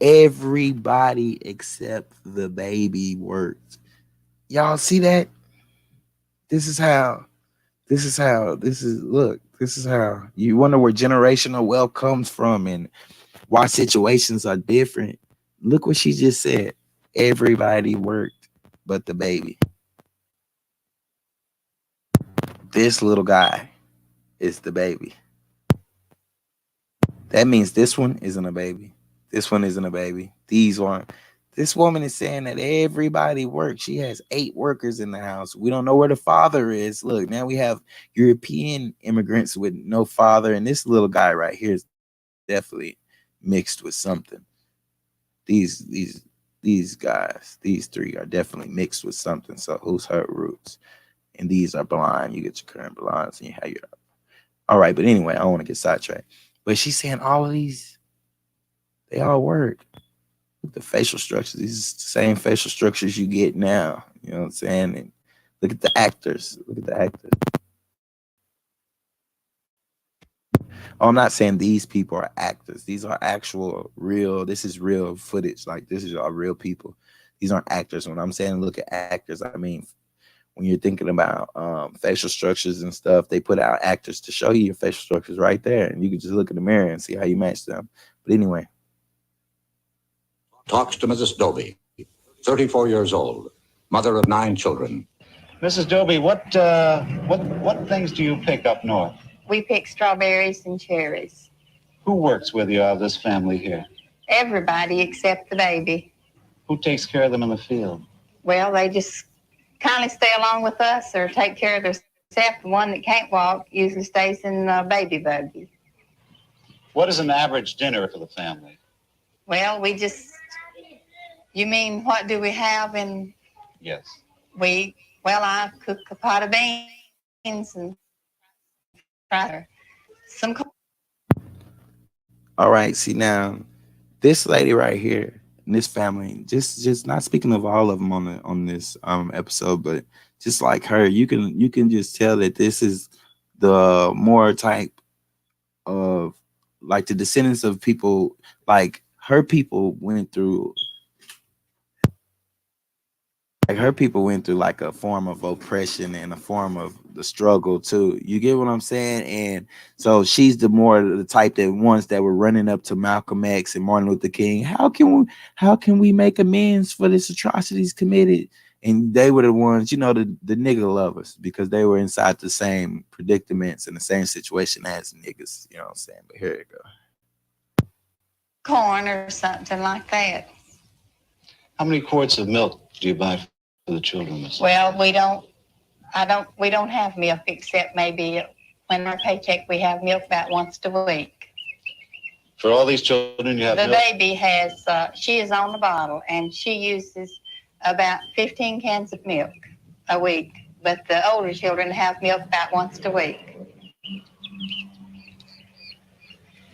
Everybody except the baby works. Y'all see that? This is how you wonder where generational wealth comes from and why situations are different. Look what she just said. Everybody worked but the baby. This little guy is the baby. That means this one isn't a baby. This one isn't a baby. These aren't. This woman is saying that everybody works. She has 8 workers in the house. We don't know where the father is. Look, now we have European immigrants with no father, and this little guy right here is definitely mixed with something. These guys, these 3 are definitely mixed with something. So who's her roots? And these are blind. You get your current blinds and you have your. All right, but anyway, I don't want to get sidetracked. But she's saying all of these, they all work. Look at the facial structures. These are the same facial structures you get now. You know what I'm saying? And look at the actors. Look at the actors. Oh, I'm not saying these people are actors. These are actual real. This is real footage. Like, this is all real people. These aren't actors. When I'm saying look at actors, I mean, when you're thinking about facial structures and stuff, they put out actors to show you your facial structures right there. And you can just look in the mirror and see how you match them. But anyway. Talks to Mrs. Doby, 34 years old, mother of 9 children. Mrs. Doby, what things do you pick up north? We pick strawberries and cherries. Who works with you out of this family here? Everybody except the baby. Who takes care of them in the field? Well, they just kindly stay along with us or take care of themselves. The one that can't walk usually stays in the baby buggy. What is an average dinner for the family? Well, you mean what do we have in? Yes. I cook a pot of beans and some. All right, see now, this lady right here, in this family, just not speaking of all of them on this episode, but just like her, you can just tell that this is the more type of like the descendants of people, like her people went through. Like her people went through like a form of oppression and a form of the struggle too. You get what I'm saying? And so she's the type that ones that were running up to Malcolm X and Martin Luther King. How can we make amends for this atrocities committed? And they were the ones, the nigga lovers, because they were inside the same predicaments and the same situation as niggas. You know what I'm saying? But here you go. Corn or something like that. How many quarts of milk do you buy for the children, Miss? Well, we don't have milk except maybe when our paycheck we have milk about once a week. For all these children you have the milk? Baby has, she is on the bottle and she uses about 15 cans of milk a week. But the older children have milk about once a week.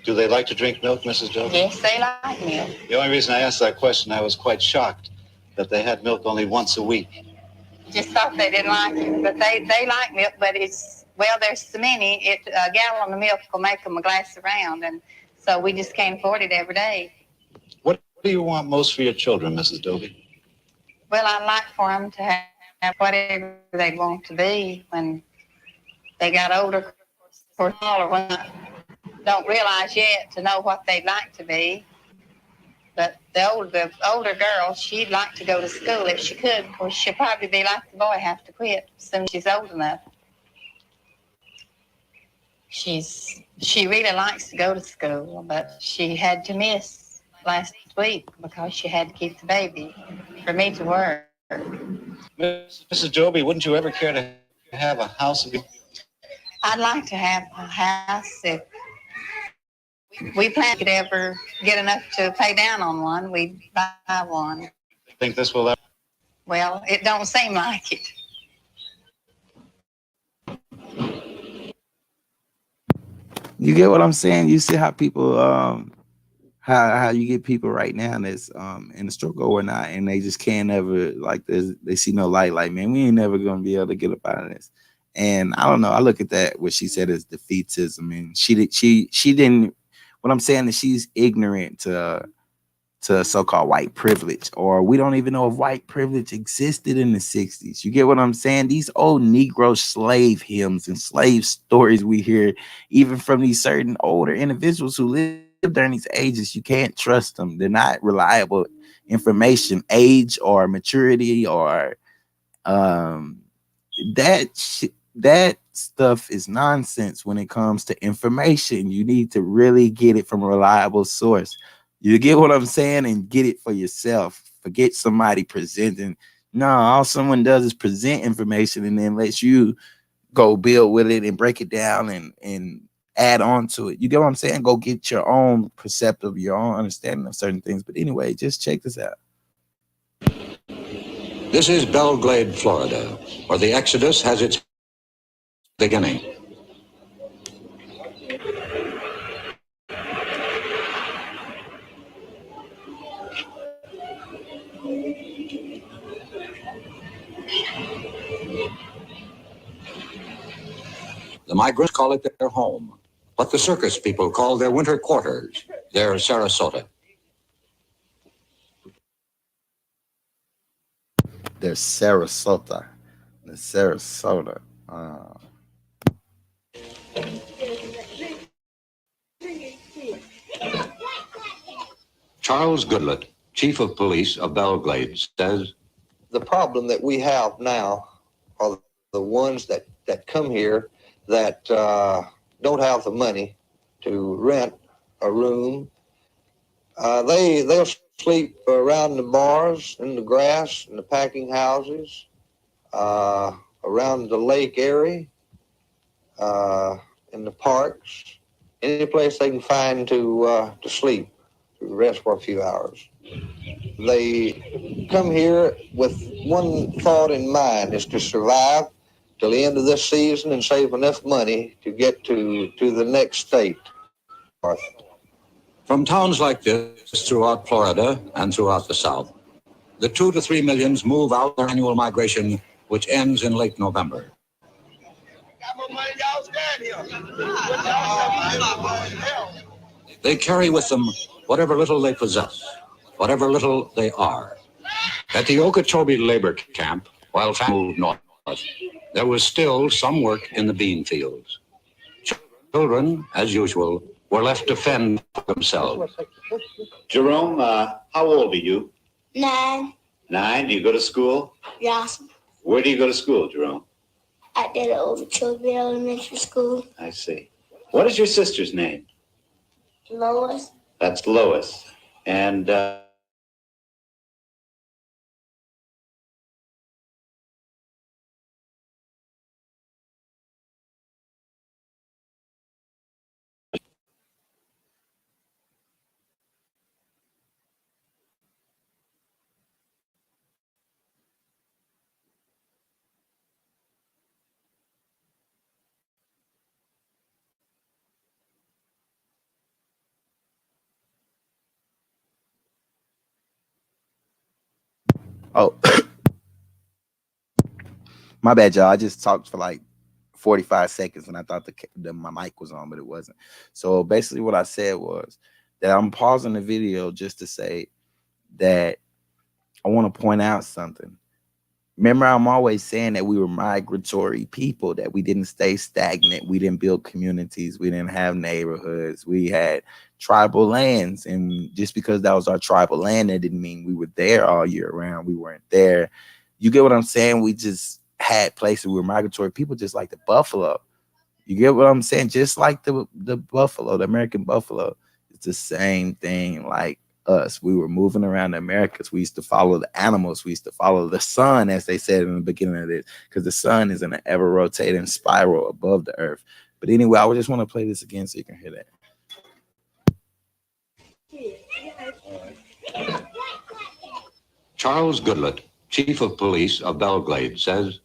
Do they like to drink milk, Mrs. Doby? Yes, they like milk. The only reason I asked that question, I was quite shocked that they had milk only once a week. Just thought they didn't like it, but they like milk, but there's so many, a gallon of milk will make them a glass around, and so we just can't afford it every day. What do you want most for your children, Mrs. Doby? Well, I'd like for them to have whatever they want to be when they got older, or smaller ones don't realize yet to know what they'd like to be. But the older girl, she'd like to go to school if she could. Of course, she'll probably be like the boy, have to quit as soon as she's old enough. She really likes to go to school, but she had to miss last week because she had to keep the baby for me to work. Mrs. Doby, wouldn't you ever care to have a house of your... I'd like to have a house if we plan to ever get enough to pay down on one. We'd buy one. Think this will ever... Well, it don't seem like it. You get what I'm saying? You see how people how you get people right now that's in the struggle or not, and they just can't ever, like, they see no light, like, man, we ain't never gonna be able to get up out of this. And I don't know, I look at that, what she said is defeatism, and she didn't, what I'm saying is she's ignorant to so-called white privilege, or we don't even know if white privilege existed in the 60s. You get what I'm saying? These old Negro slave hymns and slave stories we hear, even from these certain older individuals who live during these ages, you can't trust them. They're not reliable information, age or maturity or that stuff is nonsense when it comes to information. You need to really get it from a reliable source. You get what I'm saying? And get it for yourself. Forget somebody presenting. No, all someone does is present information and then lets you go build with it and break it down and add on to it. You get what I'm saying? Go get your own perceptive, your own understanding of certain things. But anyway, just check this out. This is Belglade, Florida, where the Exodus has its beginning. The migrants call it their home, but the circus people call their winter quarters their Sarasota. There's Sarasota. The Sarasota. Charles Goodlett, chief of police of Belglade, says, the problem that we have now are the ones that come here that don't have the money to rent a room. They'll sleep around the bars, in the grass, in the packing houses, around the lake area, in the parks, any place they can find to sleep, to rest for a few hours. They come here with one thought in mind, is to survive till the end of this season and save enough money to get to the next state. from towns like this throughout Florida and throughout the South, the 2 to 3 millions move out their annual migration, which ends in late November. They carry with them whatever little they possess, whatever little they are. At the Okeechobee labor camp, while family moved north, there was still some work in the bean fields. Children, as usual, were left to fend for themselves. Jerome, how old are you? 9. 9. Do you go to school? Yes. Where do you go to school, Jerome? I did it over Okeechobee Elementary School. I see. What is your sister's name? Lois. That's Lois. And Oh, my bad, y'all. I just talked for like 45 seconds and I thought my mic was on, but it wasn't. So basically what I said was that I'm pausing the video just to say that I want to point out something. Remember, I'm always saying that we were migratory people, that we didn't stay stagnant. We didn't build communities. We didn't have neighborhoods. We had tribal lands. And just because that was our tribal land, that didn't mean we were there all year round. We weren't there. You get what I'm saying? We just had places. We were migratory people, just like the buffalo. You get what I'm saying? Just like the buffalo, the American buffalo. It's the same thing like us. We were moving around the Americas. We used to follow the animals. We used to follow the sun, as they said in the beginning of this, because the sun is in an ever rotating spiral above the earth. But anyway, I would just want to play this again so you can hear that. Charles Goodlett, Chief of Police of Belgrade, says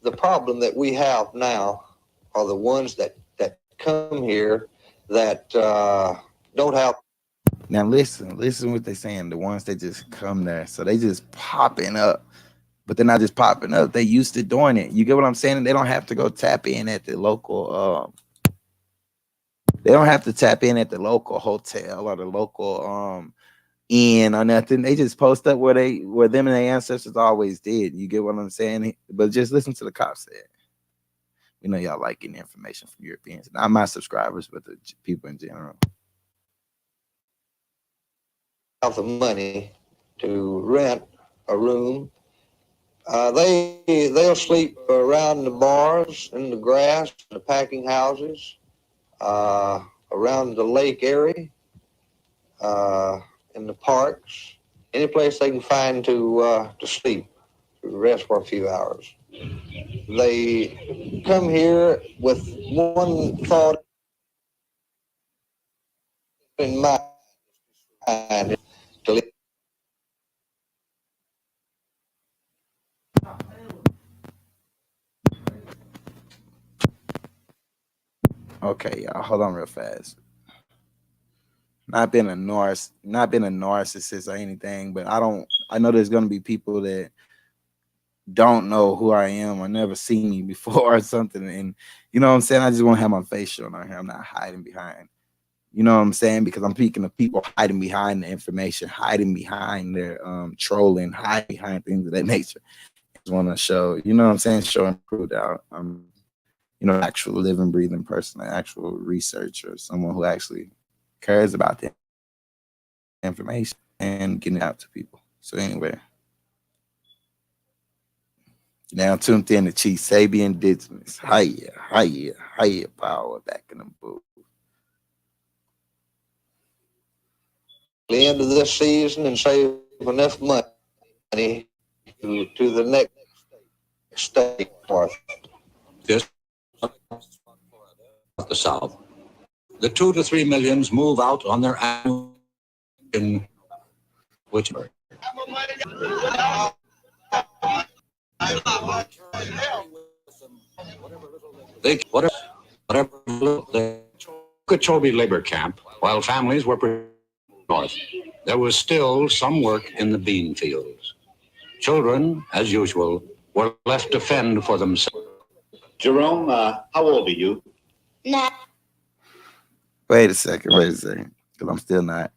the problem that we have now are the ones that come here that don't have. Now listen what they're saying. The ones that just come there, so they just popping up, but they're not just popping up. They used to doing it. You get what I'm saying? They don't have to go tap in at the local. They don't have to tap in at the local hotel or the local inn or nothing. They just post up where them and their ancestors always did. You get what I'm saying? But just listen to the cops say it. We know y'all like getting information from Europeans, not my subscribers, but the people in general. Have the money to rent a room. They'll sleep around the bars, in the grass, the packing houses, around the lake area, in the parks, any place they can find to sleep, to rest for a few hours. They come here with one thought in mind. Okay, y'all, hold on real fast. Not being a narcissist or anything, but I know there's gonna be people that don't know who I am or never seen me before or something, and you know what I'm saying. I just want to have my face shown on here. I'm not hiding behind, you know what I'm saying, because I'm speaking of people hiding behind the information, hiding behind their trolling, hiding behind things of that nature. I just want to show, you know what I'm saying, show and prove that I'm, you know, actual living, breathing person, an actual researcher, someone who actually cares about the information and getting it out to people. So anyway, now tuned in to Chief Sabi Indigenous. Hiya, power back in the booth. The end of this season and save enough money to the next state. This the South. The 2 to 3 millions move out on their annual in which they whatever the Okeechobee labor camp, while families were north, there was still some work in the bean fields. Children, as usual, were left to fend for themselves. Jerome, how old are you? Nah. Wait a second, because I'm still not.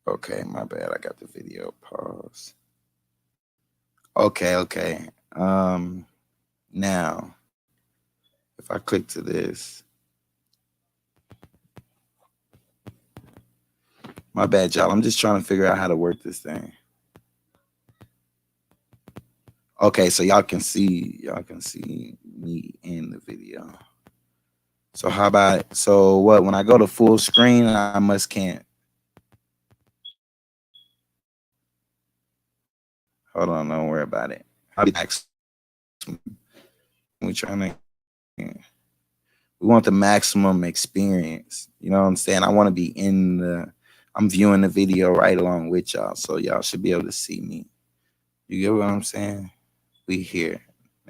Okay, my bad. I got the video paused. Okay. Now, if I click to this, my bad, y'all. I'm just trying to figure out how to work this thing. Okay, so y'all can see me in the video. So how about, so what, when I go to full screen, I can't. Hold on, don't worry about it. I'll be back. We want the maximum experience. You know what I'm saying? I want to be I'm viewing the video right along with y'all, so y'all should be able to see me. You get what I'm saying? We here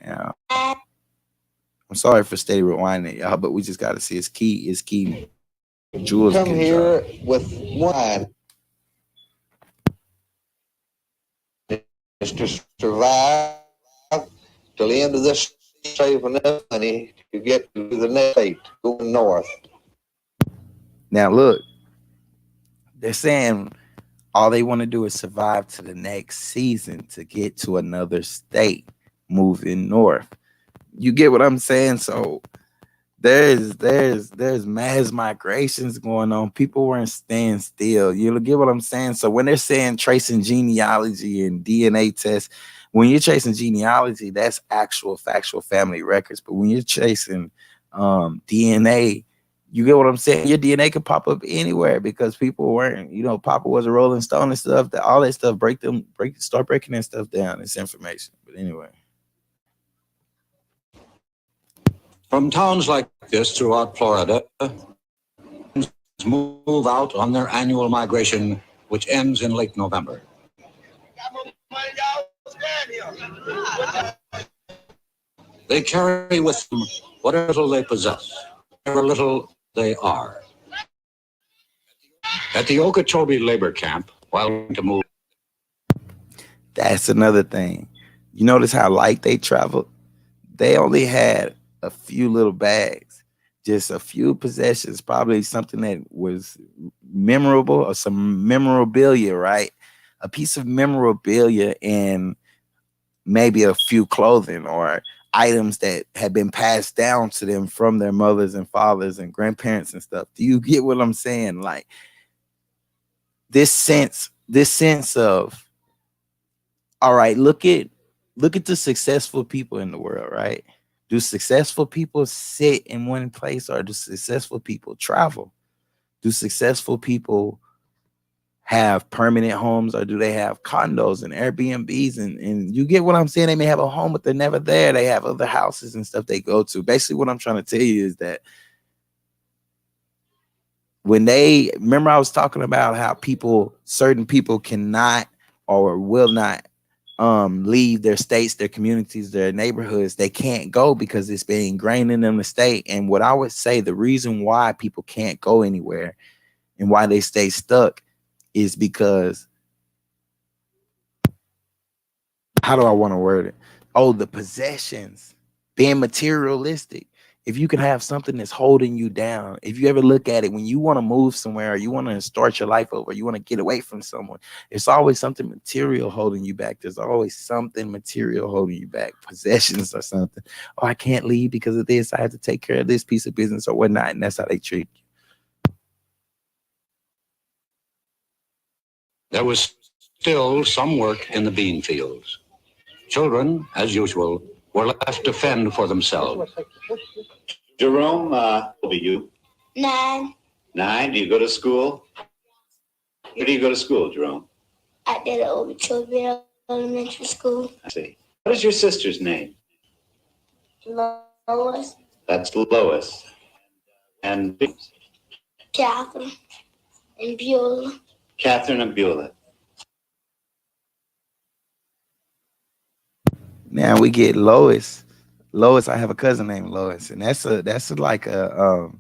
Yeah. I'm sorry for steady rewinding, y'all, but we just got to see it's key. It's key. Jules Come can here drop. with wine is to survive till the end of this, save enough money to get to the next state, going north. Now look, they're saying all they want to do is survive to the next season to get to another state, moving north. You get what I'm saying? So there's mass migrations going on. People weren't staying still. You get what I'm saying? So when they're saying tracing genealogy and DNA tests, when you're tracing genealogy, that's actual factual family records. But when you're chasing DNA, you get what I'm saying? Your DNA could pop up anywhere because people weren't, Papa was a Rolling Stone and stuff. That all that stuff, start breaking that stuff down. It's information. But anyway. From towns like this throughout Florida, move out on their annual migration, which ends in late November. They carry with them whatever little they possess, whatever little they are. At the Okeechobee labor camp, while to move. That's another thing. You notice how light they traveled? They only had a few little bags, just a few possessions, probably something that was memorable or some memorabilia, right? A piece of memorabilia and maybe a few clothing or items that had been passed down to them from their mothers and fathers and grandparents and stuff. Do you get what I'm saying? Like this sense of, all right, look at the successful people in the world, right? Do successful people sit in one place or do successful people travel? Do successful people have permanent homes or do they have condos and Airbnbs? And you get what I'm saying? They may have a home, but they're never there. They have other houses and stuff they go to. Basically, what I'm trying to tell you is that remember I was talking about how certain people cannot or will not leave their states, their communities, their neighborhoods. They can't go because it's been ingrained in them to stay. And what I would say, the reason why people can't go anywhere and why they stay stuck is because, how do I want to word it? Oh, the possessions, being materialistic. If you can have something that's holding you down, if you ever look at it, when you want to move somewhere, or you want to start your life over, you want to get away from someone, it's always something material holding you back. There's always something material holding you back, possessions or something. Oh, I can't leave because of this. I have to take care of this piece of business or whatnot. And that's how they treat you. There was still some work in the bean fields. Children, as usual, were left to fend for themselves. Jerome, what will be you? 9. 9. Do you go to school? Where do you go to school, Jerome? I did it over Children Elementary School. I see. What is your sister's name? Lois. That's Lois. And Catherine. And Beulah. Catherine and Beulah. Now we get Lois. Lois, I have a cousin named Lois, and that's like a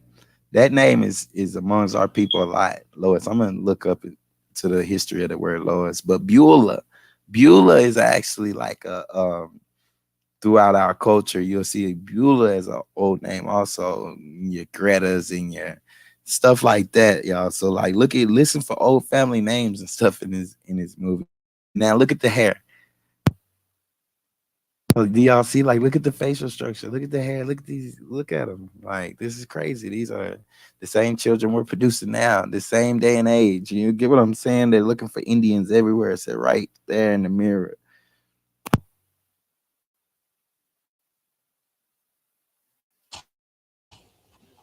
that name is amongst our people a lot. Lois. I'm gonna look up to the history of the word Lois. But Beulah is actually like a throughout our culture, you'll see Beulah as an old name also, your Greta's and your stuff like that, y'all. So like listen for old family names and stuff in his movie. Now look at the hair. Do y'all see? Like, look at the facial structure. Look at the hair. Look at these. Look at them. Like, this is crazy. These are the same children we're producing now, the same day and age. You get what I'm saying? They're looking for Indians everywhere. It's right there in the mirror.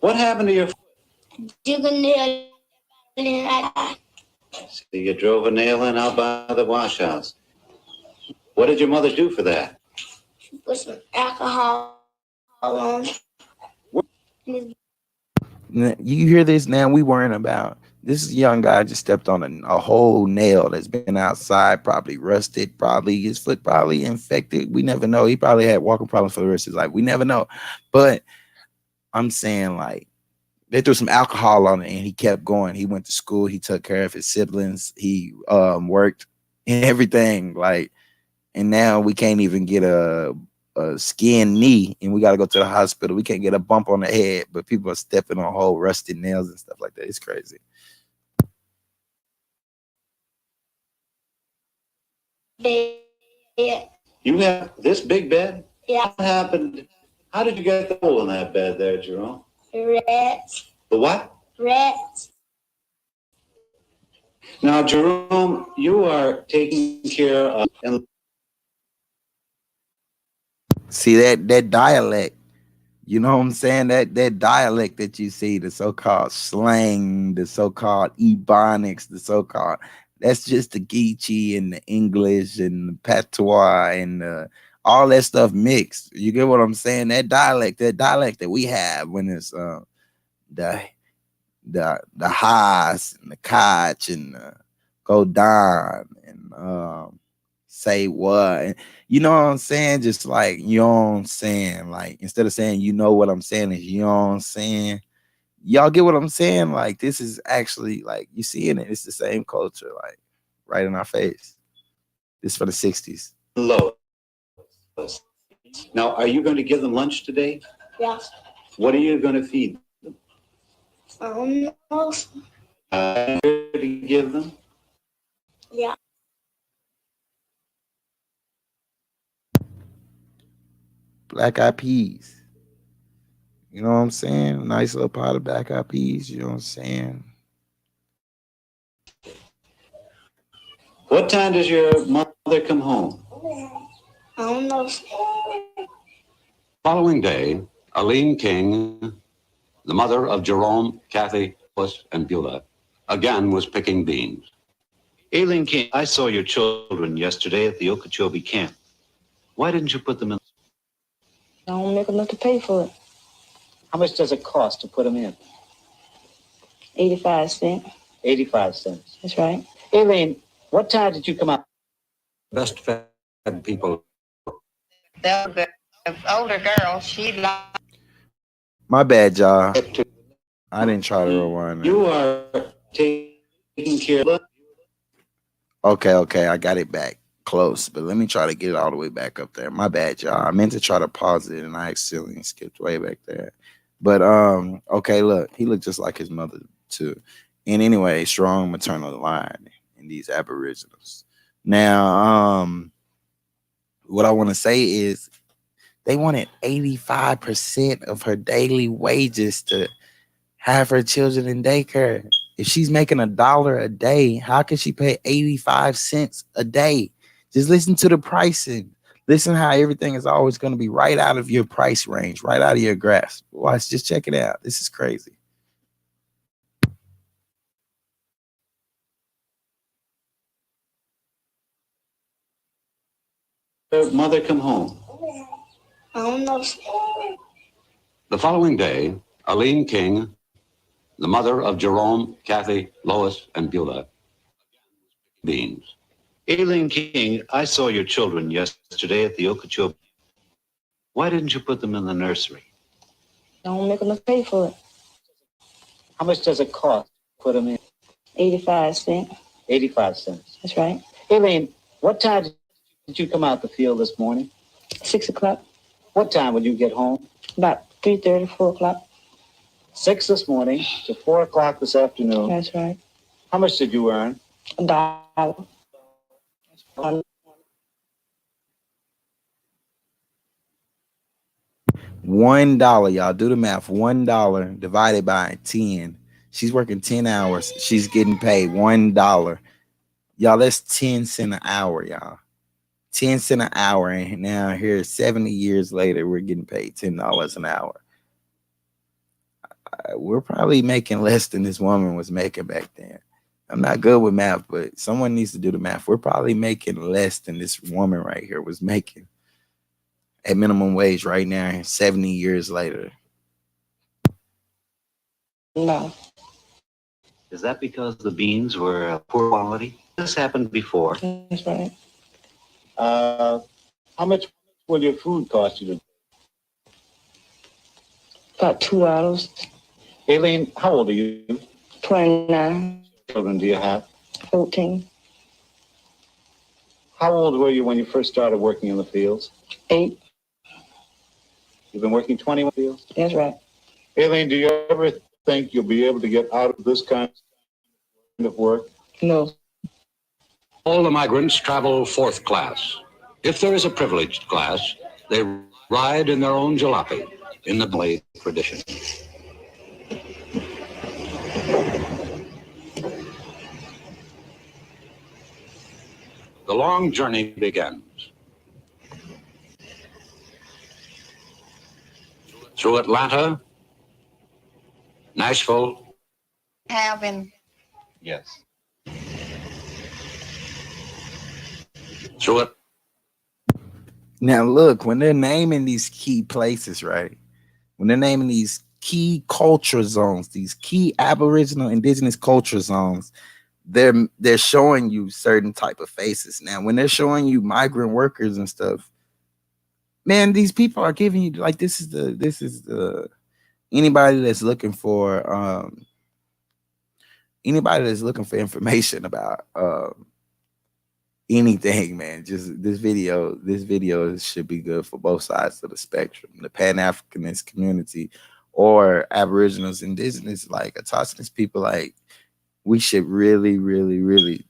What happened to your foot? Dig a nail in. I died. So you drove a nail in out by the wash house. What did your mother do for that? She put some alcohol on. You hear this now? We worrying about This young guy just stepped on a whole nail that's been outside, probably rusted, probably his foot probably infected. We never know. He probably had walking problems for the rest of his life. We never know. But I'm saying, like, they threw some alcohol on it and he kept going. He went to school. He took care of his siblings. He worked and everything. Like, and now we can't even get a skinned knee and we got to go to the hospital. We can't get a bump on the head, but people are stepping on whole rusted nails and stuff like that. It's crazy. Yeah. You have this big bed? Yeah. What happened? How did you get the hole in that bed there, Jerome? Rats. The what? Rats. Now, Jerome, you are taking care of. And See that dialect, you know what I'm saying? That dialect that you see, the so-called slang, the so-called ebonics, the so-called, that's just the Geechee and the English and the patois and all that stuff mixed. You get what I'm saying? That dialect that we have when it's the Haas and the Koch and the go down and say what, and you know what I'm saying? Just like, you know what I'm saying? Like, instead of saying, you know what I'm saying, is, you know what I'm saying? Y'all get what I'm saying? Like, this is actually, like, you seeing it. It's the same culture, like, right in our face. This is for the 60s. Lois. Now, are you going to give them lunch today? Yeah. What are you going to feed them? I don't know. To give them? Yeah. Black eyed peas. You know what I'm saying? Nice little pot of black eyed peas. You know what I'm saying? What time does your mother come home? I don't know. Following day, Aline King, the mother of Jerome, Kathy, Puss, and Beulah, again was picking beans. Aileen King, I saw your children yesterday at the Okeechobee camp. Why didn't you put them in? I don't make enough to pay for it. How much does it cost to put them in? 85 cents. 85 cents. That's right. Aileen, what time did you come out? Best fed people. The older girl, she liked. My bad, y'all. I didn't try to rewind. You are taking care of. Okay, I got it back close, but let me try to get it all the way back up there. My bad, y'all. I meant to try to pause it and I accidentally skipped way back there. But okay, look, he looked just like his mother too. And anyway, strong maternal line in these Aboriginals. Now, what I want to say is they wanted 85% of her daily wages to have her children in daycare. If she's making $1 a day, how can she pay 85 cents a day? Just listen to the pricing. Listen how everything is always going to be right out of your price range, right out of your grasp. Watch, just check it out. This is crazy. Your mother come home? I don't know. The following day, Aline King, the mother of Jerome, Kathy, Lois, and Beulah, beans. Aileen King, I saw your children yesterday at the Okeechobee. Why didn't you put them in the nursery? I don't make enough to pay for it. How much does it cost to put them in? 85 cents. 85 cents. That's right. Aileen, what time did you come out the field this morning? 6 o'clock. What time would you get home? About 3:30, 4 o'clock. 6 this morning to 4 o'clock this afternoon. That's right. How much did you earn? $1. $1, y'all do the math. $1 divided by 10. She's working 10 hours. She's getting paid $1. Y'all, that's 10 cents an hour, y'all. 10 cents an hour. And now here, 70 years later, we're getting paid $10 an hour. We're probably making less than this woman was making back then. I'm not good with math, but someone needs to do the math. We're probably making less than this woman right here was making at minimum wage right now, 70 years later. No. Is that because the beans were poor quality? This happened before. That's right. How much will your food cost you? About $2. Aileen, how old are you? 29. Children do you have? 14. How old were you when you first started working in the fields? 8. You've been working 21 fields? That's right. Aileen, do you ever think you'll be able to get out of this kind of work? No. All the migrants travel fourth class. If there is a privileged class, they ride in their own jalopy, in the Malay tradition. The long journey begins. Through Atlanta, Nashville. Having Yes. Through it. Now look, when they're naming these key places, right? When they're naming these key culture zones, these key Aboriginal Indigenous culture zones, they're showing you certain type of faces. Now, when they're showing you migrant workers and stuff, man, these people are giving you like this is the anybody that's looking for information about anything, man. Just this video should be good for both sides of the spectrum, the Pan-Africanist community or Aboriginals, Indigenous, like autonomous people. Like, we should really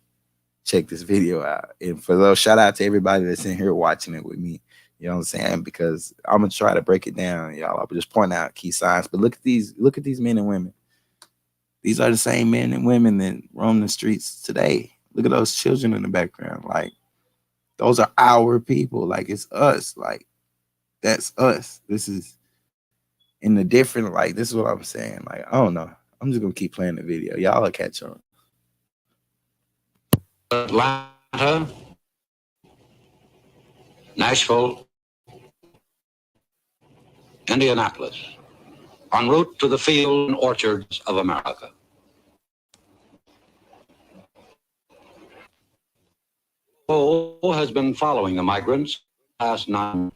check this video out. And for those, shout out to everybody that's in here watching it with me. You know what I'm saying? Because I'm gonna try to break it down, y'all. I'll just point out key signs. But look at these men and women. These are the same men and women that roam the streets today. Look at those children in the background. Like, those are our people. Like, it's us. Like, that's us. This is in the different, like, this is what I'm saying. Like, I don't know. I'm just gonna keep playing the video. Y'all will catch on. Atlanta, Nashville, Indianapolis, en route to the field and orchards of America. Poe has been following the migrants past 9.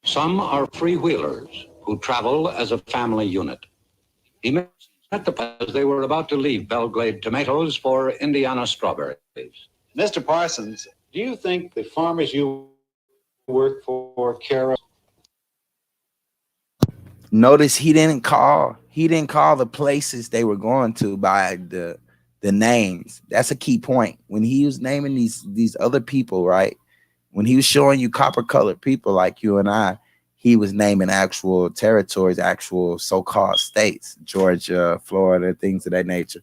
Some are freewheelers who travel as a family unit. He met them as they were about to leave Belgrade tomatoes for Indiana strawberries. Mr. Parsons, do you think the farmers you work for care of? Notice he didn't call the places they were going to by the names. That's a key point. When he was naming these other people, right? When he was showing you copper colored people like you and I, he was naming actual territories, actual so-called states, Georgia, Florida, things of that nature.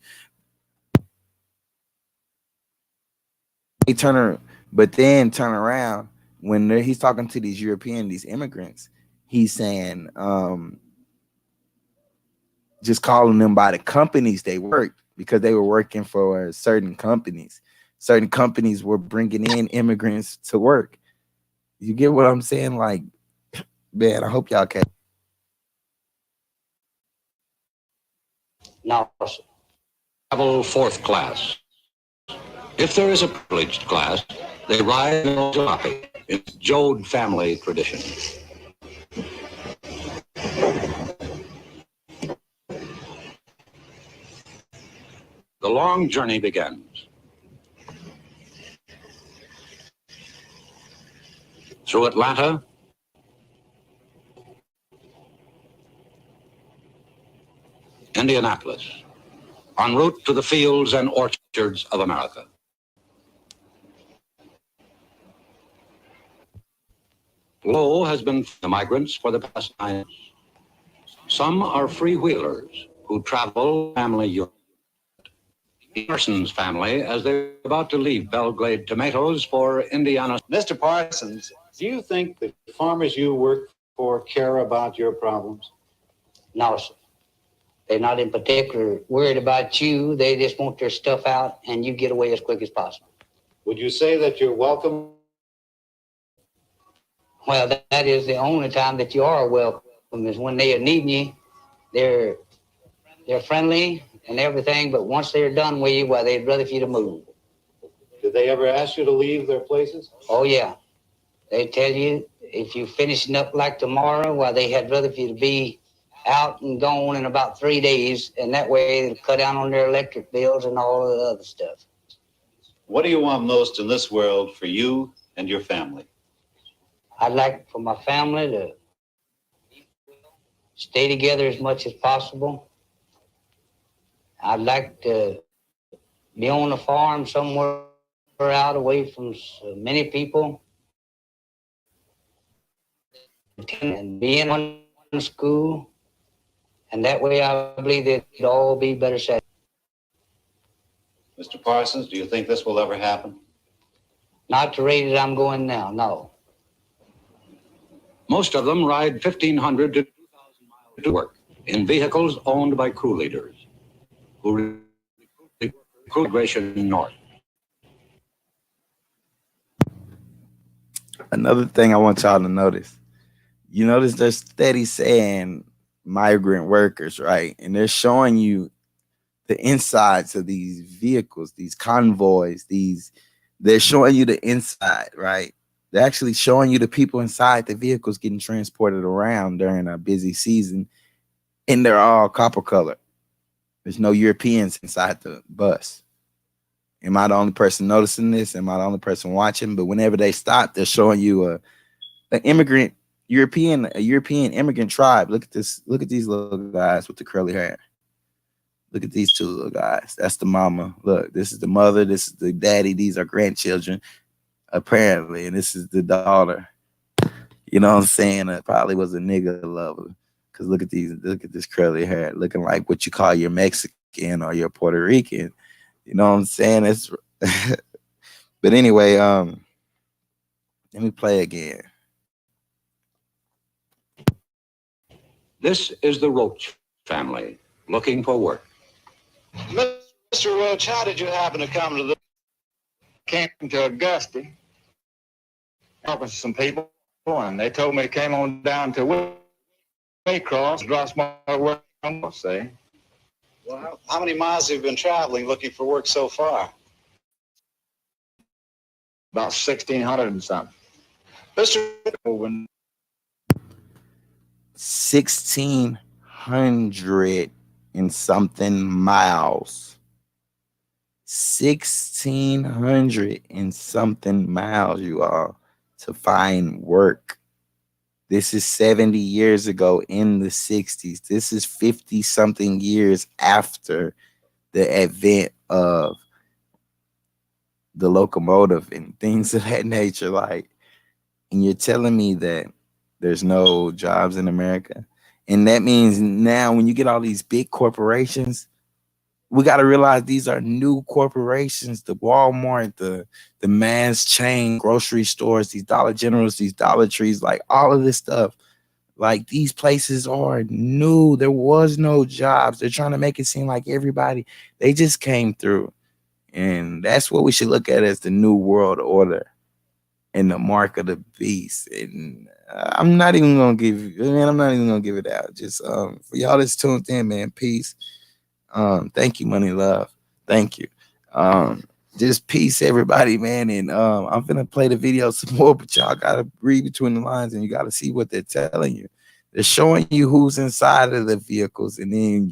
But then turn around when he's talking to these these immigrants, he's saying, just calling them by the companies they worked, because they were working for certain companies. Certain companies were bringing in immigrants to work. You get what I'm saying? Like, man, I hope y'all can. Now, travel fourth class. If there is a privileged class, they ride in a jalopy. It's Jode family tradition. The long journey begins. Through Atlanta, Indianapolis, en route to the fields and orchards of America. Lowe has been the migrants for the past 9 years. Some are freewheelers who travel family unit. Parsons family as they're about to leave Belgrade tomatoes for Indiana. Mr. Parsons, do you think the farmers you work for care about your problems? No, sir. They're not in particular worried about you. They just want their stuff out and you get away as quick as possible. Would you say that you're welcome? Well, that is the only time that you are welcome, is when they are needing you. They're friendly, and everything, but once they're done with you, well, they'd rather for you to move. Did they ever ask you to leave their places? Oh, yeah. They tell you if you're finishing up like tomorrow, well, they had rather for you to be out and gone in about 3 days, and that way it'll cut down on their electric bills and all of the other stuff. What do you want most in this world for you and your family? I'd like for my family to stay together as much as possible. I'd like to be on a farm somewhere out away from so many people and be in one school, and that way I believe that it'd all be better set. Mr. Parsons, do you think this will ever happen? Not the rate that I'm going now, no. Most of them ride 1,500 to 2,000 miles to work in vehicles owned by crew leaders who recruit migration north. Another thing I want y'all to notice, you notice they're steady saying migrant workers, right? And they're showing you the insides of these vehicles, these convoys, they're showing you the inside, right? They're actually showing you the people inside the vehicles getting transported around during a busy season, and they're all copper colored. There's no Europeans inside the bus. Am I the only person noticing this? Am I the only person watching? But whenever they stop, they're showing you an European immigrant tribe. Look at this. Look at these little guys with the curly hair. Look at these two little guys. That's the mama. Look, this is the mother. This is the daddy. These are grandchildren, apparently. And this is the daughter. You know what I'm saying? It probably was a nigga lover. Because look at this curly hair. Looking like what you call your Mexican or your Puerto Rican. You know what I'm saying? It's but anyway, let me play again. This is the Roach family looking for work. Mr. Roach, how did you happen to come to the... Came to Augusta, talking to some people, and they told me it came on down to Waycross, draw my work, I'll say. Well, how many miles have you been traveling looking for work so far? About 1,600 and something. Mr. 1,600 and something miles. 1,600 and something miles, you all, to find work. This is 70 years ago in the 60s. This is 50 something years after the advent of the locomotive and things of that nature. Like, and you're telling me that there's no jobs in America? And that means now when you get all these big corporations, we got to realize these are new corporations, the Walmart, the mass chain grocery stores, these Dollar Generals, these Dollar Trees, like all of this stuff. Like, these places are new. There was no jobs. They're trying to make it seem like everybody, they just came through. And that's what we should look at as the new world order and the mark of the beast. And I'm not even going to give it out. Just for y'all that's tuned in, man, peace. Thank you, Money Love. Thank you. Just peace, everybody, man. And I'm gonna play the video some more, but y'all gotta read between the lines and you gotta see what they're telling you. They're showing you who's inside of the vehicles, and then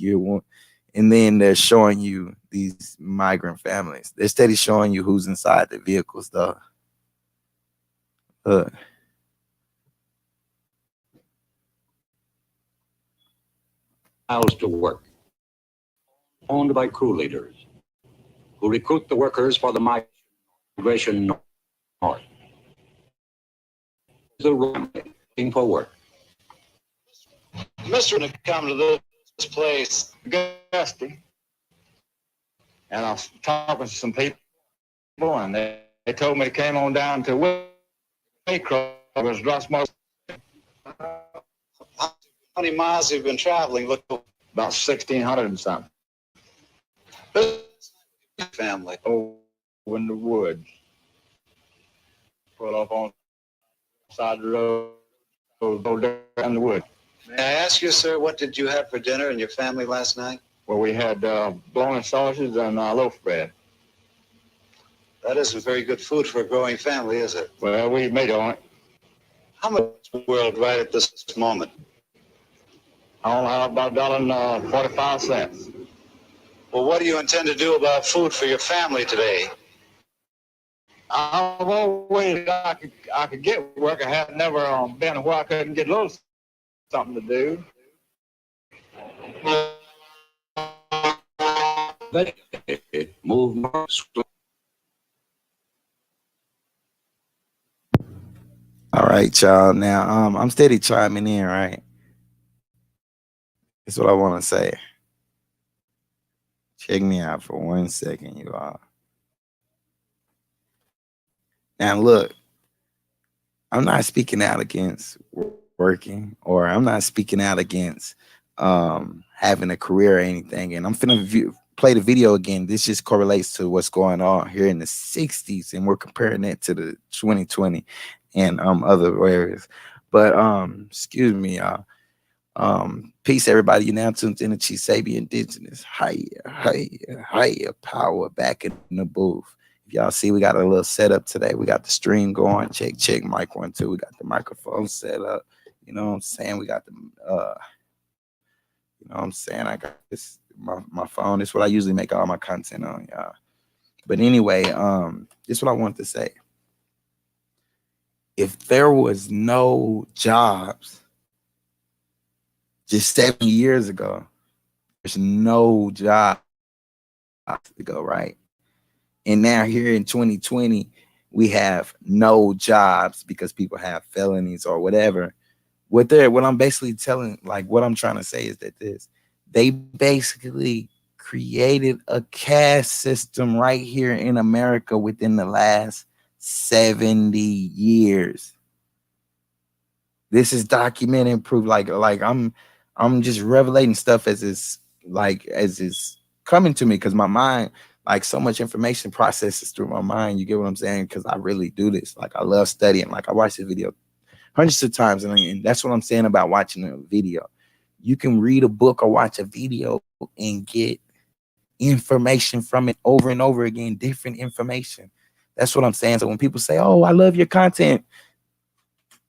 they're showing you these migrant families. They're steady showing you who's inside the vehicles, though. Miles to work, owned by crew leaders who recruit the workers for the migration north. The room looking for work. Mr. to come to this place, Augusta, and I was talking to some people, and they told me it came on down to Waycross, Drossmore. How many miles have you been traveling looking for? About 1,600 and something. Family. Over in the woods. Pull up on the side of the road, go down the woods. May I ask you, sir, what did you have for dinner and your family last night? where we had bologna sausage and loaf bread. That isn't very good food for a growing family, is it? Well, we made on it. How much is the world right at this moment? I only have about $1.45. Well, what do you intend to do about food for your family today? I've always I could get work. I have never been where I couldn't get a little something to do. Move more slowly. All right, y'all. Now, I'm steady chiming in, right? That's what I want to say. Check me out for 1 second, you all. Now, look, I'm not speaking out against working, or I'm not speaking out against having a career or anything. And I'm finna play the video again. This just correlates to what's going on here in the 60s, and we're comparing that to the 2020 and other areas. But excuse me, y'all. Peace, everybody. You now tuned in to Chief Sabi Indigenous. Hiya, power back in the booth. If y'all see, we got a little setup today. We got the stream going. Check, mic 1, 2. We got the microphone set up. You know what I'm saying? We got the you know what I'm saying? I got this my phone. This is what I usually make all my content on, y'all. But anyway, this is what I want to say. If there was no jobs just 7 years ago, there's no job to go, right? And now here in 2020, we have no jobs because people have felonies or whatever. What I'm basically telling, like what I'm trying to say is that they basically created a caste system right here in America within the last 70 years. This is documented proof. Like I'm just revelating stuff as it's coming to me, because my mind, like, so much information processes through my mind. You get what I'm saying? Because I really do this. Like, I love studying. Like, I watch the video hundreds of times, and that's what I'm saying about watching a video. You can read a book or watch a video and get information from it over and over again, different information. That's what I'm saying. So when people say, "Oh, I love your content,"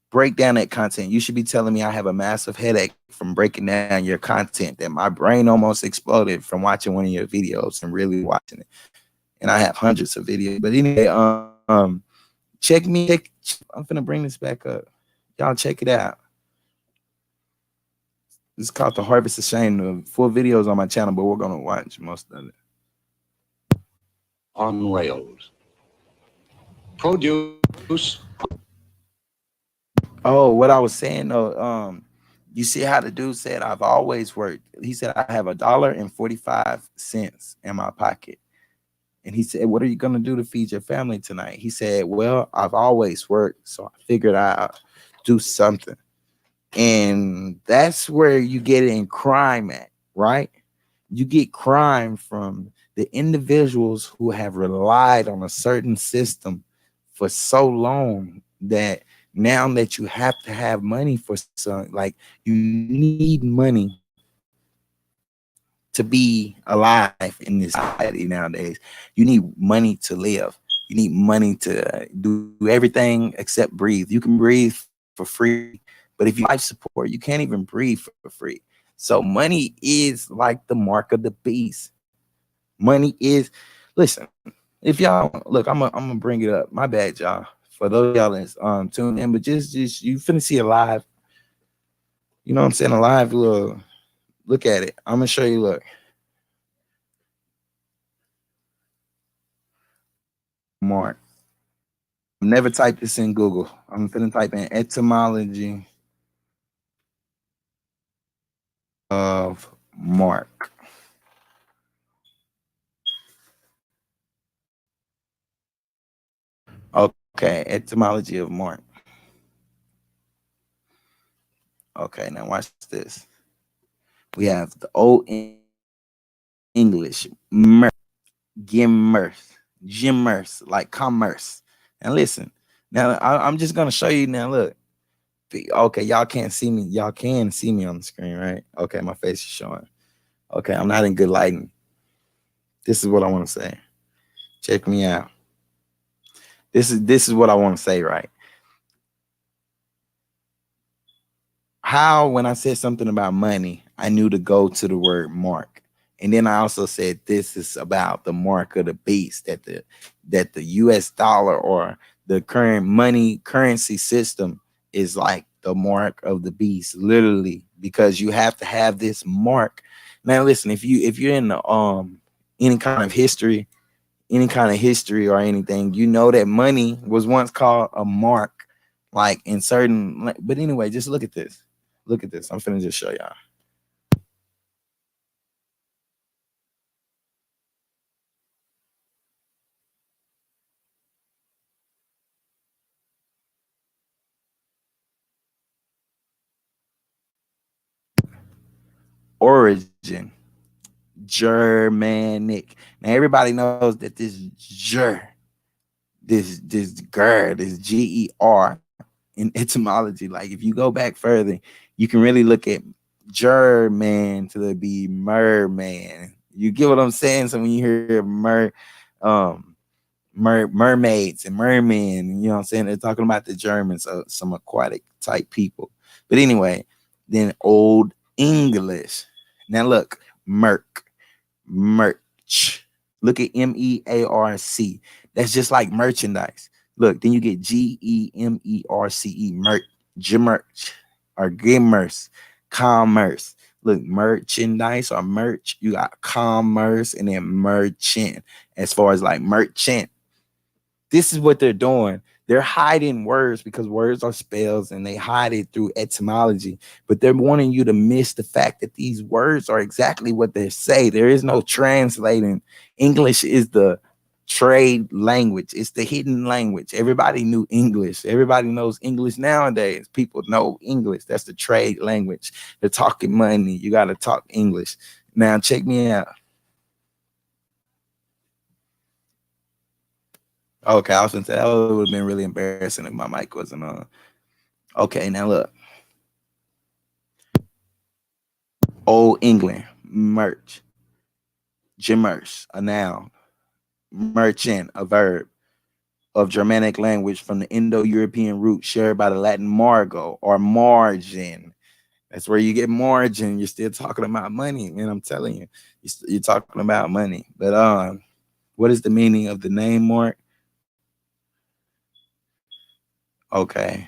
break down that content. You should be telling me I have a massive headache from breaking down your content, that my brain almost exploded from watching one of your videos and really watching it. And I have hundreds of videos. But anyway, check me. I'm gonna bring this back up. Y'all check it out. It's called The Harvest of Shame. The full videos on my channel, but we're gonna watch most of it. On rails. Produce. Oh, what I was saying though, you see how the dude said, I've always worked. He said, I have $1.45 in my pocket. And he said, what are you gonna do to feed your family tonight? He said, well, I've always worked, so I figured I'd do something. And that's where you get in crime at, right? You get crime from the individuals who have relied on a certain system for so long that now that you have to have money for something, like you need money to be alive in this society nowadays. You need money to live. You need money to do everything except breathe. You can breathe for free, but if you life support, you can't even breathe for free. So money is like the mark of the beast. Money is, listen, if y'all look, I'm gonna bring it up. My bad, y'all. For those y'all that's tuned in, but just you finna see a live, you know what I'm saying, a live little look at it. I'm gonna show you, look. Mark. Never type this in Google. I'm finna type in etymology of mark. Okay, etymology of mark. Okay, now watch this. We have the Old English, gimmers, like commerce. And listen, now I'm just gonna show you now. Look, okay, y'all can't see me. Y'all can see me on the screen, right? Okay, my face is showing. Okay, I'm not in good lighting. This is what I want to say. Check me out. This is what I want to say, right? How when I said something about money, I knew to go to the word mark. And then I also said this is about the mark of the beast, that the US dollar or the current money currency system is like the mark of the beast, literally, because you have to have this mark. Now listen, if you're in the any kind of history, or anything, you know that money was once called a mark, like in certain, but anyway, just look at this. Look at this. I'm finna just show y'all. Origin, Germanic. Now everybody knows that this this GER in etymology. Like if you go back further, you can really look at German to be merman. You get what I'm saying? So when you hear mermaids and mermen, you know what I'm saying? They're talking about the Germans, some aquatic type people. But anyway, then Old English. Now look, merch. Look at MEARC. That's just like merchandise. Look, then you get GEMERCE, merch, or commerce, commerce. Look, merchandise or merch, you got commerce, and then merchant. As far as like merchant, this is what they're doing. They're hiding words because words are spells and they hide it through etymology. But they're wanting you to miss the fact that these words are exactly what they say. There is no translating. English is the trade language. It's the hidden language. Everybody knew English. Everybody knows English nowadays. People know English. That's the trade language. They're talking money. You got to talk English. Now check me out. Okay, I was gonna say that would have been really embarrassing if my mic wasn't on. Okay, now look. Old England, merch. Gemmerce, a noun. Merchant, a verb. Of Germanic language from the Indo-European root shared by the Latin margo or margin. That's where you get margin. You're still talking about money, man. I'm telling you, you're talking about money. But what is the meaning of the name mark? Okay.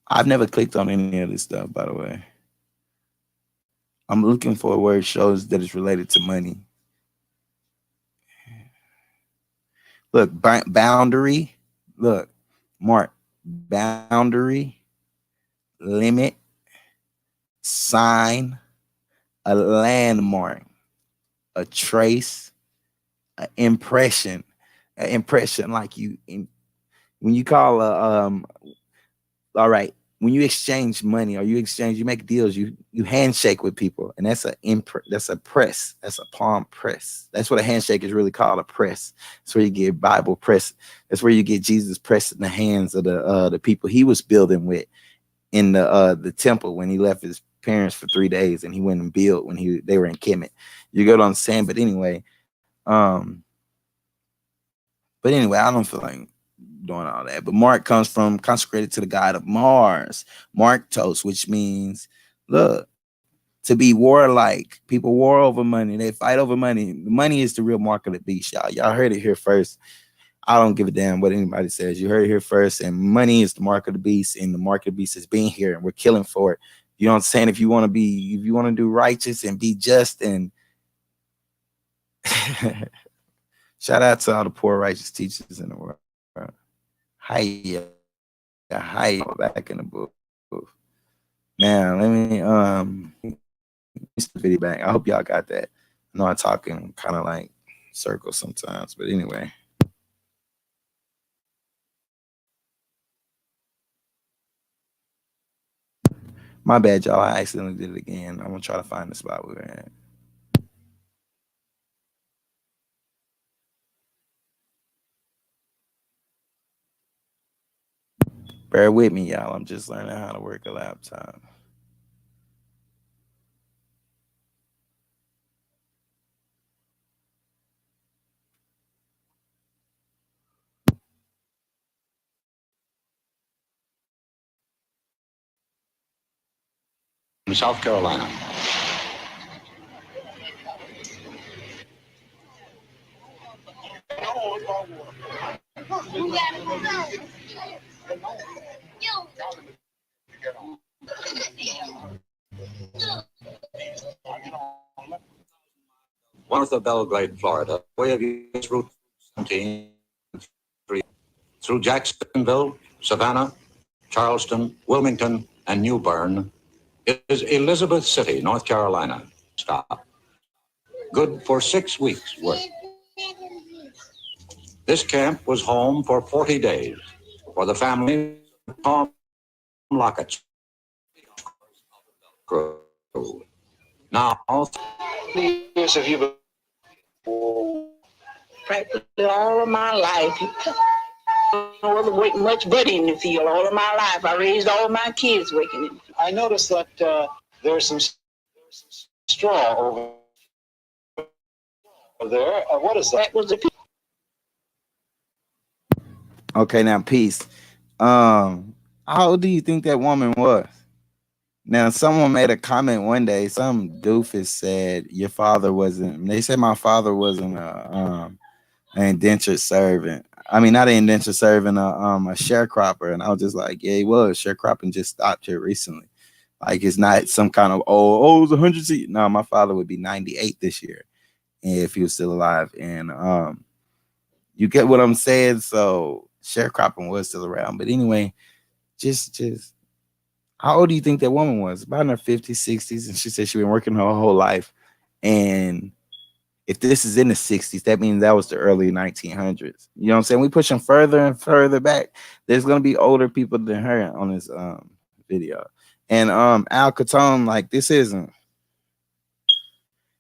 I've never clicked on any of this stuff, by the way. I'm looking for a word shows that it's related to money. Look, boundary. Look, mark, boundary, limit, sign, a landmark, a trace, an impression. An impression like when you call all right, when you exchange money or you make deals, you handshake with people, and that's a press. That's a palm press. That's what a handshake is really called, a press. That's where you get Bible press. That's where you get Jesus pressing the hands of the people he was building with in the temple when he left his parents for 3 days and he went and built when they were in Kemet. You get what I'm saying? But anyway, I don't feel like doing all that. But Mark comes from consecrated to the god of Mars, Marktos, which means, look, to be warlike. People war over money. They fight over money. Money is the real mark of the beast, y'all. Y'all heard it here first. I don't give a damn what anybody says. You heard it here first. And money is the mark of the beast, and the mark of the beast is being here, and we're killing for it. You know what I'm saying? If you want to do righteous and be just, and shout out to all the poor righteous teachers in the world. Hi, back in the booth. Now let me the video back. I hope y'all got that. I know I talk in kind of like circles sometimes, but anyway. My bad, y'all. I accidentally did it again. I'm gonna try to find the spot we were at. Bear with me, y'all. I'm just learning how to work a laptop. South Carolina. North of Belgrade, Florida, way of US Route 17 through Jacksonville, Savannah, Charleston, Wilmington, and New Bern is Elizabeth City, North Carolina. Stop. Good for 6 weeks' work. This camp was home for 40 days for the family of Tom Lockett's crew. Now, years have you been? Practically all of my life. No other work much but in the field. All of my life, I raised all my kids working in the field. I noticed that there's some straw over there. What is that? That was the Okay, now peace. How old do you think that woman was? Now, someone made a comment one day. Some doofus said your father wasn't. They said my father wasn't an indentured servant. I mean, not an indentured servant, a sharecropper. And I was just like, yeah, he was. Sharecropping just stopped here recently. Like, it's not some kind of it was 100. No, my father would be 98 this year if he was still alive. And you get what I'm saying. So sharecropping was still around. But anyway, just. How old do you think that woman was? About in her 50s, 60s. And she said she'd been working her whole life. And if this is in the 60s, that means that was the early 1900s. You know what I'm saying? We pushing further and further back. There's going to be older people than her on this video. And Al Capone, like, this isn't.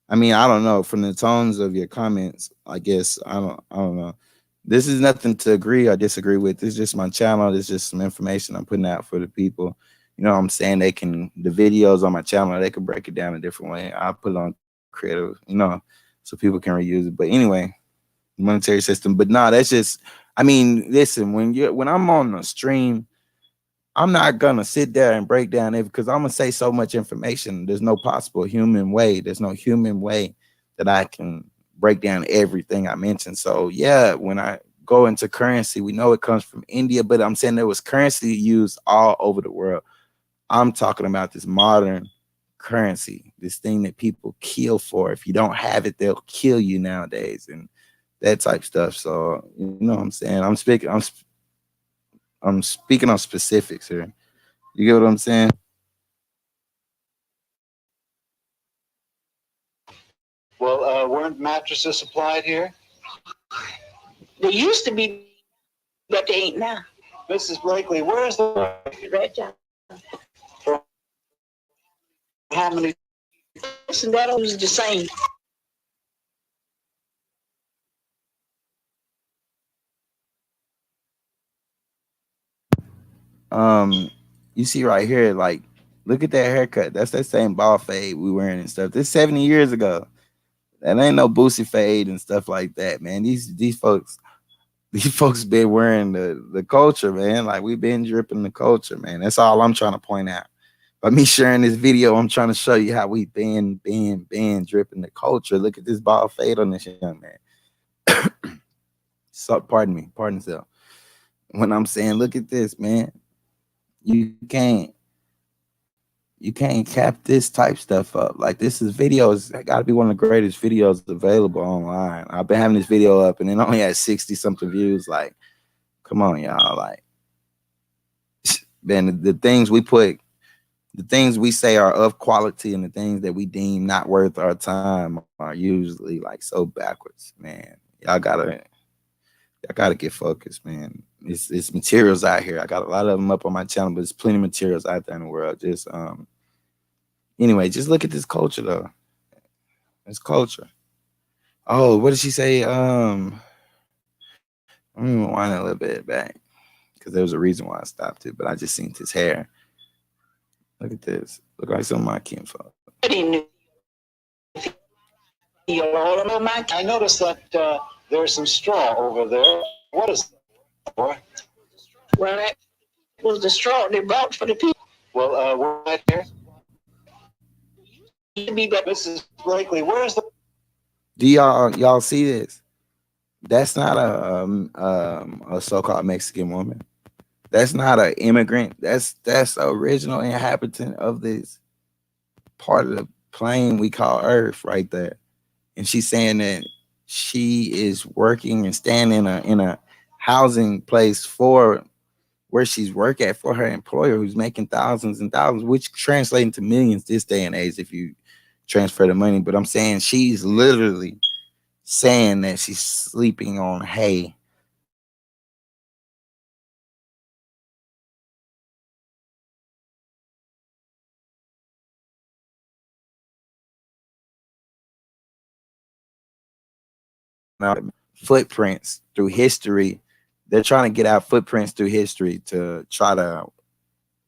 I mean, I don't know. From the tones of your comments, I guess, I don't know. This is nothing to agree or disagree with. This is just my channel. This is just some information I'm putting out for the people. You know what I'm saying? They can, the videos on my channel, they can break it down a different way. I'll put it on creative, you know, so people can reuse it. But anyway, monetary system. But no, that's just, I mean, listen, when I'm on a stream, I'm not gonna sit there and break down it because I'm gonna say so much information. There's no possible human way. There's no human way that I can break down everything I mentioned. So yeah, when I go into currency, we know it comes from India, but I'm saying there was currency used all over the world. I'm talking about this modern currency, this thing that people kill for. If you don't have it, they'll kill you nowadays, and that type stuff. So you know what I'm saying? I'm speaking on specifics here. You get what I'm saying? Well, weren't mattresses supplied here? They used to be, but they ain't now. Mrs. Blakely, where is the Red job. How many? Listen, that was the same. You see right here, like, look at that haircut. That's that same ball fade we wearing and stuff. This 70 years ago. That ain't no Boosie fade and stuff like that, man. These folks been wearing the culture, man. Like, we've been dripping the culture, man. That's all I'm trying to point out. By me sharing this video, I'm trying to show you how we been dripping the culture. Look at this ball fade on this young man. So, pardon self. When I'm saying, look at this, man. You can't cap this type stuff up. Like, this is videos. That gotta be one of the greatest videos available online. I've been having this video up and it only has 60 something views. Like, come on, y'all. Like, man, the things we put, the things we say are of quality and the things that we deem not worth our time are usually like so backwards, man. Y'all gotta get focused, man. It's materials out here. I got a lot of them up on my channel, but there's plenty of materials out there in the world. Just anyway, just look at this culture though. It's culture. Oh, what did she say? Let me rewind a little bit back because there was a reason why I stopped it, but I just seen his hair. Look at this. Look like some of my kinfolk. I noticed that there's some straw over there. What is that for? Well, that was the straw they brought for the people. Well, we're right here. be better. Mrs. Blakely, where's the... Do y'all see this? That's not a so-called Mexican woman. That's not an immigrant. That's the original inhabitant of this part of the plane we call Earth right there. And she's saying that she is working and staying in a housing place for where she's work at for her employer, who's making thousands and thousands, which translate into millions this day and age if you transfer the money. But I'm saying she's literally saying that she's sleeping on hay. Footprints through history. They're trying to get our footprints through history to try to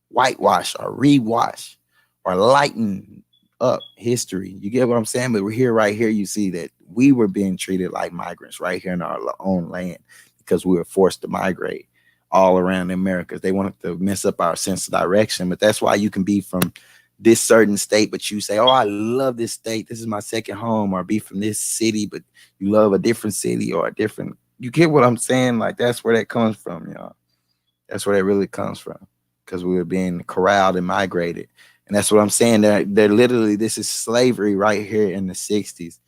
whitewash or rewash or lighten up history. You get what I'm saying? But we're here, right here, you see that we were being treated like migrants right here in our own land because we were forced to migrate all around the Americas. They wanted to mess up our sense of direction. But that's why you can be from this certain state, but you say, oh, I love this state, this is my second home, or be from this city, but you love a different city or a different, you get what I'm saying? Like, that's where that comes from, y'all. That's where that really comes from, because we were being corralled and migrated. And that's what I'm saying. They're literally, this is slavery right here in the 60s.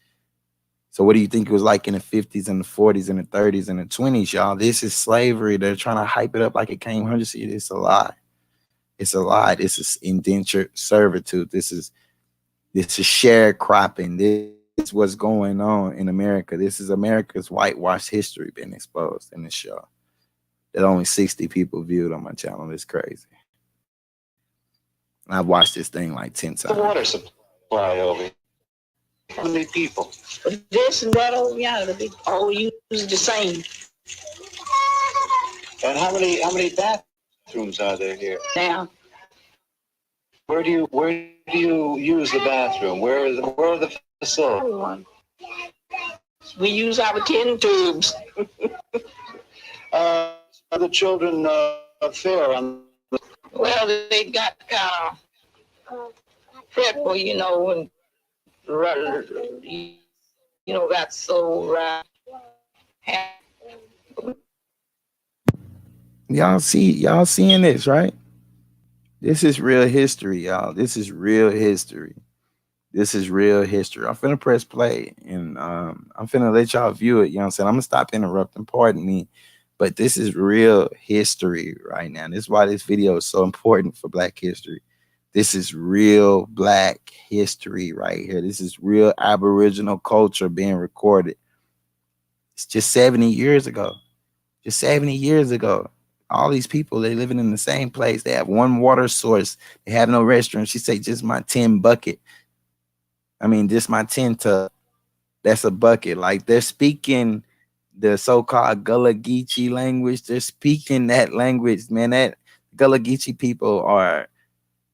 So what do you think it was like in the 50s and the 40s and the 30s and the 20s, y'all? This is slavery. They're trying to hype it up like it came hundreds of years. It's a lie. It's a lie. This is indentured servitude. This is sharecropping. This is what's going on in America. This is America's whitewashed history being exposed in this show that only 60 people viewed on my channel. It's crazy. I've watched this thing like 10 times. The water supply over here. How many people? This and that over yonder, they all use the same. And how many bathrooms are there here? Now, Where do you use the bathroom? Where are the facilities? we use our tin tubes. Are the children fair on? Well, they got kind of fretful, you know, and got so Y'all seeing this, right? This is real history, y'all. This is real history. This is real history. I'm finna press play and I'm finna let y'all view it. You know what I'm saying? I'm gonna stop interrupting, pardon me. But this is real history right now. This is why this video is so important for Black history. This is real Black history right here. This is real Aboriginal culture being recorded. It's just 70 years ago. Just 70 years ago. All these people, they living in the same place. They have one water source. They have no restaurant. She say, just my tin bucket. I mean, just my tin tub. That's a bucket. Like, they're speaking the so-called Gullah Geechee language. They're speaking that language, man. That Gullah Geechee people are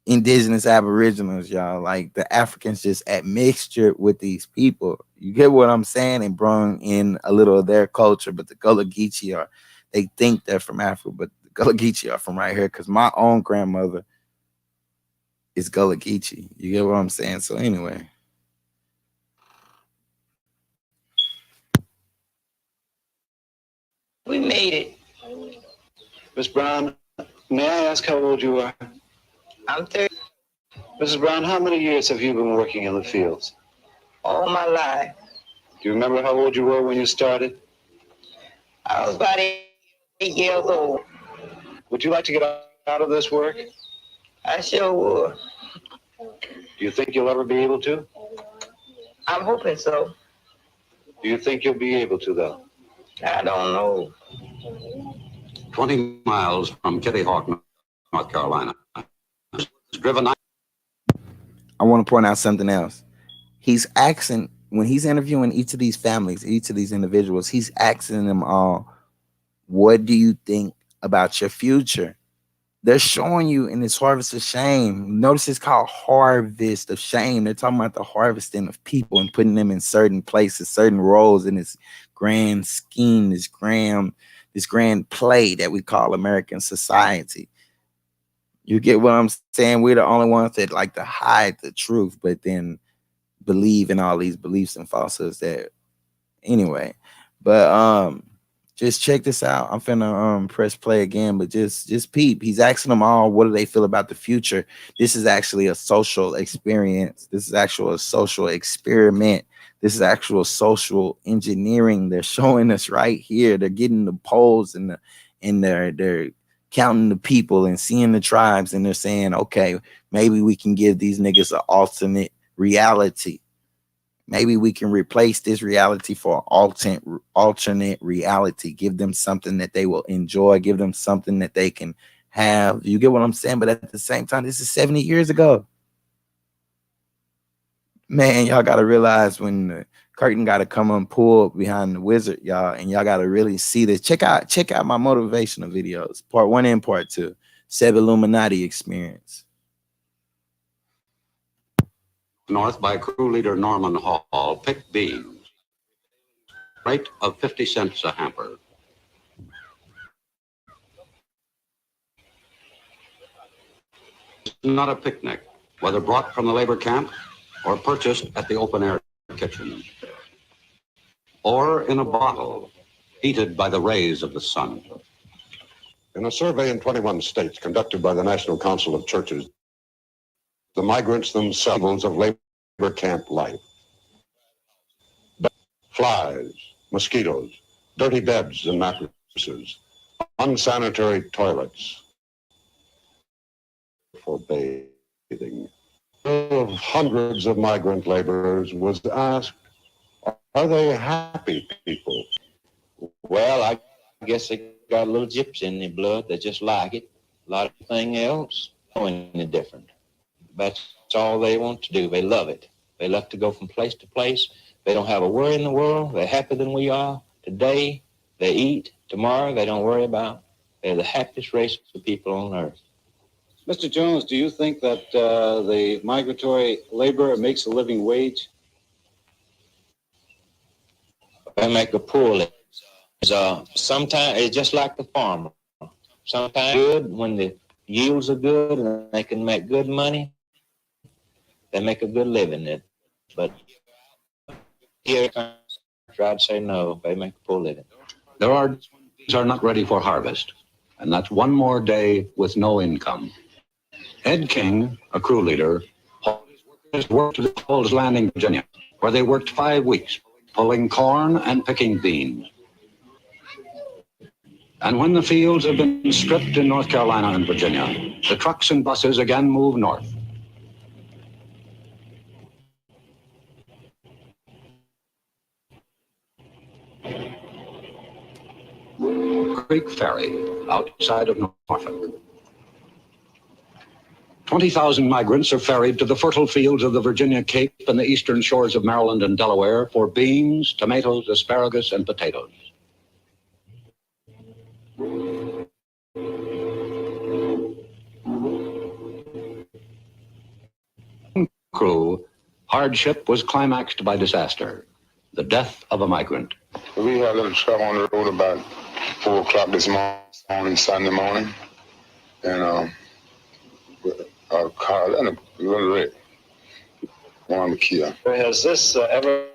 indigenous Aboriginals, y'all. Like, the Africans just admixtured with these people. You get what I'm saying? And brought in a little of their culture. But the Gullah Geechee are, they think they're from Africa, but the Gullah Geechee are from right here, because my own grandmother is Gullah Geechee. You get what I'm saying? So anyway. we made it. Miss Brown, may I ask how old you are? I'm 30 Mrs. Brown, how many years have you been working in the fields? all my life. Do you remember how old you were when you started? I was about 8 years old. Would you like to get out of this work? I sure would. Do you think you'll ever be able to? I'm hoping so. Do you think you'll be able to, though? I don't know. 20 miles from Kitty Hawk, North Carolina. Driven. I want to point out something else. He's asking, when he's interviewing each of these families, each of these individuals, he's asking them all, what do you think about your future? They're showing you in this harvest of shame. Notice it's called harvest of shame. They're talking about the harvesting of people and putting them in certain places, certain roles in this grand scheme, this grand play that we call American society. You get what I'm saying? We're the only ones that like to hide the truth, but then believe in all these beliefs and falsehoods that anyway. But just check this out. I'm finna press play again, but just peep. He's asking them all, what do they feel about the future? This is actually a social experience. This is actual a social experiment. This is actual social engineering. They're showing us right here. They're getting the polls and they're counting the people and seeing the tribes, and they're saying, okay, maybe we can give these niggas an alternate reality. Maybe we can replace this reality for alternate reality. Give them something that they will enjoy. Give them something that they can have. You get what I'm saying? But at the same time, this is 70 years ago. Man, y'all got to realize when the curtain got to come unpulled behind the wizard, y'all, and y'all got to really see this. Check out my motivational videos, part 1 and part 2, Seb Illuminati experience. North by crew leader Norman Hall picked beans. Rate of 50 cents a hamper. It's not a picnic, whether brought from the labor camp or purchased at the open air kitchen, or in a bottle, heated by the rays of the sun. In a survey in 21 states conducted by the National Council of Churches, the migrants themselves of labor camp life. Flies, mosquitoes, dirty beds and mattresses, unsanitary toilets for bathing. Of hundreds of migrant laborers was asked, are they happy people? Well, I guess they got a little gypsy in their blood. They just like it. A lot of thing else, no any different. That's all they want to do. They love it. They love to go from place to place. They don't have a worry in the world. They're happier than we are. Today, they eat. Tomorrow, they don't worry about. They're the happiest race of people on earth. Mr. Jones, do you think that the migratory laborer makes a living wage? They make a poor living. Sometimes it's just like the farmer. Sometimes good when the yields are good and they can make good money. They make a good living it. But here, I'd say no. They make a poor living. These are not ready for harvest, and that's one more day with no income. Ed King, a crew leader, worked at Hall's Landing, Virginia, where they worked 5 weeks, pulling corn and picking beans. And when the fields have been stripped in North Carolina and Virginia, the trucks and buses again move north. Creek Ferry, outside of Norfolk. 20,000 migrants are ferried to the fertile fields of the Virginia Cape and the eastern shores of Maryland and Delaware for beans, tomatoes, asparagus, and potatoes. Crew, hardship was climaxed by disaster, the death of a migrant. We had a little trouble on the road about 4 o'clock this morning, Sunday morning, and our car, and a little wreck. One killed. Has this ever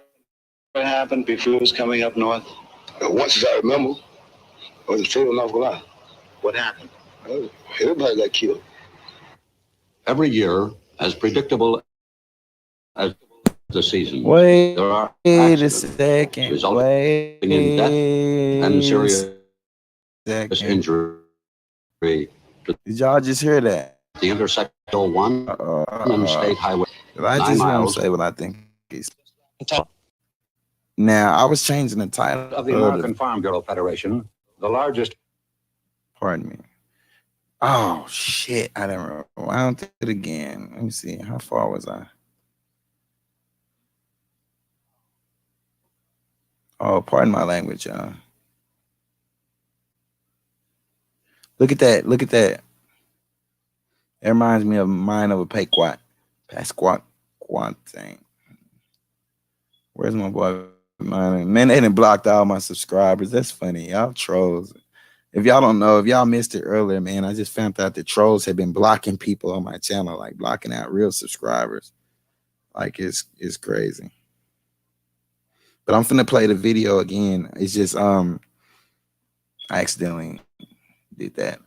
happened before it was coming up north? Once I remember, I was afraid of North Carolina. What happened? Everybody got killed. Every year, as predictable as the season, Wait there are a second. Resulting in death and serious injury. Did y'all just hear that? The intersection 1 and State Highway. I just want to say what I think is. Now, I was changing the title of the American Farm Bureau Federation, the largest. Pardon me. Oh, shit. I didn't rewound it again. Let me see. How far was I? Oh, pardon my language, y'all. Look at that. Look at that. It reminds me of mine of a Pequot. Pasquat thing. Where's my boy? Man, they done blocked all my subscribers. That's funny. Y'all trolls. If y'all don't know, if y'all missed it earlier, man, I just found out that trolls have been blocking people on my channel, like blocking out real subscribers. Like it's crazy. But I'm finna play the video again. It's just I accidentally did that.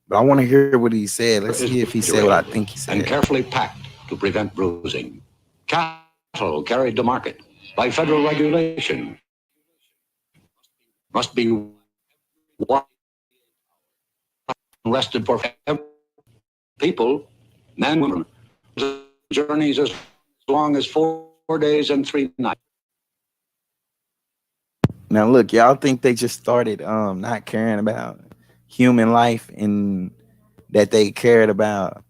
But I want to hear what he said. Let's see if he said what I think he said. And carefully packed to prevent bruising. Cattle carried to market by federal regulation must be rested for people, men, women. Journeys as long as 4 days and 3 nights. Now look, y'all think they just started not caring about human life and that they cared about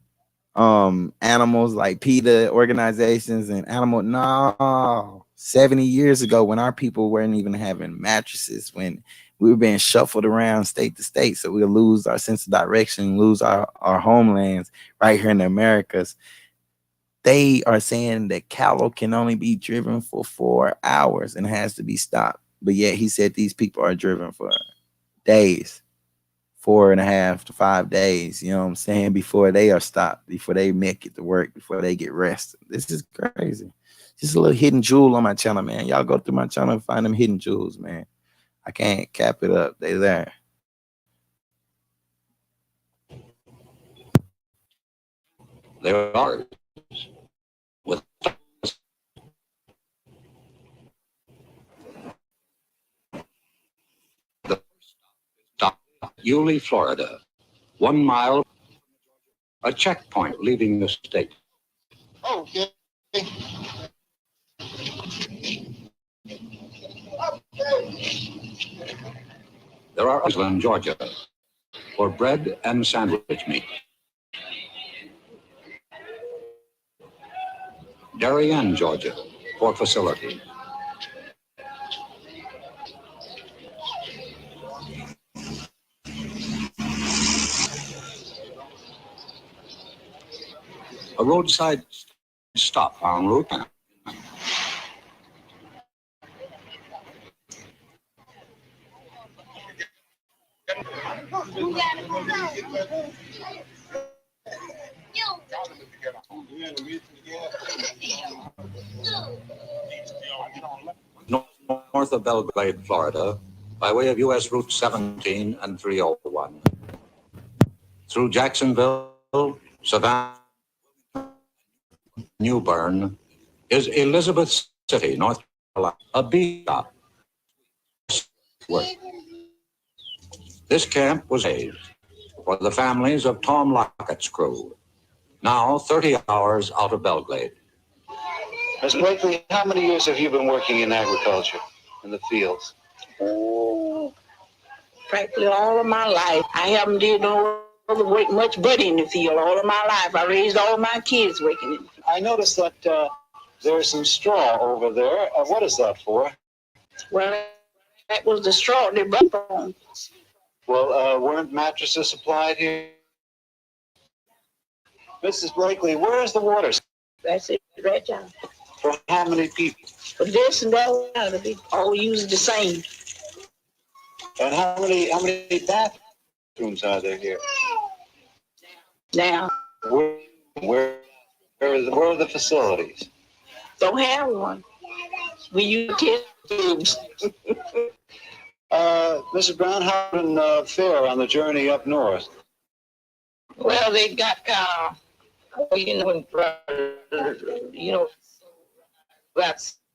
animals like PETA organizations and animal. No, 70 years ago when our people weren't even having mattresses, when we were being shuffled around state to state, so we'll lose our sense of direction, lose our homelands right here in the Americas. They are saying that cattle can only be driven for 4 hours and has to be stopped. But yet he said these people are driven for days, 4.5 to 5 days, you know what I'm saying, before they are stopped, before they make it to work, before they get rested. This is crazy. Just a little hidden jewel on my channel, man. Y'all go through my channel and find them hidden jewels, man. I can't cap it up. They there. They are with the stop, Yulee, Florida, 1 mile, a checkpoint leaving the state. Okay. There are in Georgia for bread and sandwich meat. Darien, Georgia, for facilities. A roadside stop en route. North of Belgrade, Florida, by way of U.S. Route 17 and 301. Through Jacksonville, Savannah, New Bern, is Elizabeth City, North Carolina, a B stop. This camp was saved for the families of Tom Lockett's crew, now 30 hours out of Belgrade. Miss Blakely, how many years have you been working in agriculture, in the fields? Oh, practically all of my life. I haven't did no other work much but in the field all of my life. I raised all my kids working in the field. I noticed that there's some straw over there. What is that for? Well, that was the straw they brought on. Well, weren't mattresses supplied here? Mrs. Blakely, where is the water? That's it, right down. For how many people? For this and that, they all use the same. And how many bathrooms are there here? Now, where are the facilities? Don't have one. We use test tubes. Mrs. Brown, how did fare on the journey up north? Well, they got got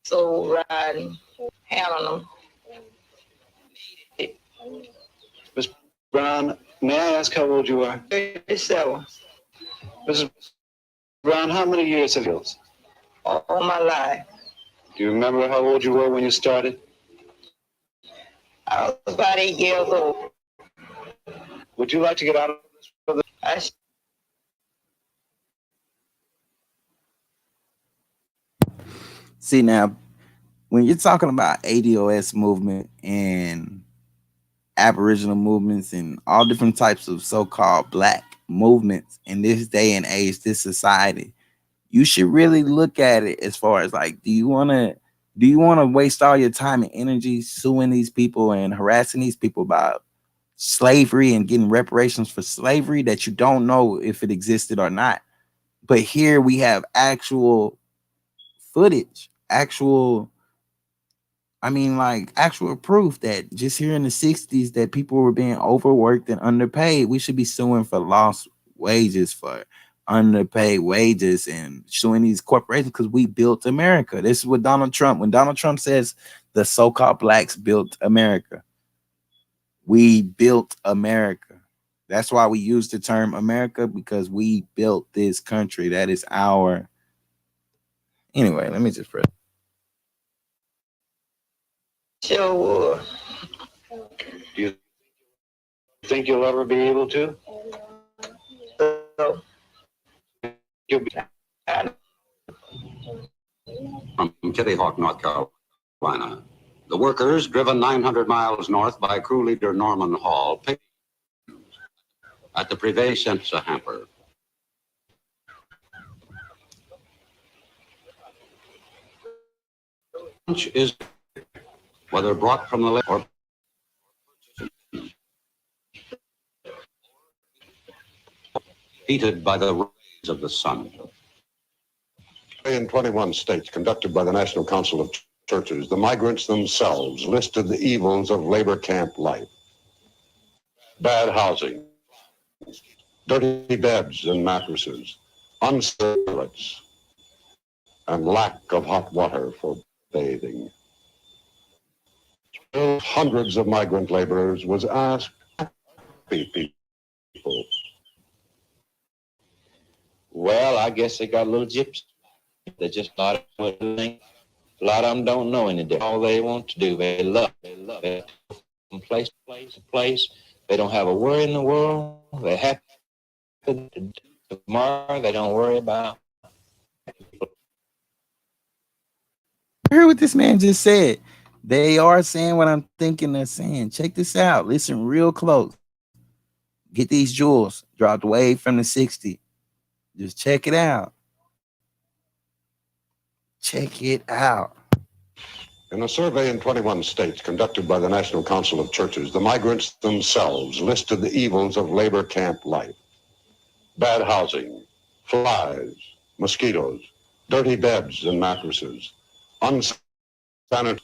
so riding, handling them. Miss Brown, may I ask how old you are? 37. Mrs. Brown, how many years have you? All my life. Do you remember how old you were when you started? I was about 8 years old. Would you like to get out of this? See, now, when you're talking about ADOS movement and Aboriginal movements and all different types of so-called Black movements in this day and age, this society, you should really look at it as far as like, do you want to waste all your time and energy suing these people and harassing these people about slavery and getting reparations for slavery that you don't know if it existed or not? But here we have actual footage, actual, I mean, like actual proof that just here in the 60s that people were being overworked and underpaid. We should be suing for lost wages, for underpaid wages, and suing these corporations because we built America. This is what Donald Trump, when Donald Trump says the so-called blacks built America, we built America. That's why we use the term America, because we built this country. That is our. Anyway, let me just press. Sure. Do you think you'll ever be able to? You'll be. From Kitty Hawk, North Carolina. The workers, driven 900 miles north by crew leader Norman Hall, picked at the Privé Centre hamper. Lunch is, whether brought from the lake or heated by the rays of the sun. In 21 states conducted by the National Council of Churches, the migrants themselves listed the evils of labor camp life. Bad housing, dirty beds and mattresses, unsafe toilets, and lack of hot water for bathing. Hundreds of migrant laborers was asked, people. Well, I guess they got a little gypsy. They just a lot of them don't know any different. All they want to do, they love it. From place to place to place. They don't have a worry in the world. They're happy tomorrow. They don't worry about. Hear what this man just said. They are saying what I'm thinking they're saying. Check this out. Listen real close. Get these jewels dropped way from the 60. Just check it out. Check it out. In a survey in 21 states conducted by the National Council of Churches, the migrants themselves listed the evils of labor camp life. Bad housing, flies, mosquitoes, dirty beds and mattresses, unsanitary,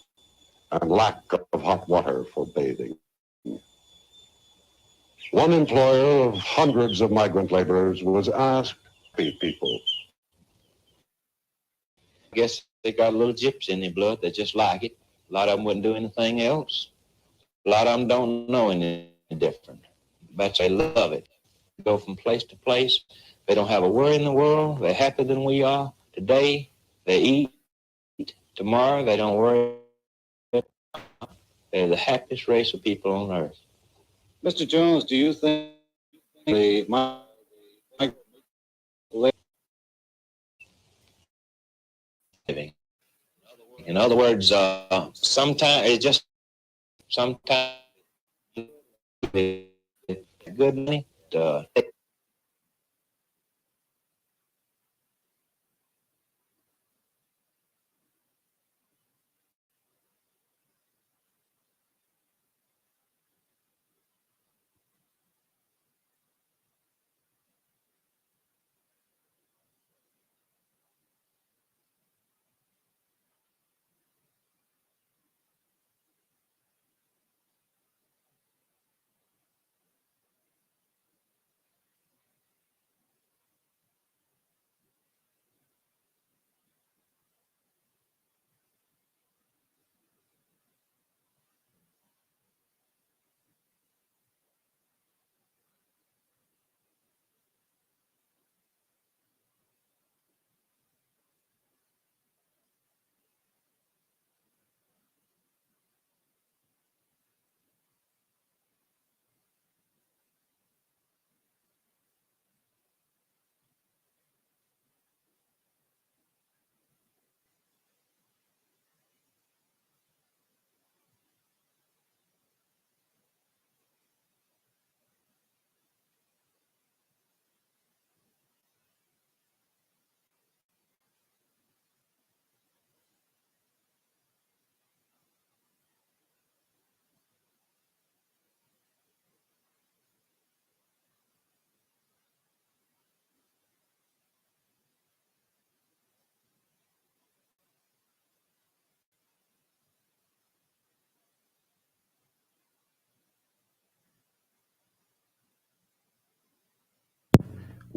and lack of hot water for bathing. One employer of hundreds of migrant laborers was asked, people. I guess they got a little gypsy in their blood. They just like it. A lot of them wouldn't do anything else. A lot of them don't know any different. But they love it. Go from place to place. They don't have a worry in the world. They're happier than we are. Today, they eat. Tomorrow, they don't worry. They're the happiest race of people on earth. Mr. Jones, do you think Living. In other words, sometimes it just sometimes good money.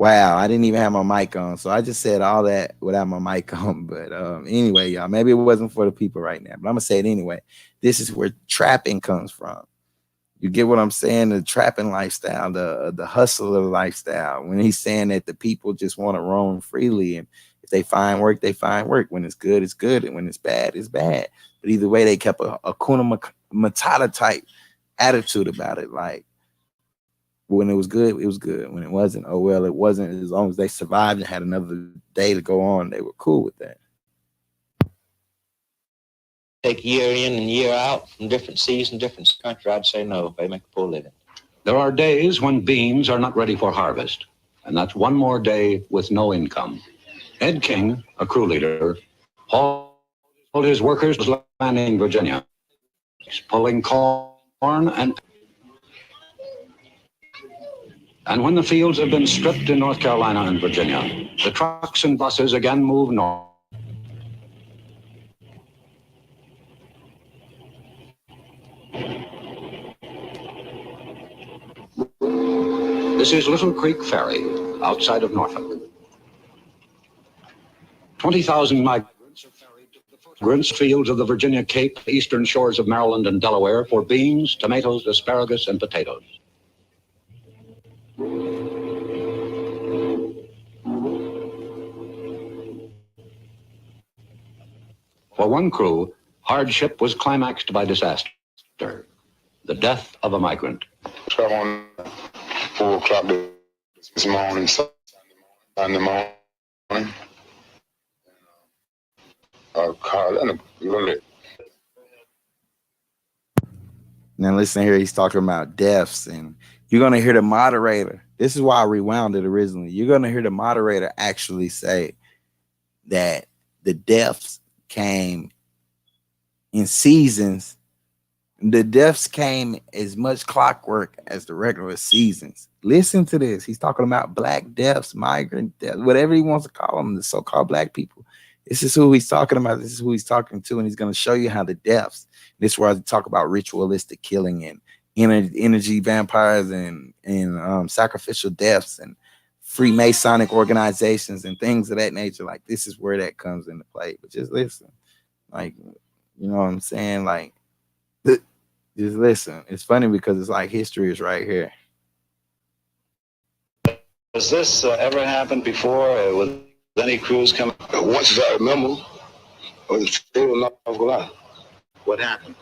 Wow, I didn't even have my mic on, so I just said all that without my mic on. But anyway, y'all, maybe it wasn't for the people right now, but I'm gonna say it anyway. This is where trapping comes from. You get what I'm saying? The trapping lifestyle, the hustler lifestyle. When he's saying that the people just want to roam freely, and if they find work, they find work. When it's good, it's good, and when it's bad, it's bad. But either way, they kept a Hakuna Matata type attitude about it. Like, when it was good, it was good. When it wasn't, oh well, it wasn't. As long as they survived and had another day to go on, they were cool with that. Take year in and year out from different seasons, different country, I'd say no. They make a poor living. There are days when beans are not ready for harvest, and that's one more day with no income. Ed King, a crew leader, hauled his workers to landing Virginia, pulling corn and when the fields have been stripped in North Carolina and Virginia, the trucks and buses again move north. This is Little Creek Ferry, outside of Norfolk. 20,000 migrants are ferried to the migrants fields of the Virginia Cape, eastern shores of Maryland and Delaware for beans, tomatoes, asparagus, and potatoes. For one crew, hardship was climaxed by disaster, the death of a migrant. Travel on 4 o'clock this morning, Sunday morning. Now listen here, he's talking about deaths, and you're gonna hear the moderator. This is why I rewound it originally. You're gonna hear the moderator actually say that the deaths came in seasons. The deaths came as much clockwork as the regular seasons. Listen to this. He's talking about black deaths, migrant deaths, whatever he wants to call them, the so-called black people. This is who he's talking about. This is who he's talking to, and he's going to show you how the deaths. This is where I talk about ritualistic killing and energy vampires and sacrificial deaths and Freemasonic organizations and things of that nature. Like, this is where that comes into play. But just listen, like, you know what I'm saying? Like, just listen. It's funny because it's like history is right here. Has this ever happened before with any crews coming? Once I remember, was the state of North Carolina. What happened?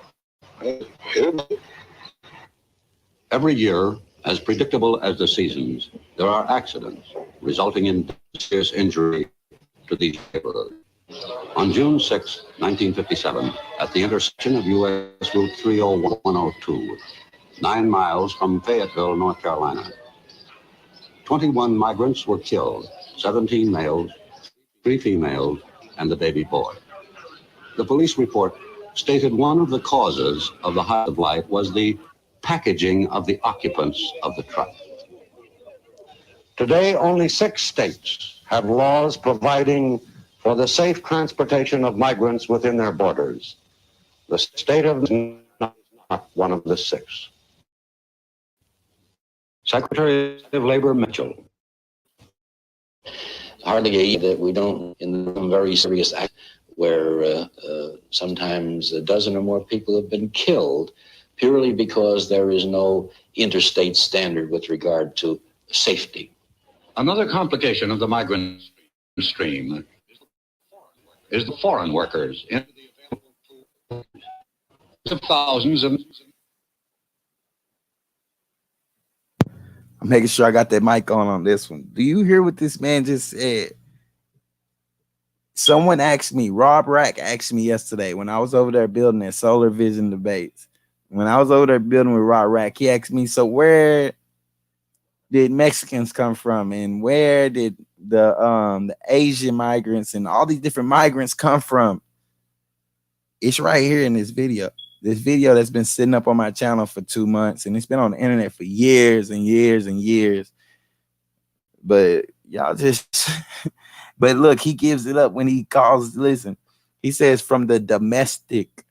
Every year, as predictable as the seasons, there are accidents resulting in serious injury to these laborers. On June 6, 1957, at the intersection of U.S. Route 30102, 9 miles from Fayetteville, North Carolina, 21 migrants were killed, 17 males, 3 females, and the baby boy. The police report stated one of the causes of the height of life was the packaging of the occupants of the truck. Today, only 6 states have laws providing for the safe transportation of migrants within their borders. The state of is not one of the 6. Secretary of Labor Mitchell. Hardly a year that we don't, in some very serious act where sometimes a dozen or more people have been killed purely because there is no interstate standard with regard to safety. Another complication of the migrant stream is the foreign workers in the thousands of. I'm making sure I got that mic on this one. Do you hear what this man just said? Someone asked me, Rob Rack asked me yesterday when I was over there building at Solar Vision Debates. When I was over there building with Rob Rack, he asked me, so where did Mexicans come from? And where did the Asian migrants and all these different migrants come from? It's right here in this video. This video that's been sitting up on my channel for 2 months, and it's been on the internet for years and years and years. But y'all just, but look, he gives it up when he calls, listen, he says from the domestic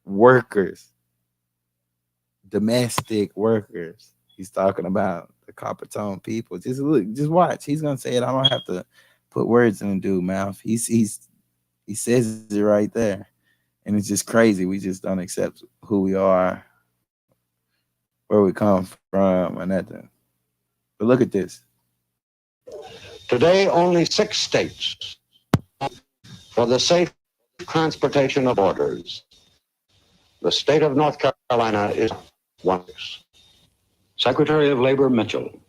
workers. Domestic workers. He's talking about the copper tone people. Just look, just watch. He's gonna say it. I don't have to put words in the dude's mouth. He says it right there. And it's just crazy. We just don't accept who we are, where we come from, or nothing. But look at this. Today, only 6 states for the safe transportation of orders. The state of North Carolina is one. Secretary of Labor Mitchell.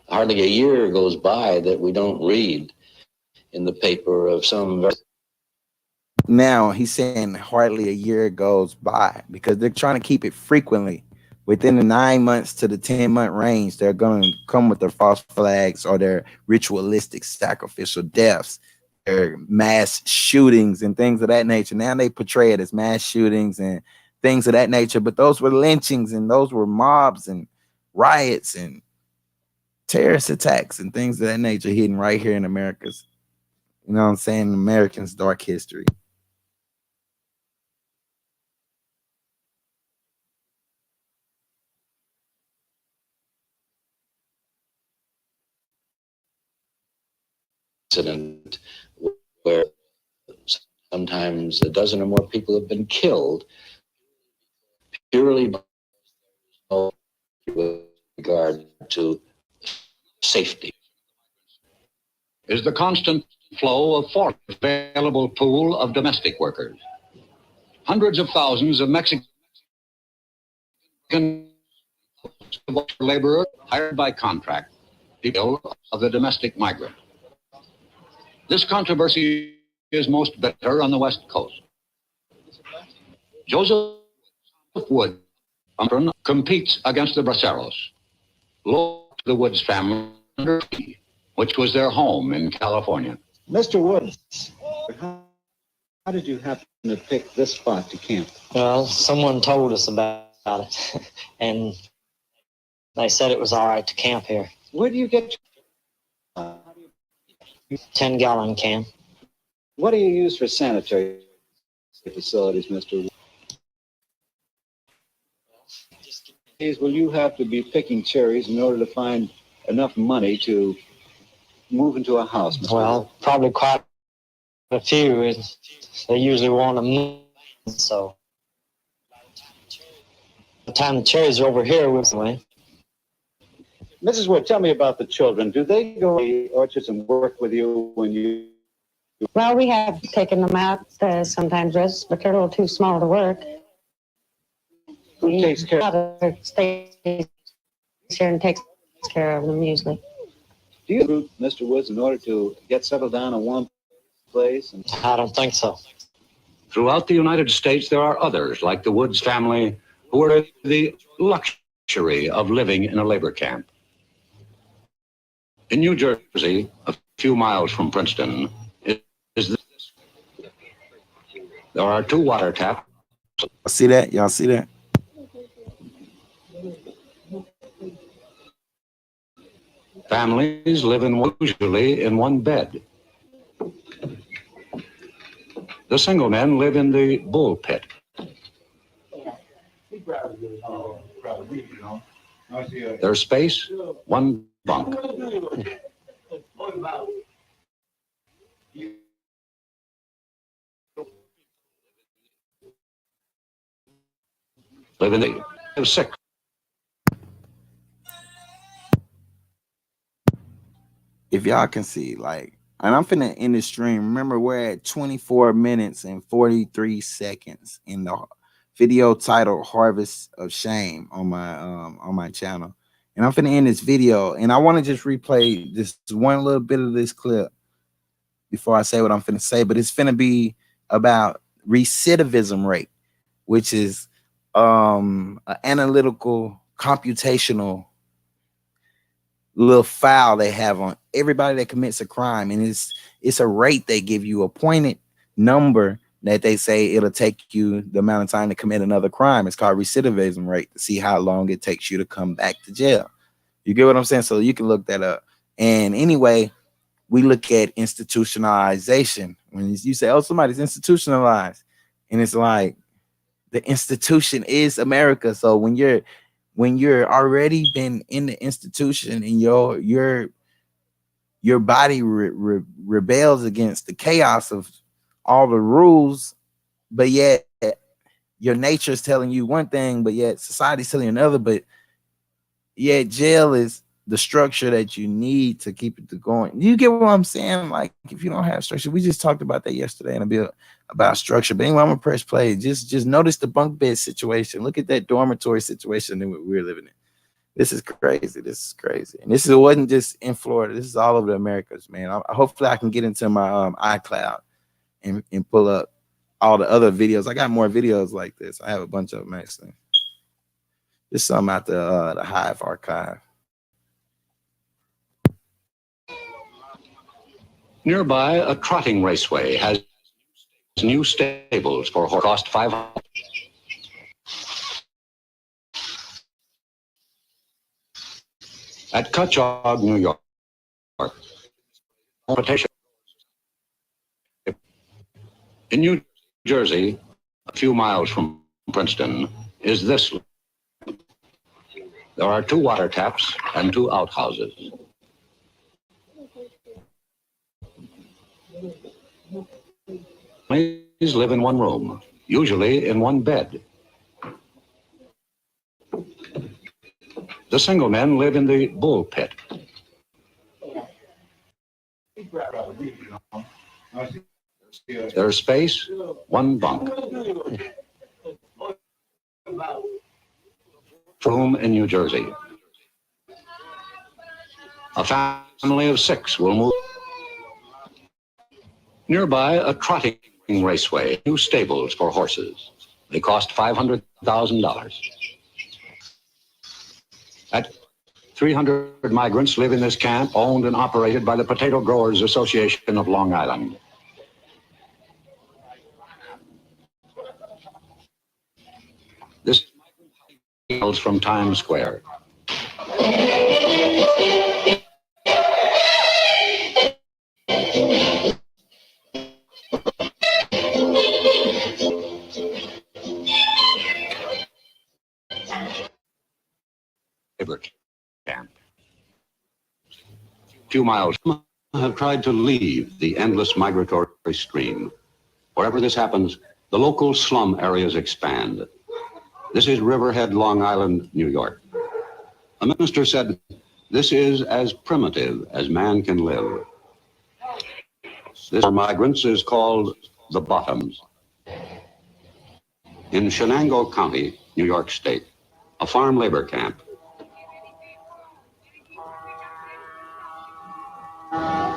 Hardly a year goes by that we don't read in the paper of some. Now he's saying hardly a year goes by because they're trying to keep it frequently. Within the 9 months to the 10-month range, they're going to come with their false flags or their ritualistic sacrificial deaths, their mass shootings and things of that nature. Now they portray it as mass shootings and things of that nature, but those were lynchings and those were mobs and riots and terrorist attacks and things of that nature hidden right here in America's, you know what I'm saying, Americans' dark history. Incident where sometimes a dozen or more people have been killed purely with regard to safety. Is the constant flow of foreign available pool of domestic workers. Hundreds of thousands of Mexican laborers hired by contract, people of the domestic migrant. This controversy is most bitter on the West Coast. Joseph Wood competes against the Braceros, loyal to the Woods family, which was their home in California. Mr. Woods, how did you happen to pick this spot to camp? Well, someone told us about it, and they said it was all right to camp here. Where do you get 10-gallon can. What do you use for sanitary facilities, Mr. Woods? Will you have to be picking cherries in order to find enough money to move into a house, Mr. Well, Woods? probably quite a few. They usually want a month, so by the time the cherries are over here, we'll away. Mrs. Wood, tell me about the children. Do they go to the orchards and work with you when you... Well, we have taken them out sometimes, but they're a little too small to work. Who takes care of them? Stays here and takes care of them usually. Do you, Mr. Woods, in order to get settled down in one place? And... I don't think so. Throughout the United States, there are others, like the Woods family, who are the luxury of living in a labor camp. In New Jersey, a few miles from Princeton, there are 2 water taps. See that? Y'all see that? Families live usually in one bed. The single men live in the bull pit. Their space, 1 bunk. Live in the 6. If y'all can see, like, and I'm finna end the stream. Remember, we're at 24 minutes and 43 seconds in the video titled Harvest of Shame on my channel. And I'm finna end this video, and I want to just replay this one little bit of this clip before I say what I'm finna say, but it's finna be about recidivism rate, which is an analytical, computational little file they have on everybody that commits a crime, and it's a rate they give you, a pointed number that they say it'll take you the amount of time to commit another crime. It's called recidivism rate, to see how long it takes you to come back to jail. You get what I'm saying? So you can look that up. And anyway, we look at institutionalization. When you say, oh, somebody's institutionalized, and it's like the institution is America. So when you're when you're already been in the institution and your body rebels against the chaos of all the rules, but yet your nature is telling you one thing, but yet society's telling you another, but yet jail is the structure that you need to keep it going. You get what I'm saying? Like, if you don't have structure, we just talked about that yesterday in a bit about structure. But anyway, I'm gonna press play. Just notice the bunk bed situation. Look at that dormitory situation that we're living in. This is crazy. This is crazy. And this wasn't just in Florida. This is all over the Americas, man. Hopefully I can get into my iCloud and pull up all the other videos. I got more videos like this. I have a bunch of them actually. Just some out the Hive archive. Nearby, a trotting raceway has new stables for horse. Cost $500. At Cutchogue, New York. In New Jersey, a few miles from Princeton, is this. There are 2 water taps and 2 outhouses. Families live in one room, usually in one bed. The single men live in the bull pit. There's space, 1 bunk. Room in New Jersey. A family of 6 will move. Nearby, a trotting raceway, new stables for horses. They cost $500,000. At 300 migrants live in this camp, owned and operated by the Potato Growers Association of Long Island. This is from Times Square. Labor camp. A few miles have tried to leave the endless migratory stream. Wherever this happens, the local slum areas expand. This is Riverhead, Long Island, New York. A minister said, "This is as primitive as man can live." This for migrants is called the Bottoms. In Shenango County, New York State, a farm labor camp.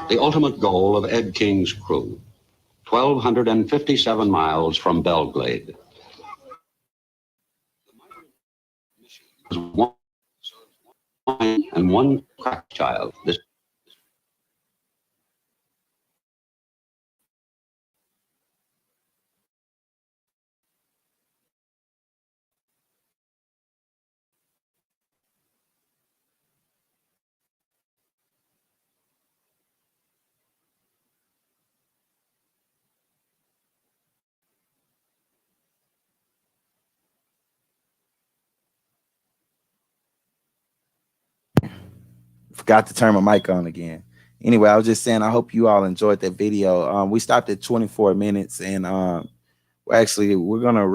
The ultimate goal of Ed King's crew, 1,257 miles from Belglade. One and 1 crack child. This Forgot to turn my mic on again. Anyway, I was just saying, I hope you all enjoyed that video. We stopped at 24 minutes, and we're gonna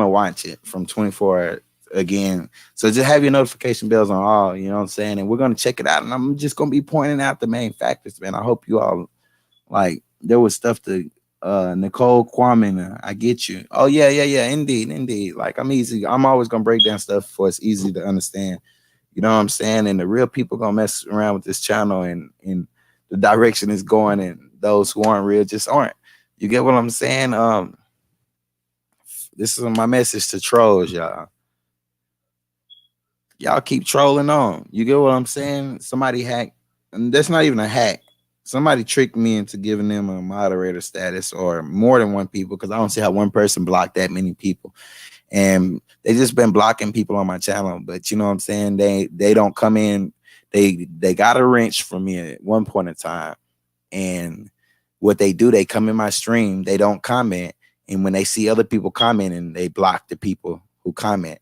watch it from 24 again. So just have your notification bells on all, you know what I'm saying? And we're gonna check it out. And I'm just gonna be pointing out the main factors, man. I hope you all like there was stuff to Nicole Kwame. I get you. Oh, yeah, indeed. Like I'm always gonna break down stuff for it's easy to understand. You know what I'm saying? And the real people gonna mess around with this channel and the direction it's going, and those who aren't real just aren't. You get what I'm saying? This is my message to trolls, y'all. Y'all keep trolling on. You get what I'm saying? Somebody hacked, and that's not even a hack. Somebody tricked me into giving them a moderator status, or more than 1 people, because I don't see how 1 person blocked that many people. And they just been blocking people on my channel. But you know what I'm saying? They don't come in. They got a wrench from me at one point in time. And what they do, they come in my stream, they don't comment. And when they see other people commenting, they block the people who comment.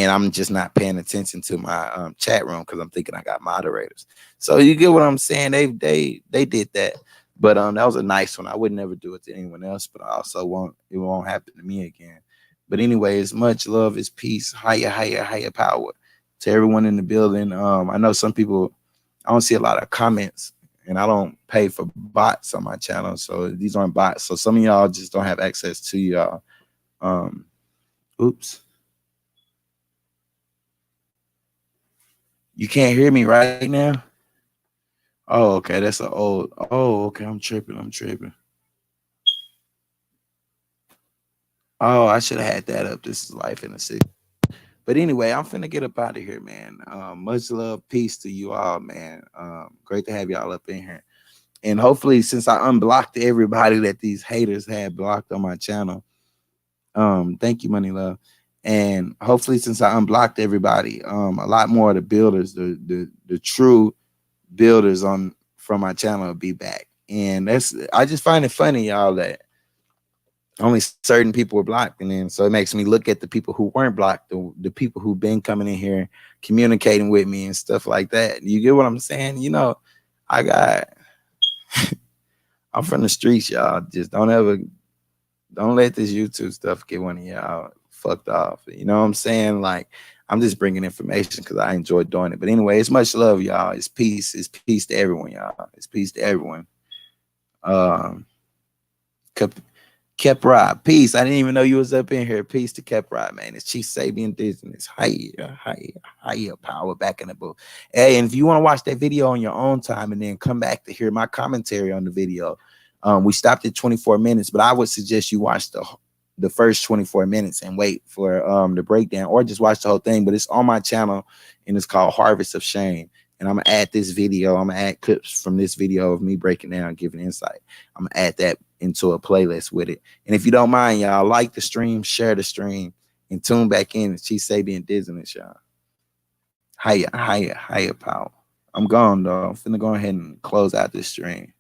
and I'm just not paying attention to my chat room because I'm thinking I got moderators. So you get what I'm saying? They did that, but that was a nice one. I would never do it to anyone else, but I also it won't happen to me again. But anyways, much love is peace, higher power to everyone in the building. I know some people, I don't see a lot of comments, and I don't pay for bots on my channel, so these aren't bots. So some of y'all just don't have access to y'all. Oops. You can't hear me right now? Oh, okay. That's an old. Oh, okay. I'm tripping. Oh, I should have had that up. This is life in the city. But anyway, I'm finna get up out of here, man. Much love, peace to you all, man. Great to have y'all up in here. And hopefully, since I unblocked everybody that these haters had blocked on my channel, thank you, Money Love. And hopefully, since I unblocked everybody, a lot more of the builders, the true builders from my channel will be back. And I just find it funny, y'all, that only certain people were blocked. And then so it makes me look at the people who weren't blocked, the people who've been coming in here communicating with me and stuff like that. You get what I'm saying? You know, I'm from the streets, y'all. Just don't let this YouTube stuff get one of y'all fucked off. You know what I'm saying? Like, I'm just bringing information because I enjoy doing it. But anyway, it's much love, y'all. It's peace. It's peace to everyone, y'all. It's peace to everyone. Keprod, peace. I didn't even know you was up in here. Peace to Keprod, man. It's Chief Sabian Indigenous. Higher power back in the book. Hey, and if you want to watch that video on your own time and then come back to hear my commentary on the video, we stopped at 24 minutes, but I would suggest you watch the first 24 minutes and wait for the breakdown, or just watch the whole thing. But it's on my channel and it's called Harvest of Shame. And I'm gonna add this video. I'm gonna add clips from this video of me breaking down, giving insight. I'm gonna add that into a playlist with it. And if you don't mind, y'all, like the stream, share the stream, and tune back in. It's Chief Sabian Indigenous, y'all. Higher power. I'm gone, though. I'm finna go ahead and close out this stream.